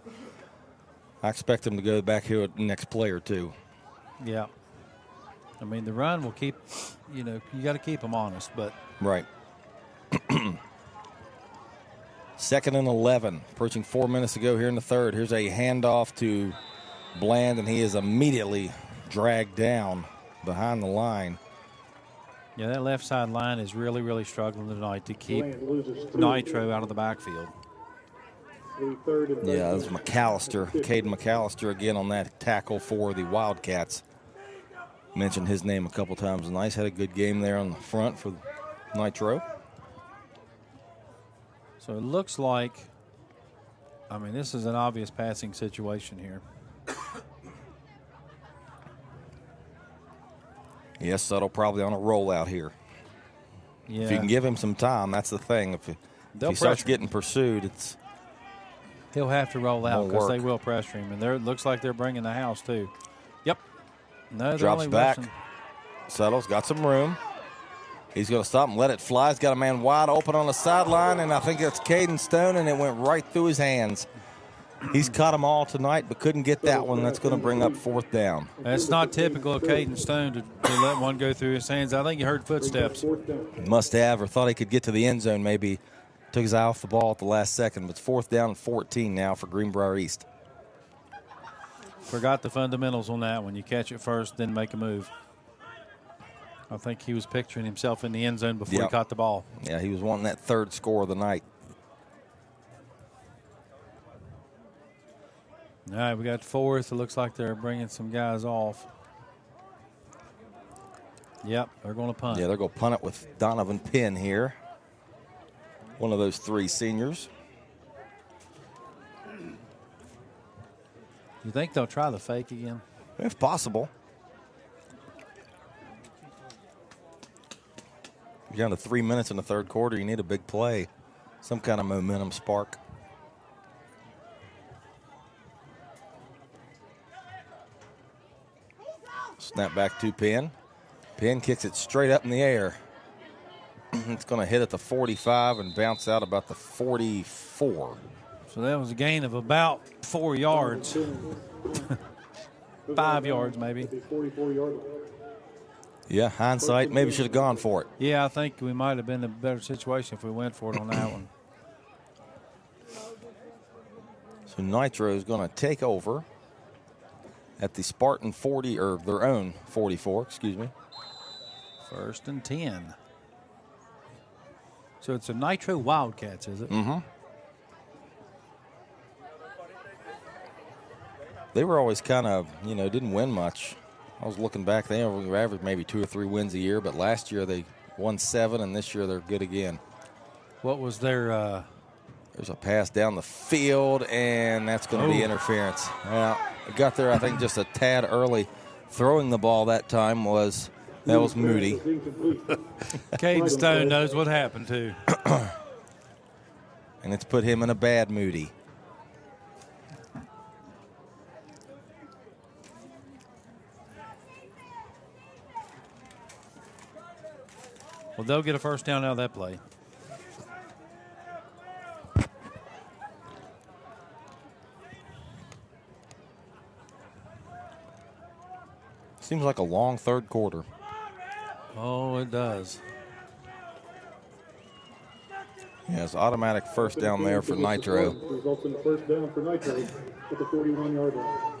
I expect them to go back here with the next play or 2. Yeah. I mean, the run will keep, you got to keep them honest, but. Right. 2nd and 11, approaching 4 minutes to go here in the 3rd. Here's a handoff to Bland, and he is immediately dragged down behind the line. Yeah, that left side line is really, really struggling tonight to keep Nitro out of the backfield. Yeah, this is McAllister, Caden McAllister again on that tackle for the Wildcats. Mentioned his name a couple times tonight. Had a good game there on the front for Nitro. So it looks like, this is an obvious passing situation here. Yes, Settle probably on a rollout here. Yeah. If you can give him some time, that's the thing. If he starts getting pursued, he'll have to roll out because they will pressure him. And it looks like they're bringing the house, too. Yep. No, drops back. Settle's got some room. He's going to stop and let it fly. He's got a man wide open on the sideline, and I think it's Caden Stone, and it went right through his hands. He's caught them all tonight, but couldn't get that one. That's going to bring up 4th down. That's not typical of Caden Stone to let one go through his hands. I think he heard footsteps. Must have, or thought he could get to the end zone maybe. Took his eye off the ball at the last second, but it's 4th down and 14 now for Greenbrier East. Forgot the fundamentals on that one. You catch it first, then make a move. I think he was picturing himself in the end zone before he caught the ball. Yeah, he was wanting that 3rd score of the night. All right, we got 4th. It looks like they're bringing some guys off. Yep, they're going to punt. Yeah, they're going to punt it with Donovan Penn here. One of those 3 seniors. You think they'll try the fake again? If possible. You're down to 3 minutes in the 3rd quarter. You need a big play, some kind of momentum spark. Snap back to Penn. Penn kicks it straight up in the air. It's going to hit at the 45 and bounce out about the 44. So that was a gain of about 4 yards. 5 yards maybe. Yeah, hindsight, maybe should have gone for it. Yeah, I think we might have been in a better situation if we went for it on that one. So Nitro is going to take over at the Spartan 40, or their own 44, excuse me. 1st and 10. So it's a Nitro Wildcats, is it? Mm-hmm. They were always kind of, didn't win much. I was looking back, they averaged maybe 2 or 3 wins a year, but last year they won 7, and this year they're good again. What was their... There's a pass down the field, and that's going to be interference. Well, it got there, I think, just a tad early. Throwing the ball that time was Moody. Caden Stone knows what happened, too. And it's put him in a bad Moody. Well, they'll get a 1st down out of that play. Seems like a long third quarter. Oh, it does. Yes, automatic first down there for Nitro. Results in first down for Nitro at the 41-yard line.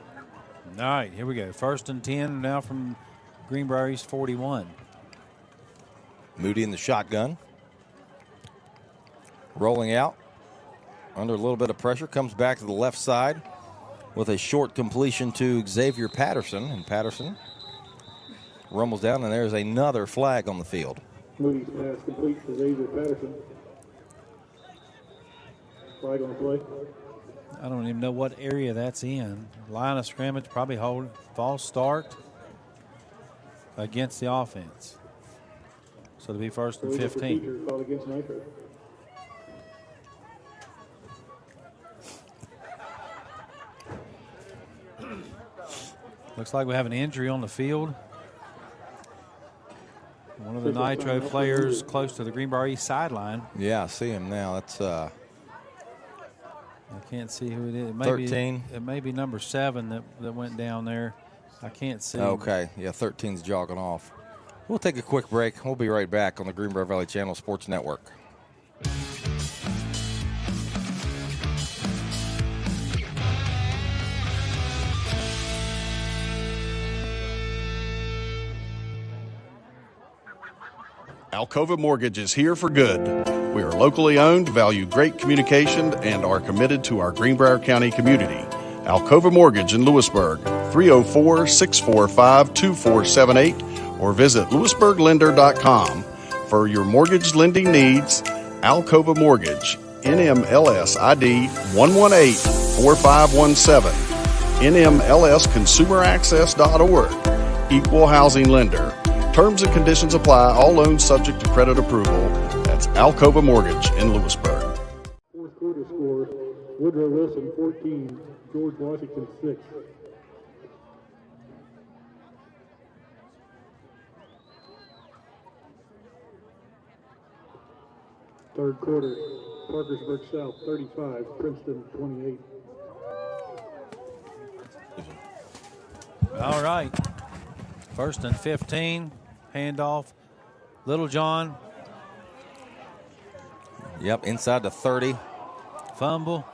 All right, here we go. 1st and 10 now from Greenbrier East 41. Moody in the shotgun. Rolling out. Under a little bit of pressure. Comes back to the left side with a short completion to Xavier Patterson. And Patterson rumbles down, and there's another flag on the field. Moody's pass complete to Xavier Patterson. Flag on the play. I don't even know what area that's in. Line of scrimmage, probably hold false start against the offense. So it'll be 1st and 15. Called against Nitro. Looks like we have an injury on the field. One of the Nitro players close to the Greenbrier East sideline. Yeah, I see him now. That's I can't see who it is. It may 13. It may be number 7 that went down there. I can't see. Okay, yeah, 13's jogging off. We'll take a quick break. We'll be right back on the Greenbrier Valley Channel Sports Network. Alcova Mortgage is here for good. We are locally owned, value great communication, and are committed to our Greenbrier County community. Alcova Mortgage in Lewisburg, 304-645-2478, or visit lewisburglender.com. For your mortgage lending needs, Alcova Mortgage, NMLS ID 118-4517, NMLSconsumeraccess.org, Equal Housing Lender. Terms and conditions apply. All loans subject to credit approval. That's Alcova Mortgage in Lewisburg. Fourth quarter score, Woodrow Wilson 14, George Washington 6. Third quarter, Parkersburg South 35, Princeton 28. All right. 1st and 15. Handoff. Little John. Yep, inside the 30. Fumble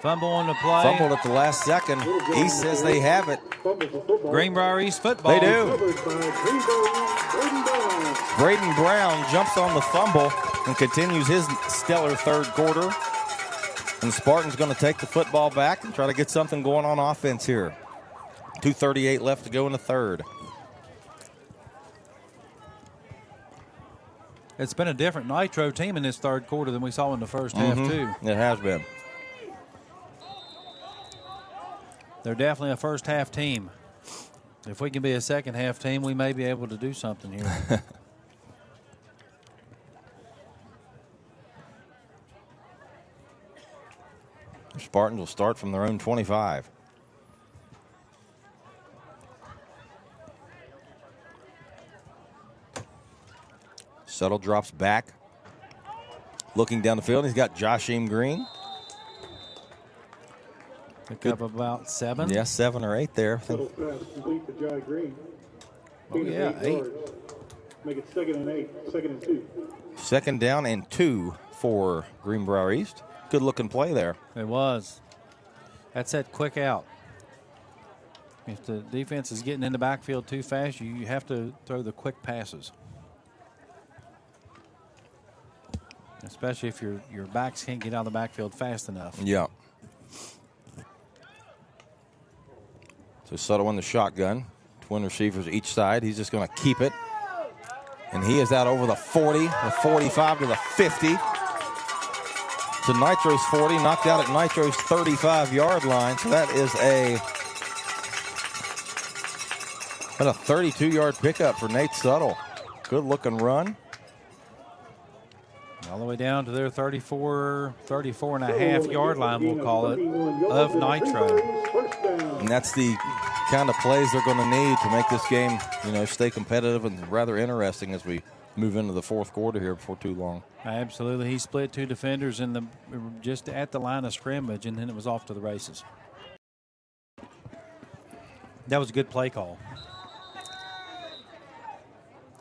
on the play. Fumbled at the last second. East says they have it. Greenbrier East football. They do. Braden Brown jumps on the fumble and continues his stellar third quarter. And Spartan's going to take the football back and try to get something going on offense here. 2:38 left to go in the third. It's been a different Nitro team in this third quarter than we saw in the first half, too. It has been. They're definitely a first half team. If we can be a second half team, we may be able to do something here. Spartans will start from their own 25. Settle drops back. Looking down the field, he's got Joshim Green. Pick up about 7. Yeah, 7 or 8 there. Settle pass complete to Jai Green. Oh, yeah, 8. Make it 2nd and 8, 2nd and 2. 2nd down and 2 for Greenbrier East. Good looking play there. It was. That's that quick out. If the defense is getting in the backfield too fast, you have to throw the quick passes. Especially if your backs can't get out of the backfield fast enough. Yeah. So Settle in the shotgun. Twin receivers each side. He's just going to keep it. And he is out over the 40, the 45 to the 50. To Nitro's 40, knocked out at Nitro's 35-yard line. So that is a 32-yard pickup for Nate Settle. Good looking run. All the way down to their 34 and a half yard line, we'll call it, of Nitro. And that's the kind of plays they're going to need to make this game, stay competitive and rather interesting as we move into the fourth quarter here before too long. Absolutely. He split 2 defenders just at the line of scrimmage, and then it was off to the races. That was a good play call.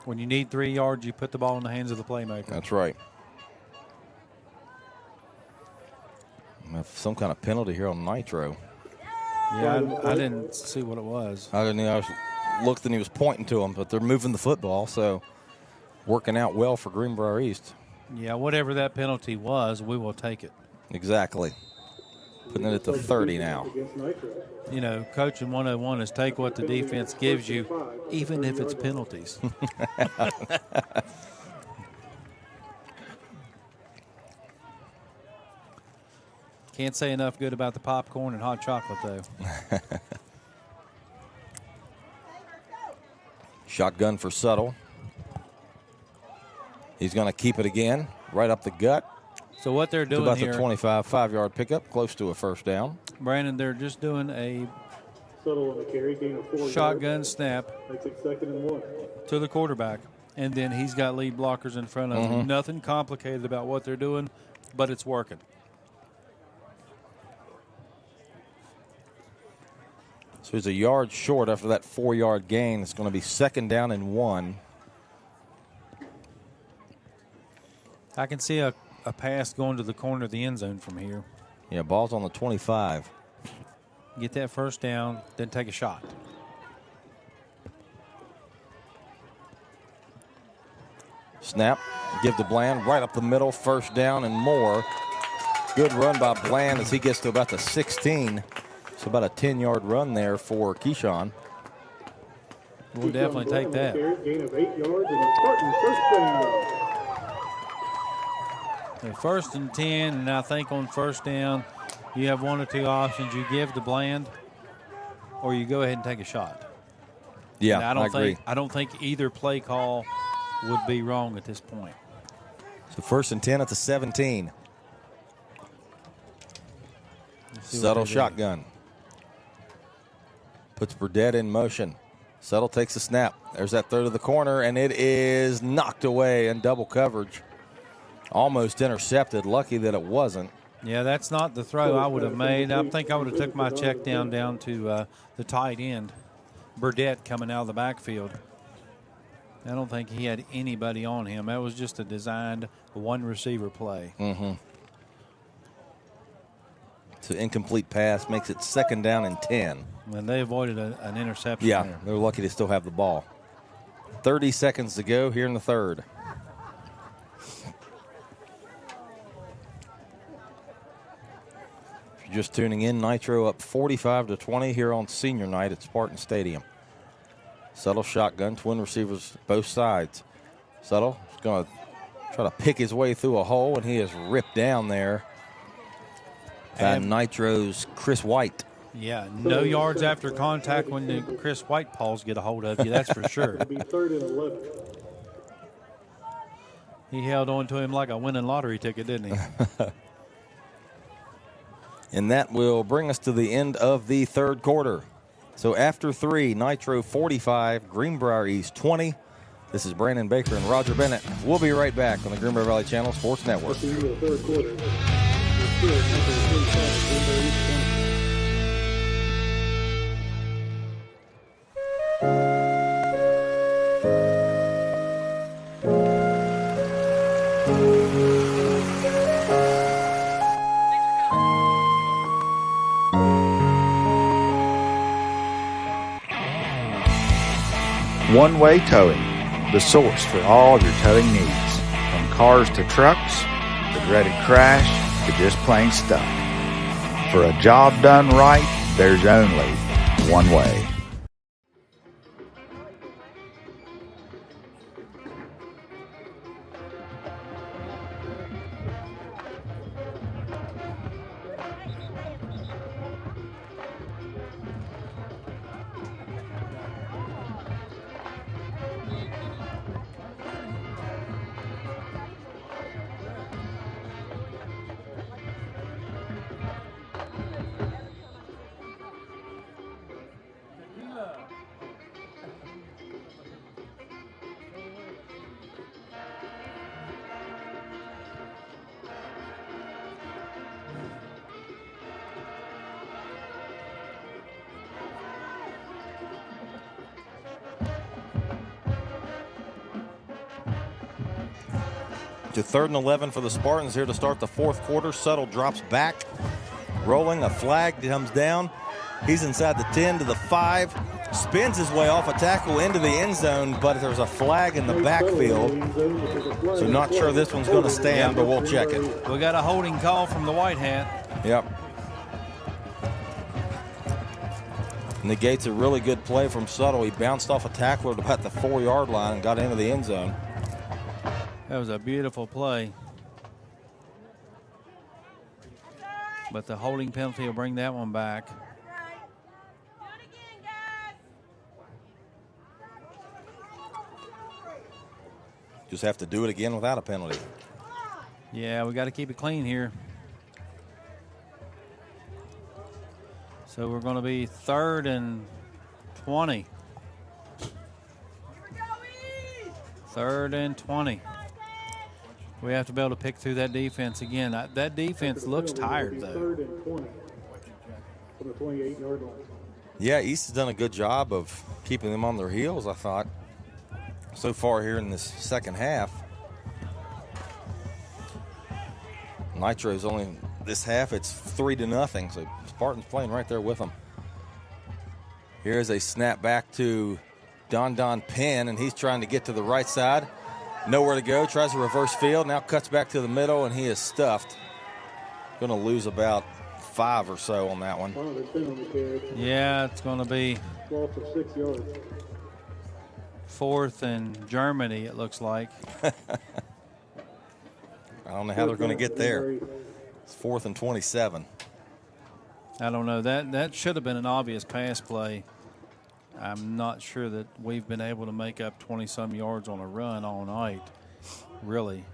When you need 3 yards, you put the ball in the hands of the playmaker. That's right. Some kind of penalty here on Nitro. Yeah, I didn't see what it was. I looked and he was pointing to him, but they're moving the football, so working out well for Greenbrier East. Yeah, whatever that penalty was, we will take it. Exactly. Putting it at the 30 now. You know, coaching 101 is take what the defense gives you, even if it's penalties. Can't say enough good about the popcorn and hot chocolate, though. Shotgun for Settle. He's going to keep it again, right up the gut. So what they're doing about here, the 5-yard pickup, close to a first down. Brandon, they're just doing a Settle on the carry, gain of 4 shotgun yards. snap Makes it 2nd and 1. to the quarterback, and then he's got lead blockers in front of him. Nothing complicated about what they're doing, but it's working. So he's a yard short after that 4-yard gain. It's going to be 2nd down and 1. I can see a pass going to the corner of the end zone from here. Yeah, ball's on the 25. Get that first down, then take a shot. Snap, give to Bland, right up the middle, first down and more. Good run by Bland as he gets to about the 16. So about a 10-yard run there for Keyshawn. We'll definitely take that. Gain of 8 yards and a Spartan first down. So 1st and 10, and I think on first down, you have 1 or 2 options. You give to Bland, or you go ahead and take a shot. Yeah, I agree. I don't think either play call would be wrong at this point. So 1st and 10 at the 17. Settle shotgun. Puts Burdett in motion. Settle takes the snap. There's that throw to the corner, and it is knocked away in double coverage. Almost intercepted. Lucky that it wasn't. Yeah, that's not the throw I would have made. I think I would have took my check down to the tight end, Burdett, coming out of the backfield. I don't think he had anybody on him. That was just a designed one-receiver play. So incomplete pass makes it 2nd down and 10. And they avoided an interception. Yeah, there. they're lucky to still have the ball. 30 seconds to go here in the 3rd. If you're just tuning in, Nitro up 45-20 here on senior night at Spartan Stadium. Settle shotgun, twin receivers both sides. Settle is going to try to pick his way through a hole, and he is ripped down there by Nitro's Chris White. Yeah, no yards after contact when the Chris White paws get a hold of you, that's for sure. It'll be 3rd and 11. He held on to him like a winning lottery ticket, didn't he? And that will bring us to the end of the 3rd quarter. So after 3, Nitro 45, Greenbrier East 20. This is Brandon Baker and Roger Bennett. We'll be right back on the Greenbrier Valley Channel Sports Network. At the end of the 3rd quarter. It's still Nitro 45, Greenbrier East 20. One-Way Towing, the source for all your towing needs. From cars to trucks, the dreaded crash, to just plain stuck. For a job done right, there's only one way. to 3rd and 11 for the Spartans here to start the fourth quarter. Suttle drops back, rolling. A flag comes down. He's inside the 10 to the 5. Spins his way off a tackle into the end zone, but there's a flag in the backfield. So not sure this one's going to stand, but we'll check it. We got a holding call from the white hat. Yep. Negates a really good play from Suttle. He bounced off a tackler at about the 4-yard line and got into the end zone. That was a beautiful play. But the holding penalty will bring that one back. Just have to do it again without a penalty. Yeah, we got to keep it clean here. So we're going to be 3rd and 20. 3rd and 20. We have to be able to pick through that defense again. That defense looks tired, though. 3rd and 20 from the 28-yard line. Yeah, East has done a good job of keeping them on their heels, I thought, so far here in this second half. Nitro's only this half, it's 3-0, so Spartans playing right there with them. Here's a snap back to Don Penn, and he's trying to get to the right side. Nowhere to go, tries a reverse field, now cuts back to the middle, and he is stuffed. Going to lose about 5 or so on that one. Yeah, it's going to be loss of 6 yards. 4th and Germany, it looks like. I don't know how they're going to get there. It's 4th and 27. I don't know. That should have been an obvious pass play. I'm not sure that we've been able to make up 20-some yards on a run all night, really.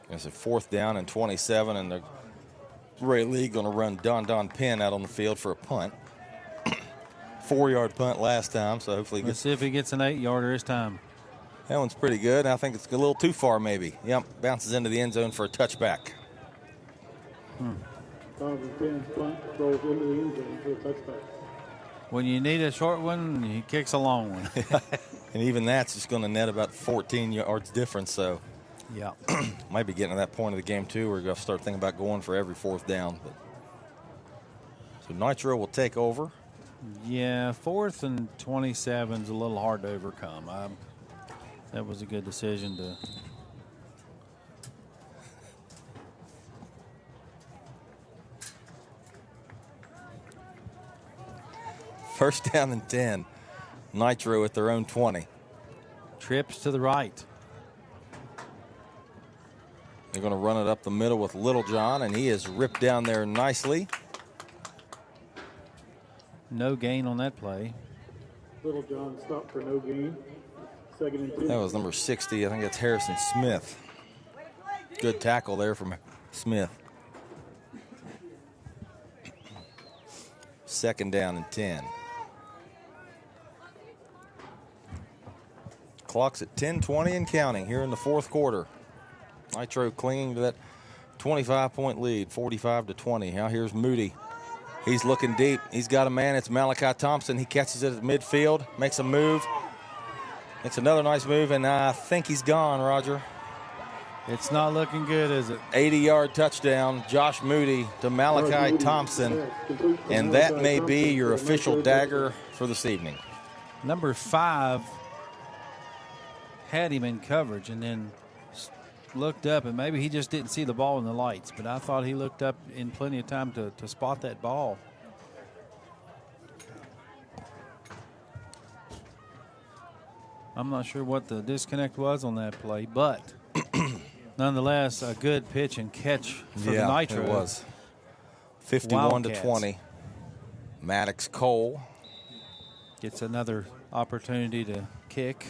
It's a 4th down and 27, and the Ray League going to run Don Penn out on the field for a punt. 4-yard punt last time, so hopefully Let's see if he gets an 8-yarder this time. That one's pretty good. I think it's a little too far, maybe. Yep, bounces into the end zone for a touchback. Donovan Penn's punt rolls into the end zone for a touchback. When you need a short one, he kicks a long one. And even that's just going to net about 14 yards difference, so yeah. Might be getting to that point of the game, too, where we're going to start thinking about going for every 4th down. But so Nitro will take over. Yeah, 4th and 27 is a little hard to overcome. That was a good decision to. First down and 10. Nitro at their own 20. Trips to the right. They're going to run it up the middle with Littlejohn, and he is ripped down there nicely. No gain on that play. Littlejohn stopped for no gain. 2nd and 10. That was number 60. I think that's Harrison Smith. Good tackle there from Smith. 2nd down and 10. Clock's at 10:20 and counting here in the 4th quarter. Nitro clinging to that 25-point lead, 45-20. Now here's Moody. He's looking deep. He's got a man. It's Malachi Thompson. He catches it at midfield, makes a move. Makes another nice move, and I think he's gone, Roger. It's not looking good, is it? 80-yard touchdown, Josh Moody to Malachi Thompson. And that may be your official dagger for this evening. Number 5 had him in coverage and then looked up, and maybe he just didn't see the ball in the lights, but I thought he looked up in plenty of time to spot that ball. I'm not sure what the disconnect was on that play, but nonetheless, a good pitch and catch for the Nitro. It was. 51-20. Maddox Cole gets another opportunity to kick,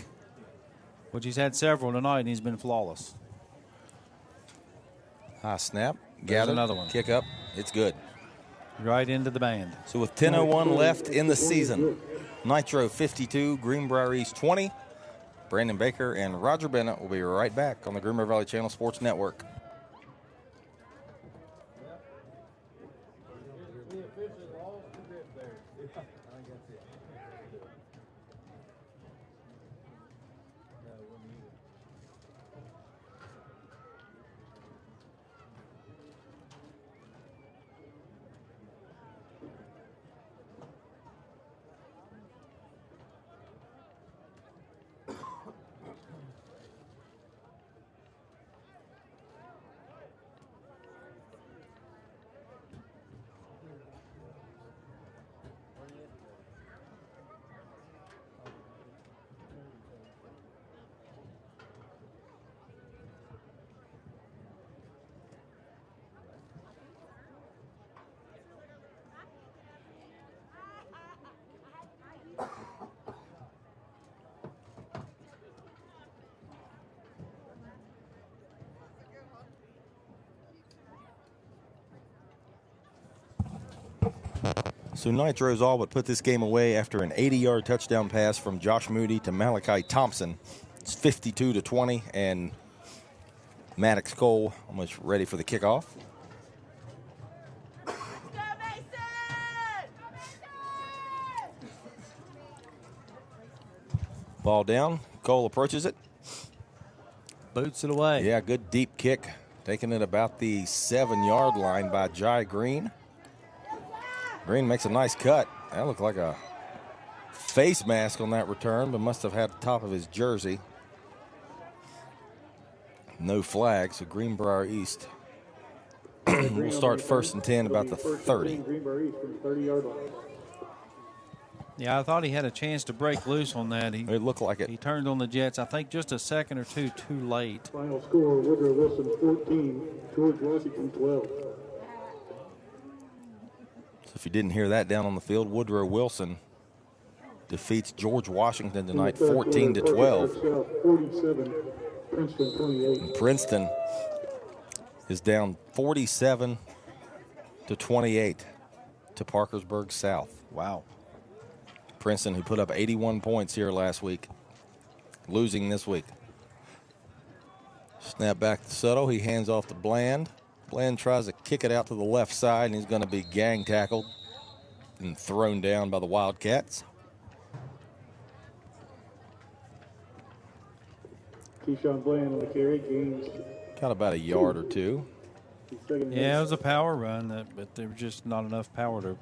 which he's had several tonight, and he's been flawless. High snap. There's another one. Kick up. It's good. Right into the band. So with 10:01 left in the season, Nitro 52, Greenbrier East 20. Brandon Baker and Roger Bennett will be right back on the Greenbrier Valley Channel Sports Network. the officials lost a bit there. Yeah, I think that's it. No, it wouldn't either. So Nitro's all but put this game away after an 80-yard touchdown pass from Josh Moody to Malachi Thompson. It's 52-20, and Maddox Cole almost ready for the kickoff. Ball down. Cole approaches it. Boots it away. Yeah, good deep kick. Taking it about the 7-yard line by Jai Green. Green makes a nice cut. That looked like a face mask on that return, but must have had the top of his jersey. No flag, so Greenbrier East will start 1st and 10 about the 30. Greenbrier East from the 30-yard line. Yeah, I thought he had a chance to break loose on that. It looked like it. He turned on the Jets, I think, just a second or two too late. Final score, Woodrow Wilson 14, George Washington 12. So if you didn't hear that down on the field, Woodrow Wilson defeats George Washington tonight 14-12. 47, Princeton 28. And Princeton is down 47-28 to Parkersburg South. Wow. Princeton, who put up 81 points here last week, losing this week. Snap back to Suttle. He hands off to Bland. Bland tries to kick it out to the left side, and he's going to be gang tackled and thrown down by the Wildcats. Keyshawn Bland on the carry, gains. Got about a yard or two. Yeah, it was a power run, but there was just not enough power to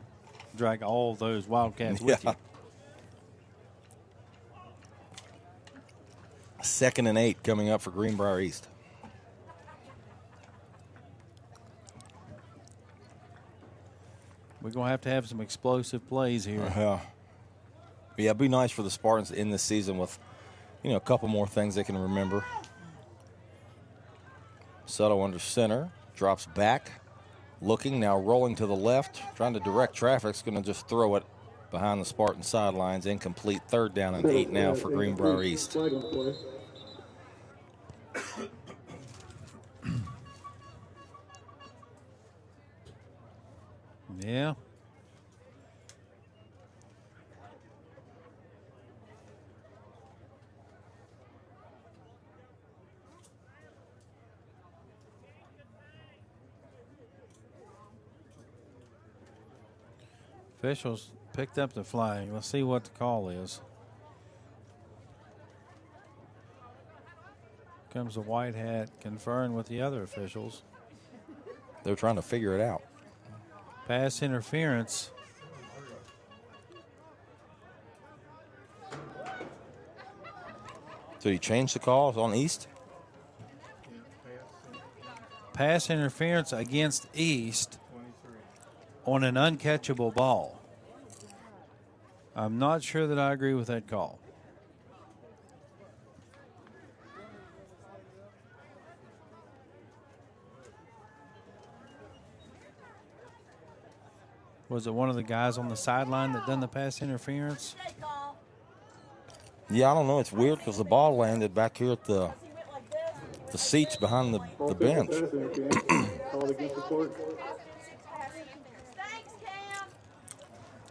drag all those Wildcats with you. 2nd and 8 coming up for Greenbrier East. We're going to have some explosive plays here. Yeah, it'd be nice for the Spartans to end this season with, a couple more things they can remember. Suttle under center, drops back, looking, now rolling to the left, trying to direct traffic. It's going to just throw it behind the Spartan sidelines. Incomplete. 3rd down and 8 now for Greenbrier East. Yeah. Officials picked up the flag. Let's see what the call is. Comes the white hat conferring with the other officials. They're trying to figure it out. Pass interference. So you changed the call on East? Pass interference against East on an uncatchable ball. I'm not sure that I agree with that call. Was it one of the guys on the sideline that done the pass interference? Yeah, I don't know. It's weird because the ball landed back here at the seats behind the bench.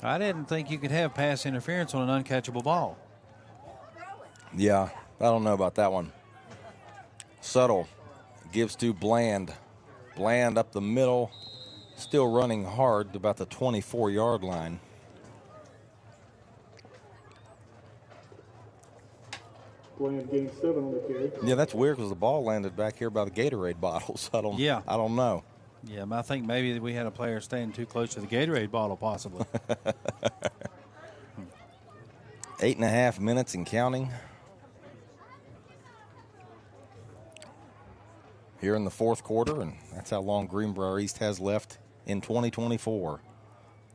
I didn't think you could have pass interference on an uncatchable ball. Yeah, I don't know about that one. Suttle gives to Bland. Bland up the middle. Still running hard to about the 24-yard line. Bland gained 7 on the carry. Yeah, that's weird because the ball landed back here by the Gatorade bottles. I don't know. Yeah, I think maybe we had a player staying too close to the Gatorade bottle, possibly. 8.5 minutes and counting. Here in the fourth quarter, and that's how long Greenbrier East has left in 2024.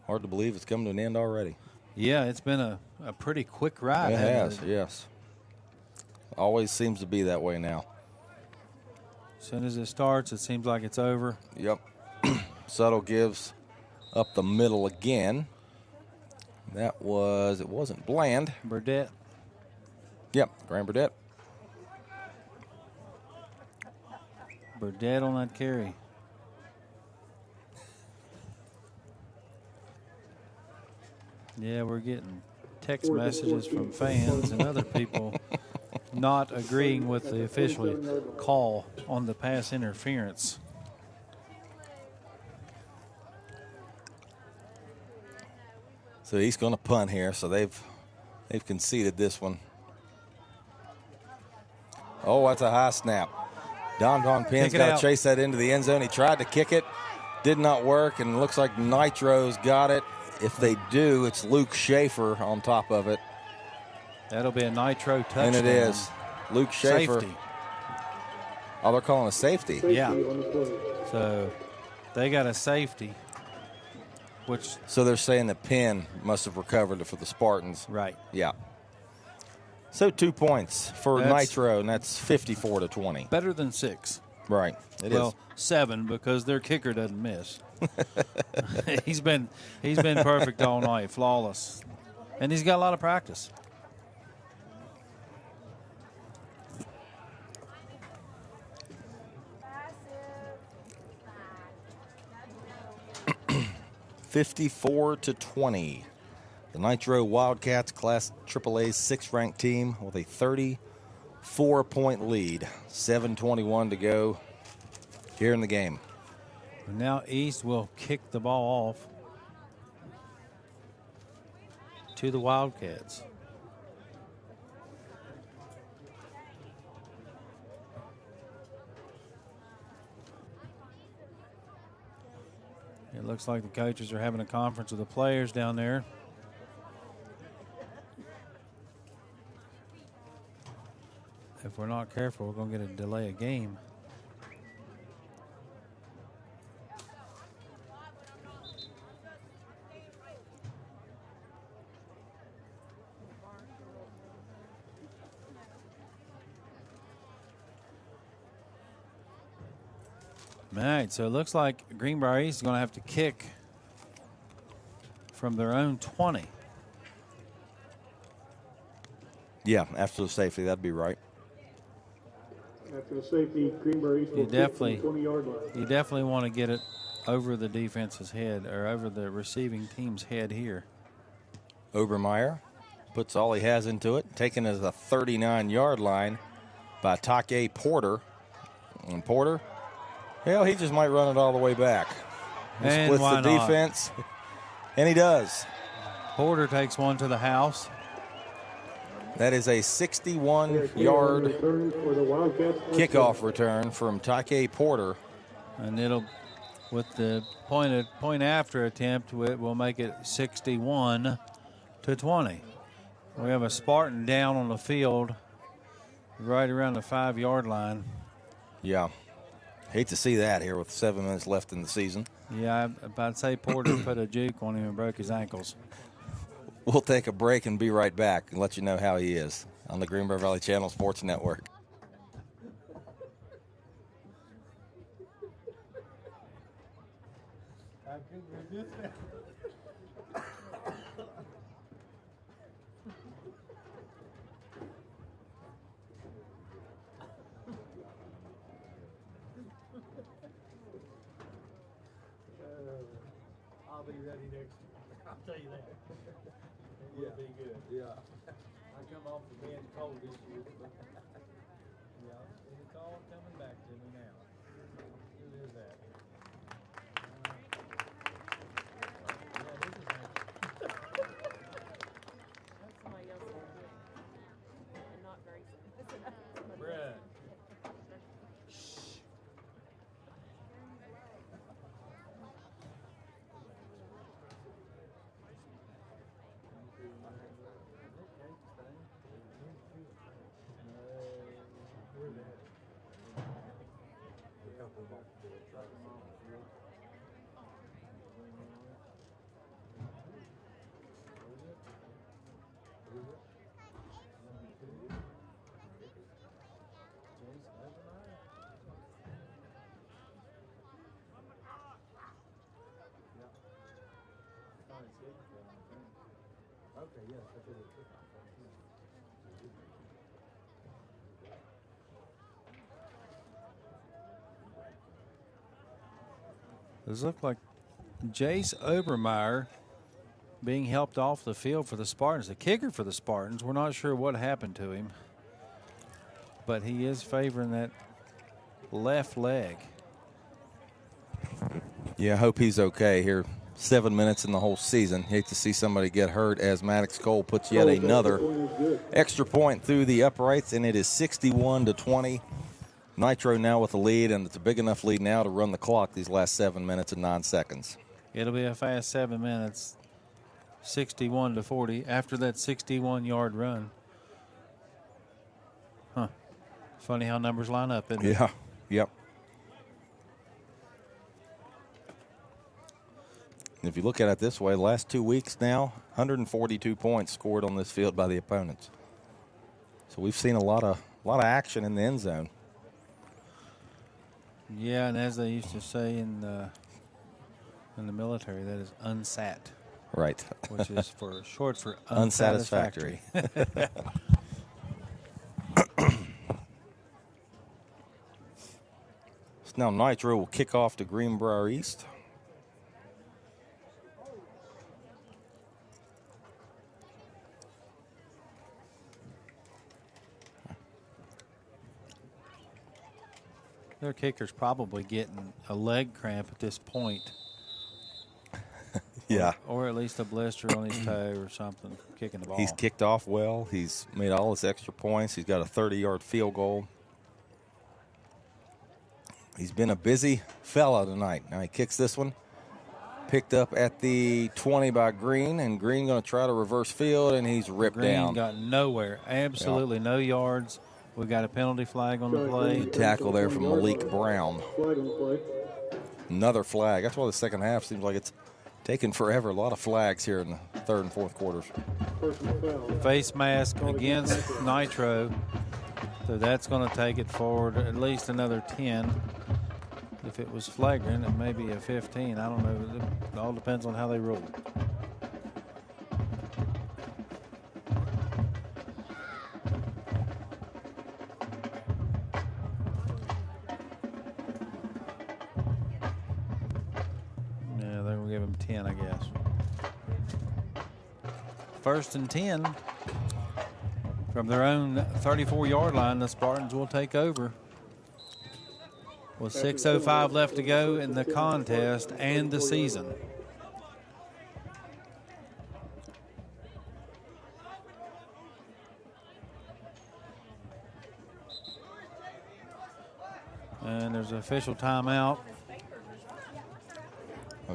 Hard to believe it's come to an end already. Yeah, it's been a pretty quick ride. It has, yes. Always seems to be that way now. As soon as it starts, it seems like it's over. Yep. Suttle gives up the middle again. It wasn't Bland. Burdette. Yep, Graham Burdette. Burdette on that carry. Yeah, we're getting text messages from fans and other people not agreeing with the official call on the pass interference. So he's going to punt here, so they've conceded this one. Oh, that's a high snap. Don Penn's got to chase that into the end zone. He tried to kick it, did not work, and it looks like Nitro's got it. If they do, it's Luke Schaefer on top of it. That'll be a Nitro touchdown. And it is. Luke Schaefer. Safety. Oh, they're calling a safety. Yeah. So they got a safety. So they're saying that Penn must have recovered it for the Spartans. Right. Yeah. So 2 points for Nitro, and that's 54-20. Better than 6. Right. It is. 7 because their kicker doesn't miss. he's been perfect all night, flawless, and he's got a lot of practice. (54-20). The Nitro Wildcats, Class AAA's 6th-ranked team, with a 34-point lead. 7:21 to go here in the game. Now East will kick the ball off to the Wildcats. It looks like the coaches are having a conference with the players down there. If we're not careful, we're going to get a delay of game. All right, so it looks like Greenbrier East is going to have to kick from their own 20. Yeah, after the safety, that'd be right. After the safety, Greenbrier East will kick from the 20-yard line. You definitely want to get it over the defense's head or over the receiving team's head here. Obermeyer puts all he has into it, taken as a 39-yard line by Take Porter. And Porter, hell, he just might run it all the way back. He and splits the defense, and he does. Porter takes one to the house. That is a 61-yard kickoff return from Take Porter. And it'll, with the point after attempt, it will make it 61-20. We have a Spartan down on the field right around the 5-yard line. Yeah. Hate to see that here with 7 minutes left in the season. Yeah, I'd say Porter put a juke on him and broke his ankles. We'll take a break and be right back and let you know how he is on the Greenbrier Valley Channel Sports Network. I couldn't resist that. I'll be ready next year. I'll tell you that. It will be good. Yeah. I come off the being cold this year, but yeah, it's all coming back to me now. Who is that? Does look like Jace Obermeyer being helped off the field for the Spartans. The kicker for the Spartans, we're not sure what happened to him, but he is favoring that left leg. Yeah, I hope he's okay here. 7 minutes in the whole season. Hate to see somebody get hurt as Maddox Cole puts yet another extra point through the uprights, and it is 61-20. Nitro now with the lead, and it's a big enough lead now to run the clock these last 7 minutes and 9 seconds. It'll be a fast 7 minutes, 61-40 after that 61-yard run. Huh. Funny how numbers line up, isn't it? Yeah, yep. If you look at it this way, the last 2 weeks now, 142 points scored on this field by the opponents. So we've seen a lot of action in the end zone. Yeah, and as they used to say in the military, that is unsat. Right. Which is short for unsatisfactory. So now Nitro will kick off to Greenbrier East. Their kicker's probably getting a leg cramp at this point. Yeah. Or at least a blister on his toe or something, kicking the ball. He's kicked off well. He's made all his extra points. He's got a 30-yard field goal. He's been a busy fella tonight. Now he kicks this one. Picked up at the 20 by Green, and Green going to try to reverse field, and he's ripped down. Green got nowhere. Absolutely no yards. We got a penalty flag on the play. Tackle there from Malik Brown. Another flag. That's why the second half seems like it's taking forever. A lot of flags here in the third and fourth quarters. Face mask against Nitro. So that's going to take it forward at least another 10. If it was flagrant, it may be a 15. I don't know. It all depends on how they rule. Yeah, they're going to give him 10, I guess. First and 10. From their own 34-yard line, the Spartans will take over. With 6:05 left to go in the contest and the season. And there's an official timeout.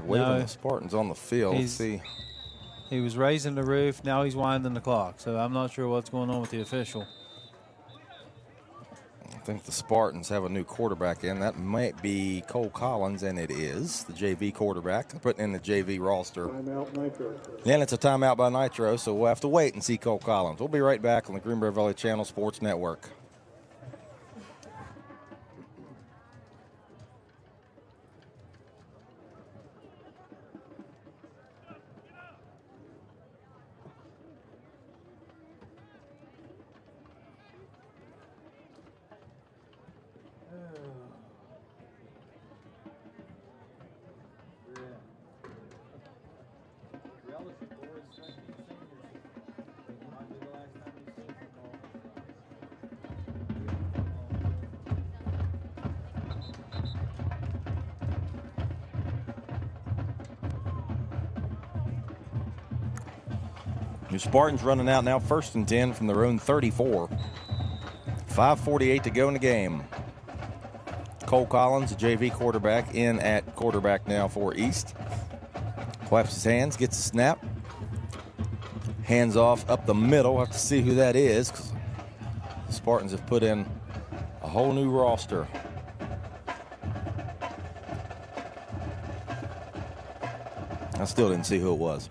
Waving the Spartans on the field. Let's see. He was raising the roof. Now he's winding the clock. So I'm not sure what's going on with the official. I think the Spartans have a new quarterback in. That might be Cole Collins, and it is the JV quarterback. They're putting in the JV roster. Timeout Nitro. And it's a timeout by Nitro, so we'll have to wait and see Cole Collins. We'll be right back on the Greenbrier Valley Channel Sports Network. Your Spartans running out now, first and 10 from their own 34. 5:48 to go in the game. Cole Collins, the JV quarterback, in at quarterback now for East. Claps his hands, gets a snap. Hands off up the middle. We'll have to see who that is, 'cause the Spartans have put in a whole new roster. I still didn't see who it was.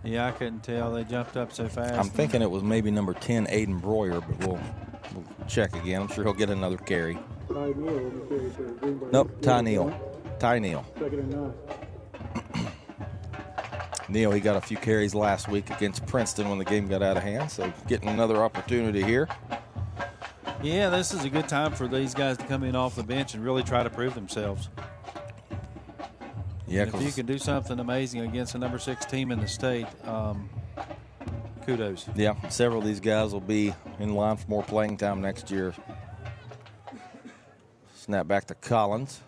Yeah, I couldn't tell. They jumped up so fast. I'm thinking it was maybe number 10, Aiden Breuer, but we'll check again. I'm sure he'll get another carry. Ty Neal will be carried for Greenbrier. Nope, Ty Neal. Ty Neal. Second and 9. Neal, he got a few carries last week against Princeton when the game got out of hand, so getting another opportunity here. Yeah, this is a good time for these guys to come in off the bench and really try to prove themselves. Yeah, and if you can do something amazing against a number 6 team in the state, kudos. Yeah, several of these guys will be in line for more playing time next year. Snap back to Collins.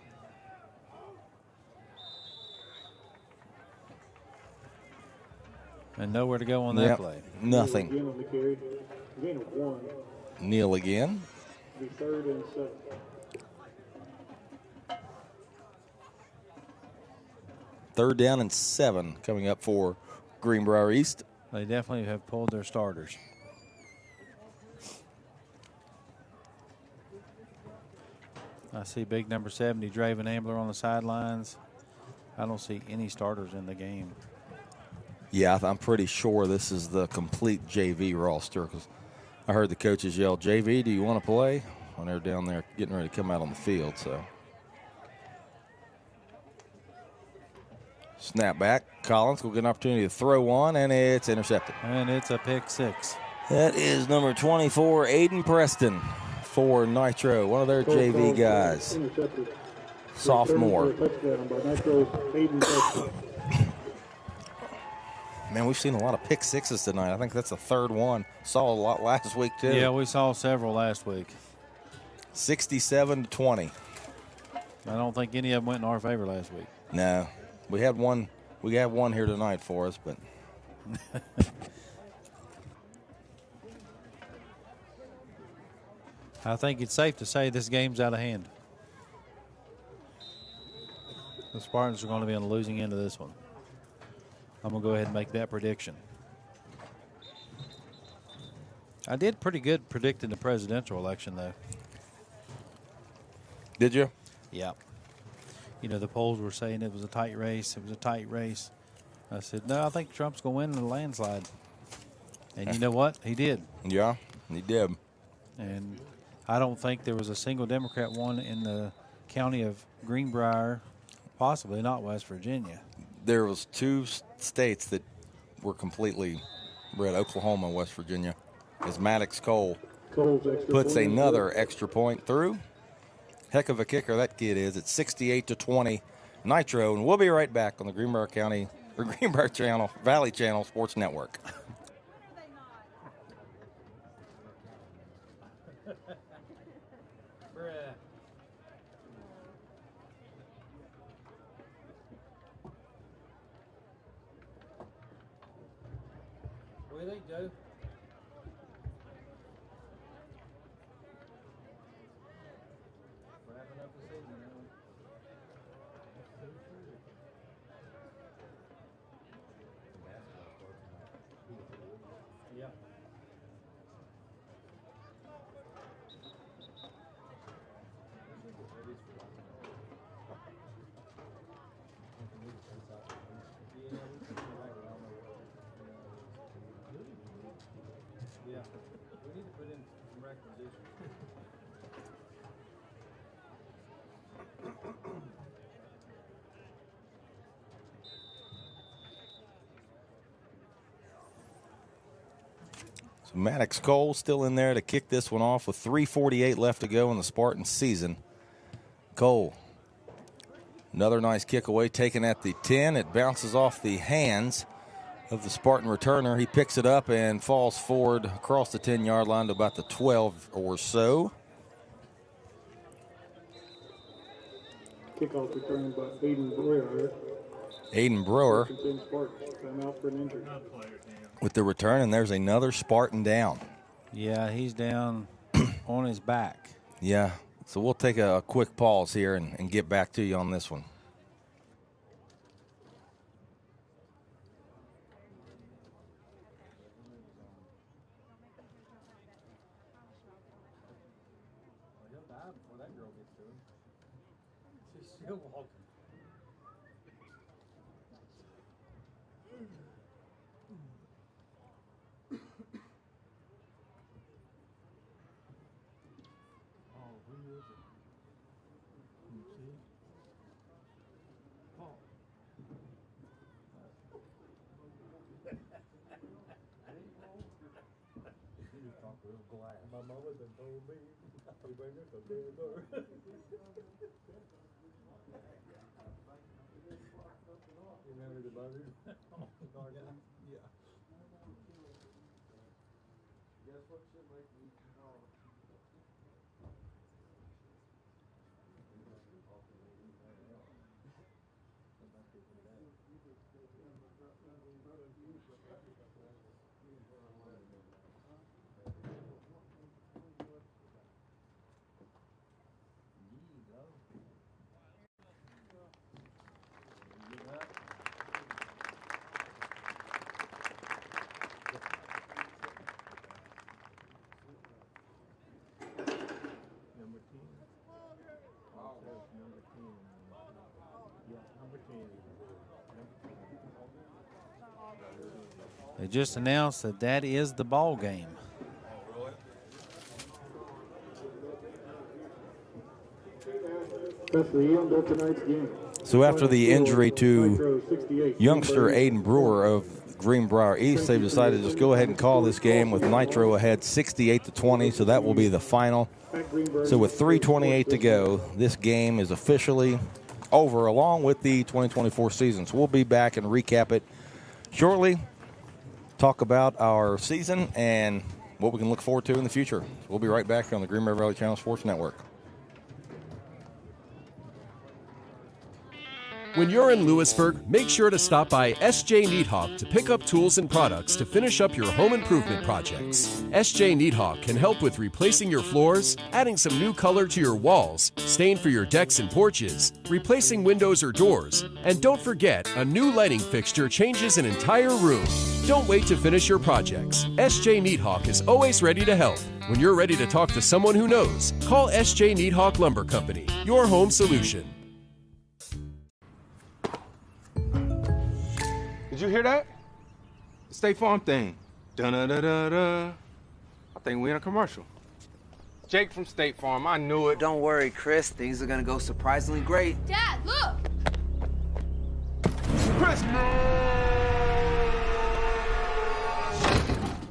And nowhere to go on that play. Nothing. Again on the carry. Gain of 1. Neal again. Be 3rd and 7. Third down and 7 coming up for Greenbrier East. They definitely have pulled their starters. I see big number 70, Draven Ambler on the sidelines. I don't see any starters in the game. Yeah, I'm pretty sure this is the complete JV roster because I heard the coaches yell, JV, do you want to play? When they're down there getting ready to come out on the field. So snap back. Collins will get an opportunity to throw one, and it's intercepted. And it's a pick 6. That is number 24, Aiden Preston for Nitro, one of their JV guys. Sophomore. Touchdown by Nitro's Aiden Preston. Man, we've seen a lot of pick 6s tonight. I think that's the 3rd one. Saw a lot last week, too. Yeah, we saw several last week. 67-20. I don't think any of them went in our favor last week. No. We had one here tonight for us, but I think it's safe to say this game's out of hand. The Spartans are going to be on the losing end of this one. I'm going to go ahead and make that prediction. I did pretty good predicting the presidential election, though. Did you? Yeah. You know, the polls were saying it was a tight race. It was a tight race. I said, no, I think Trump's going to win in a landslide. And you know what? He did. Yeah, he did. And I don't think there was a single Democrat won in the county of Greenbrier, possibly not West Virginia. There was 2 states that were completely red, Oklahoma and West Virginia, as Maddox Cole puts another extra point through. Heck of a kicker that kid is. It's 68-20 Nitro, and we'll be right back on the Greenbrier Valley Channel Sports Network. What do you think, Joe? Wrapping up the season now. Yeah. Yeah, we need to put in some requisitions. So Maddox Cole still in there to kick this one off with 3:48 left to go in the Spartan season. Cole, another nice kick away, taken at the 10. It bounces off the hands of the Spartan returner. He picks it up and falls forward across the 10-yard line to about the 12 or so. Kickoff returned by Aiden Brewer. Aiden Brewer Time out for an injury. with the return, and there's another Spartan down. Yeah, he's down on his back. Yeah, so we'll take a quick pause here and get back to you on this one. He'll die before that girl gets to him. She's still walking. mama done told me, you bring us a dead bird. You remember the buzzard? Yeah. Guess what should make me call? They just announced that that is the ball game. That's the end of tonight's game. So after the injury to youngster Aiden Brewer of Greenbrier East, they've decided to just go ahead and call this game with Nitro ahead 68-20, so that will be the final. So with 3:28 to go, this game is officially over along with the 2024 season. So we'll be back and recap it shortly, talk about our season and what we can look forward to in the future. We'll be right back here on the Greenbrier Valley Channel Sports Network. When you're in Lewisburg, make sure to stop by S.J. Needhawk to pick up tools and products to finish up your home improvement projects. S.J. Needhawk can help with replacing your floors, adding some new color to your walls, stain for your decks and porches, replacing windows or doors, and don't forget, a new lighting fixture changes an entire room. Don't wait to finish your projects. S.J. Needhawk is always ready to help. When you're ready to talk to someone who knows, call S.J. Needhawk Lumber Company, your home solution. Did you hear that? The State Farm thing. Dun-da-da-da-da. I think we're in a commercial. Jake from State Farm, I knew it. Don't worry, Chris. Things are gonna go surprisingly great. Dad, look! Chris!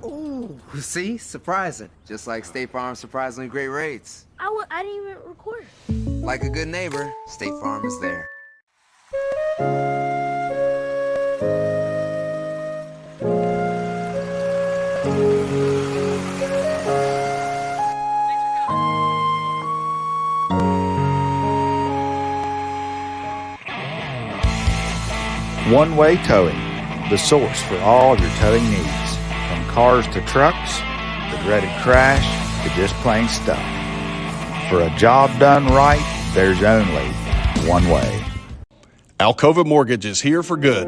Ooh, see? Surprising. Just like State Farm's surprisingly great rates. I didn't even record. Like a good neighbor, State Farm is there. One-way towing, the source for all your towing needs. From cars to trucks, the dreaded crash, to just plain stuff. For a job done right, there's only one way. Alcova Mortgage is here for good.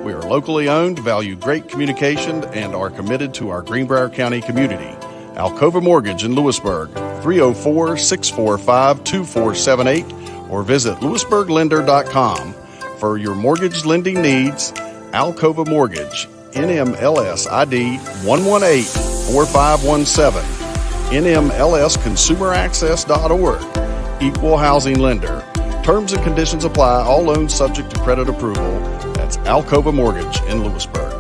We are locally owned, value great communication, and are committed to our Greenbrier County community. Alcova Mortgage in Lewisburg, 304-645-2478, or visit lewisburglender.com. For your mortgage lending needs, Alcova Mortgage, NMLS ID 118-4517, NMLSconsumeraccess.org, Equal Housing Lender. Terms and conditions apply, all loans subject to credit approval. That's Alcova Mortgage in Lewisburg.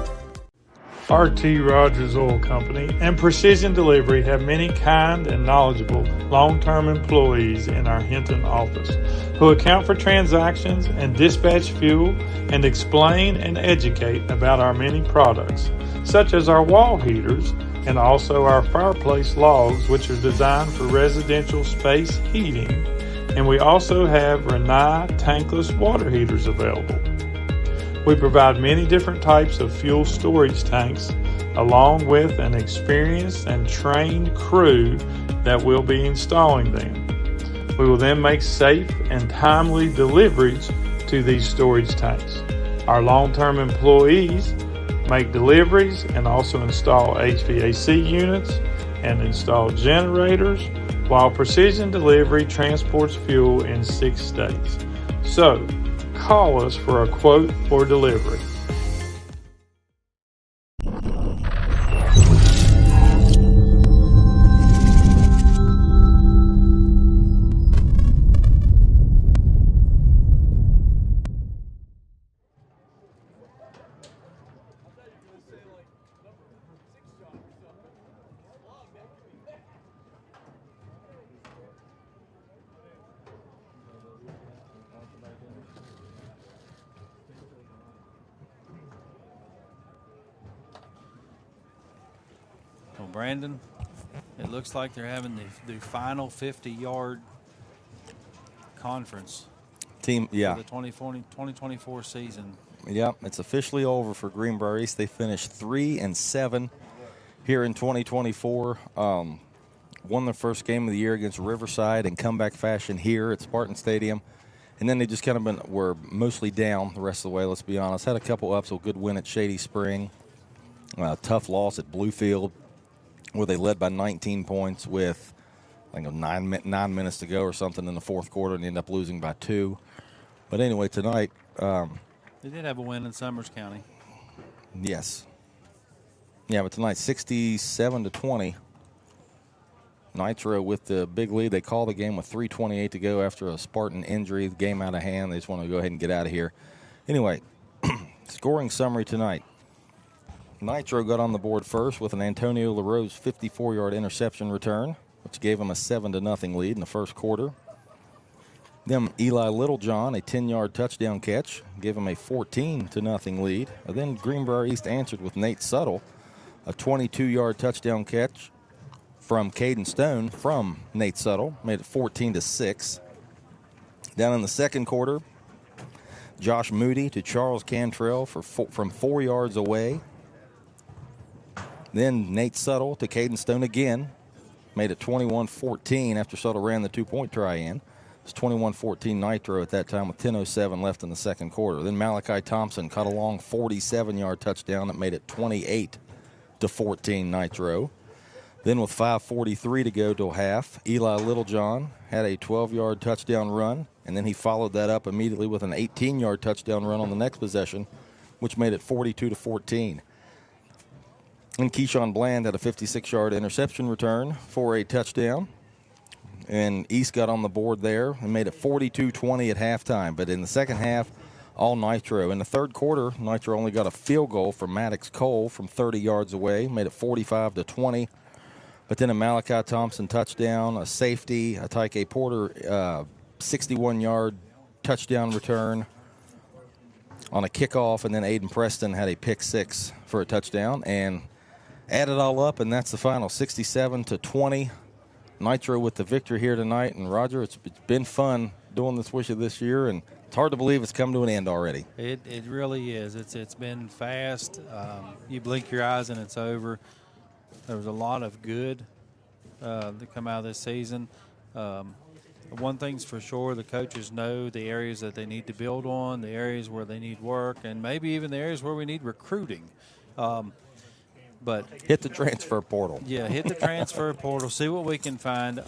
RT Rogers Oil Company and Precision Delivery have many kind and knowledgeable long-term employees in our Hinton office who account for transactions and dispatch fuel and explain and educate about our many products, such as our wall heaters and also our fireplace logs, which are designed for residential space heating. And we also have Renai tankless water heaters available. We provide many different types of fuel storage tanks along with an experienced and trained crew that will be installing them. We will then make safe and timely deliveries to these storage tanks. Our long-term employees make deliveries and also install HVAC units and install generators, while Precision Delivery transports fuel in 6 states. So, call us for a quote or delivery. Well, Brandon, it looks like they're having the final 50-yard conference Team, yeah. for the 2024 season. Yep, it's officially over for Greenbrier East. They finished 3-7 here in 2024. Won their first game of the year against Riverside in comeback fashion here at Spartan Stadium. And then they just kind of were mostly down the rest of the way, let's be honest. Had a couple ups, a good win at Shady Spring. Tough loss at Bluefield, where they led by 19 points with, I think, 9 minutes to go or something in the fourth quarter, and ended up losing by 2. But anyway, tonight. They did have a win in Summers County. Yes. Yeah, but tonight, 67-20. Nitro with the big lead. They call the game with 3:28 to go after a Spartan injury. The game out of hand. They just want to go ahead and get out of here. Anyway, scoring summary tonight. Nitro got on the board first with an Antonio LaRose 54-yard interception return, which gave them a 7-0 lead in the first quarter. Then Eli Littlejohn, a 10-yard touchdown catch, gave him a 14-0 lead. And then Greenbrier East answered with Nate Suttle, a 22-yard touchdown catch from Caden Stone from Nate Suttle, made it 14-6. Down in the second quarter, Josh Moody to Charles Cantrell from 4 yards away. Then Nate Suttle to Caden Stone again, made it 21-14 after Suttle ran the 2-point try in. It's 21-14 Nitro at that time with 10:07 left in the second quarter. Then Malachi Thompson caught a long 47-yard touchdown that made it 28-14 Nitro. Then with 5:43 to go till half, Eli Littlejohn had a 12-yard touchdown run, and then he followed that up immediately with an 18-yard touchdown run on the next possession, which made it 42-14. And Keyshawn Bland had a 56-yard interception return for a touchdown. And East got on the board there and made it 42-20 at halftime. But in the second half, all Nitro. In the third quarter, Nitro only got a field goal from Maddox Cole from 30 yards away, made it 45-20. But then a Malachi Thompson touchdown, a safety, a Tyke Porter 61-yard touchdown return on a kickoff, and then Aiden Preston had a pick six for a touchdown. And add it all up, and that's the final, 67-20. Nitro with the victory here tonight. And, Roger, it's been fun doing this with you this year, and it's hard to believe it's come to an end already. It really is. It's been fast. You blink your eyes and it's over. There was a lot of good that come out of this season. One thing's for sure, the coaches know the areas that they need to build on, the areas where they need work, and maybe even the areas where we need recruiting. But hit the transfer portal. Yeah, hit the transfer portal. See what we can find.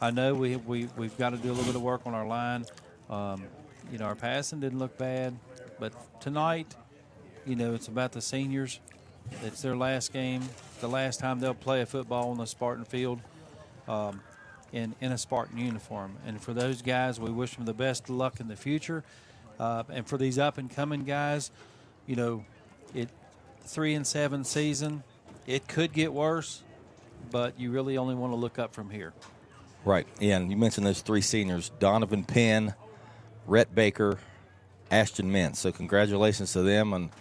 I know we've got to do a little bit of work on our line. Our passing didn't look bad, but tonight, it's about the seniors. It's their last game, the last time they'll play a football on the Spartan field in a Spartan uniform. And for those guys, we wish them the best luck in the future. And for these up-and-coming guys, 3-7 season, it could get worse, but you really only want to look up from here. Right. Yeah, and you mentioned those three seniors, Donovan Penn, Rhett Baker, Ashton Mintz. So congratulations to them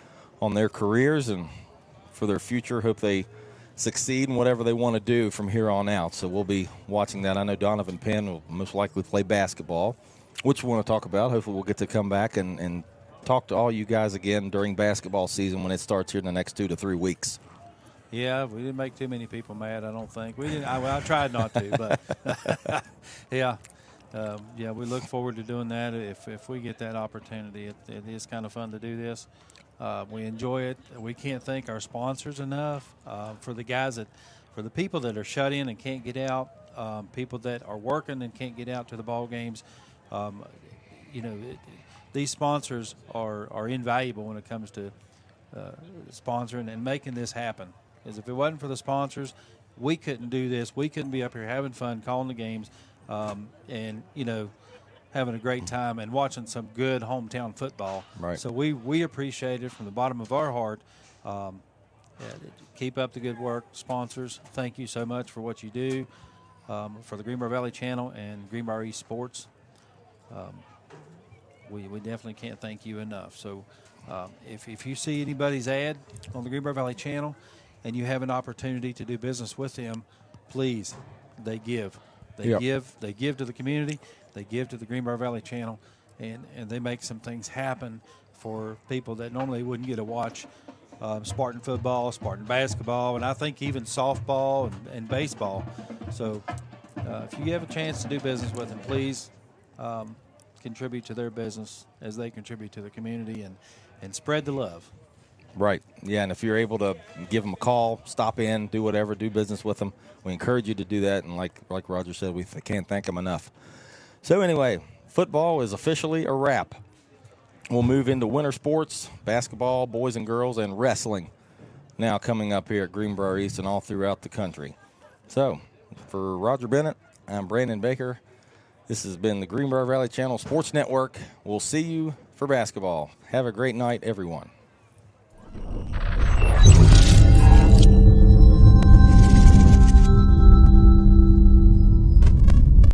on their careers and for their future. Hope they succeed in whatever they want to do from here on out. So we'll be watching that. I know Donovan Penn will most likely play basketball, which we want to talk about. Hopefully we'll get to come back and talk to all you guys again during basketball season when it starts here in the next 2 to 3 weeks. Yeah, we didn't make too many people mad, I don't think. We didn't. I tried not to, but yeah. We look forward to doing that if we get that opportunity. It is kind of fun to do this. We enjoy it. We can't thank our sponsors enough for the people that are shut in and can't get out, people that are working and can't get out to the ball games. These sponsors are invaluable when it comes to sponsoring and making this happen. Because if it wasn't for the sponsors, we couldn't do this. We couldn't be up here having fun, calling the games, and having a great time and watching some good hometown football. Right. So we appreciate it from the bottom of our heart. Keep up the good work, sponsors. Thank you so much for what you do for the Greenbrier Valley Channel and Greenbrier East Sports. We definitely can't thank you enough. So if you see anybody's ad on the Greenbrier Valley Channel, and you have an opportunity to do business with them, please, they give. They Yep. give to the community. They give to the Greenbrier Valley Channel, and they make some things happen for people that normally wouldn't get to watch Spartan football, Spartan basketball, and I think even softball and baseball. So if you have a chance to do business with them, please contribute to their business as they contribute to the community, and spread the love. Right. Yeah, and if you're able to give them a call, stop in, do whatever, do business with them, we encourage you to do that. And like Roger said, we can't thank them enough. So anyway, football is officially a wrap. We'll move into winter sports, basketball, boys and girls, and wrestling now coming up here at Greenbrier East and all throughout the country. So for Roger Bennett, I'm Brandon Baker. This has been the Greenbrier Valley Channel Sports Network. We'll see you for basketball. Have a great night, everyone.